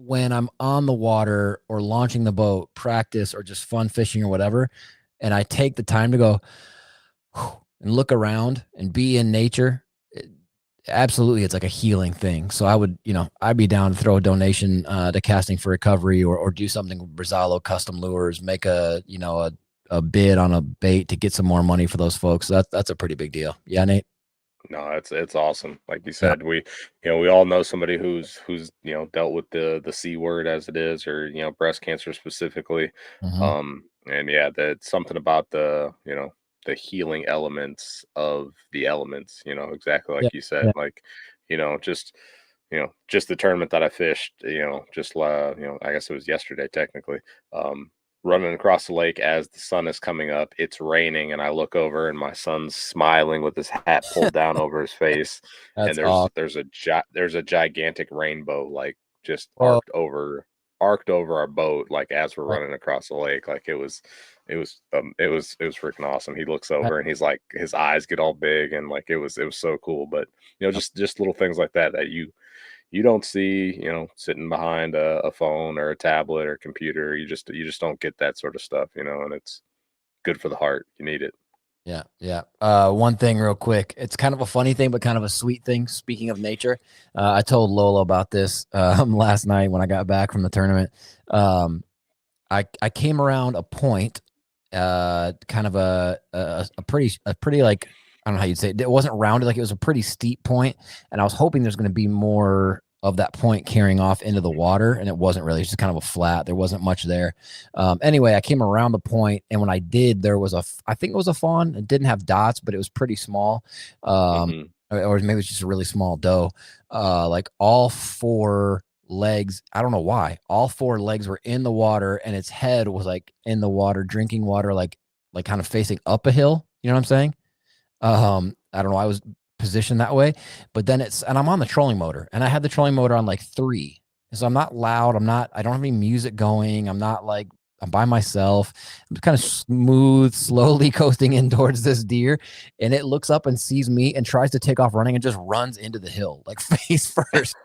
[SPEAKER 1] when I'm on the water or launching the boat, practice or just fun fishing or whatever, and I take the time to go and look around and be in nature, absolutely, it's like a healing thing. So I would, I'd be down to throw a donation to Casting for Recovery or do something with Brazalo Custom Lures, make a bid on a bait to get some more money for those folks. So that's a pretty big deal. Yeah, Nate.
[SPEAKER 2] No, it's awesome. Like you said, we all know somebody who's dealt with the C word as it is, or breast cancer specifically.
[SPEAKER 1] Mm-hmm.
[SPEAKER 2] And yeah, that's something about the healing elements of the elements. Exactly
[SPEAKER 1] Yeah.
[SPEAKER 2] like you said.
[SPEAKER 1] Yeah.
[SPEAKER 2] Like just just the tournament that I fished. Just I guess it was yesterday technically. Running across the lake as the sun is coming up. It's raining, and I look over, and my son's smiling with his hat pulled down over his face.
[SPEAKER 1] That's
[SPEAKER 2] And
[SPEAKER 1] awesome.
[SPEAKER 2] there's a gigantic rainbow, like just
[SPEAKER 1] Well,
[SPEAKER 2] arced over our boat, like as we're running across the lake. Like it was freaking awesome. He looks over, and he's like, his eyes get all big, and like it was so cool. But just little things like that you don't see, sitting behind a phone or a tablet or computer. You just don't get that sort of stuff, and it's good for the heart. You need it.
[SPEAKER 1] Yeah. Yeah. One thing real quick. It's kind of a funny thing, but kind of a sweet thing. Speaking of nature, I told Lola about this last night when I got back from the tournament. I came around a point, kind of a pretty like, I don't know how you'd say it. It wasn't rounded, like it was a pretty steep point, and I was hoping there's going to be more of that point carrying off into the water, and it wasn't really. It's just kind of a flat. There wasn't much there. Anyway, I came around the point, and when I did, there was I think it was a fawn. It didn't have dots, but it was pretty small. Or maybe it's just a really small doe. Like all four legs, I don't know why, all four legs were in the water, and its head was like in the water, drinking water, like kind of facing up a hill. You know what I'm saying? I don't know. I was positioned that way, but then and I'm on the trolling motor, and I had the trolling motor on like 3. So I'm not loud. I don't have any music going. I'm by myself. I'm kind of smooth, slowly coasting in towards this deer, and it looks up and sees me and tries to take off running and just runs into the hill, like face first.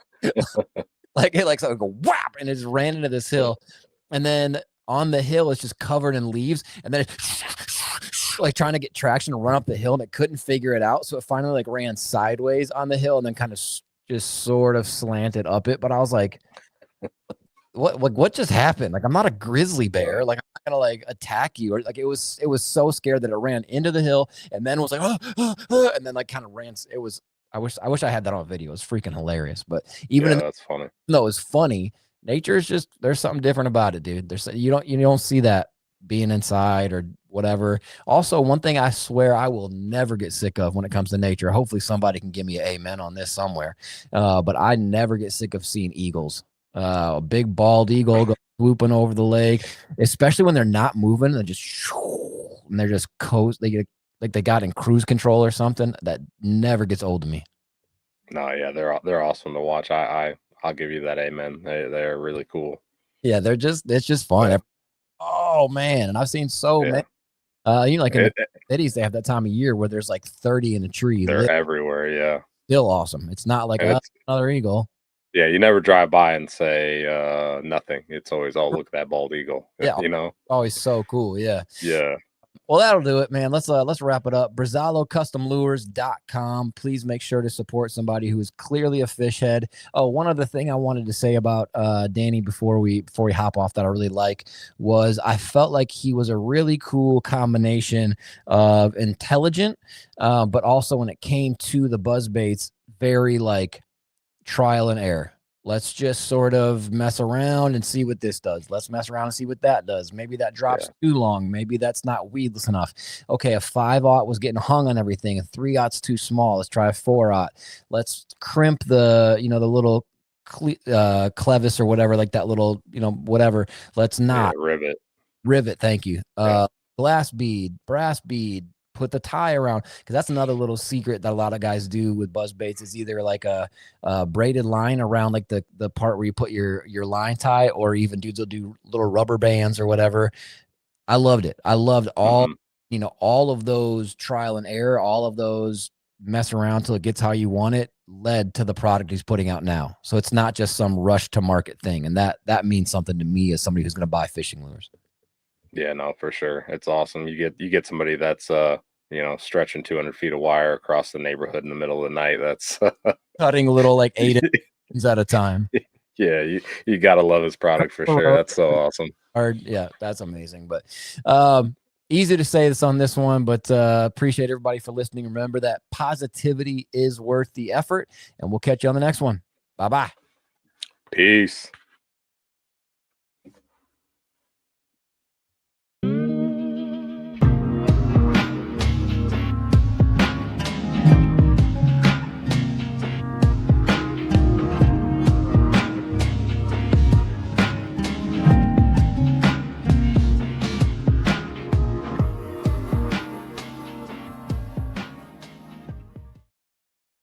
[SPEAKER 1] Like it like so go whap, and it just ran into this hill, and then on the hill it's just covered in leaves, and then it's like trying to get traction to run up the hill, and it couldn't figure it out, so it finally like ran sideways on the hill and then kind of just sort of slanted up it. But I was like, what just happened? Like, I'm not a grizzly bear. Like, I'm not gonna like attack you. Or like it was so scared that it ran into the hill and then was like and then like kind of ran. It was, I wish I had that on video. It was freaking hilarious. But even
[SPEAKER 2] that's funny.
[SPEAKER 1] though it's funny, nature is just, there's something different about it, dude. You don't see that being inside or whatever. Also, one thing I swear I will never get sick of when it comes to nature. Hopefully somebody can give me an amen on this somewhere. But I never get sick of seeing eagles. A big bald eagle swooping over the lake, especially when they're not moving. They're just and they're just coast. They get like they got in cruise control or something. That never gets old to me.
[SPEAKER 2] No, yeah, they're awesome to watch. I'll give you that. Amen. They're really cool.
[SPEAKER 1] Yeah, it's just fun.
[SPEAKER 2] Yeah.
[SPEAKER 1] Oh man, and I've seen so
[SPEAKER 2] Yeah.
[SPEAKER 1] many. Like in the cities, they have that time of year where there's like 30 in a tree.
[SPEAKER 2] They're everywhere. Yeah.
[SPEAKER 1] Still awesome. It's not like another eagle.
[SPEAKER 2] Yeah, you never drive by and say nothing. It's always, oh, look at that bald eagle.
[SPEAKER 1] Yeah,
[SPEAKER 2] you know.
[SPEAKER 1] always so cool. Yeah.
[SPEAKER 2] Yeah.
[SPEAKER 1] Well, that'll do it, man. Let's wrap it up. BrazaloCustomLures.com. Please make sure to support somebody who is clearly a fish head. Oh, one other thing I wanted to say about Danny before we hop off that I really like was I felt like he was a really cool combination of intelligent, but also when it came to the buzzbaits, very like trial and error. Let's just sort of mess around and see what this does. Let's mess around and see what that does. Maybe that drops too long. Maybe that's not weedless enough. Okay, a 5/0 was getting hung on everything. A 3/0's too small. Let's try a 4/0. Let's crimp the the little clevis or whatever, like that little whatever. Let's not rivet. Thank you. Glass bead, brass bead. Put the tie around, because that's another little secret that a lot of guys do with buzz baits is either like a braided line around like the part where you put your line tie, or even dudes will do little rubber bands or whatever. I loved it. I loved all all of those trial and error, all of those mess around till it gets how you want it, led to the product he's putting out now. So it's not just some rush to market thing, and that means something to me as somebody who's going to buy fishing lures.
[SPEAKER 2] Yeah, no, for sure. It's awesome. You get somebody that's stretching 200 feet of wire across the neighborhood in the middle of the night. That's
[SPEAKER 1] cutting little like 8 inches at a time.
[SPEAKER 2] Yeah, you gotta love his product for sure. That's so awesome.
[SPEAKER 1] Yeah, that's amazing. But easy to say this on this one, but appreciate everybody for listening. Remember that positivity is worth the effort, and we'll catch you on the next one. Bye-bye.
[SPEAKER 2] Peace.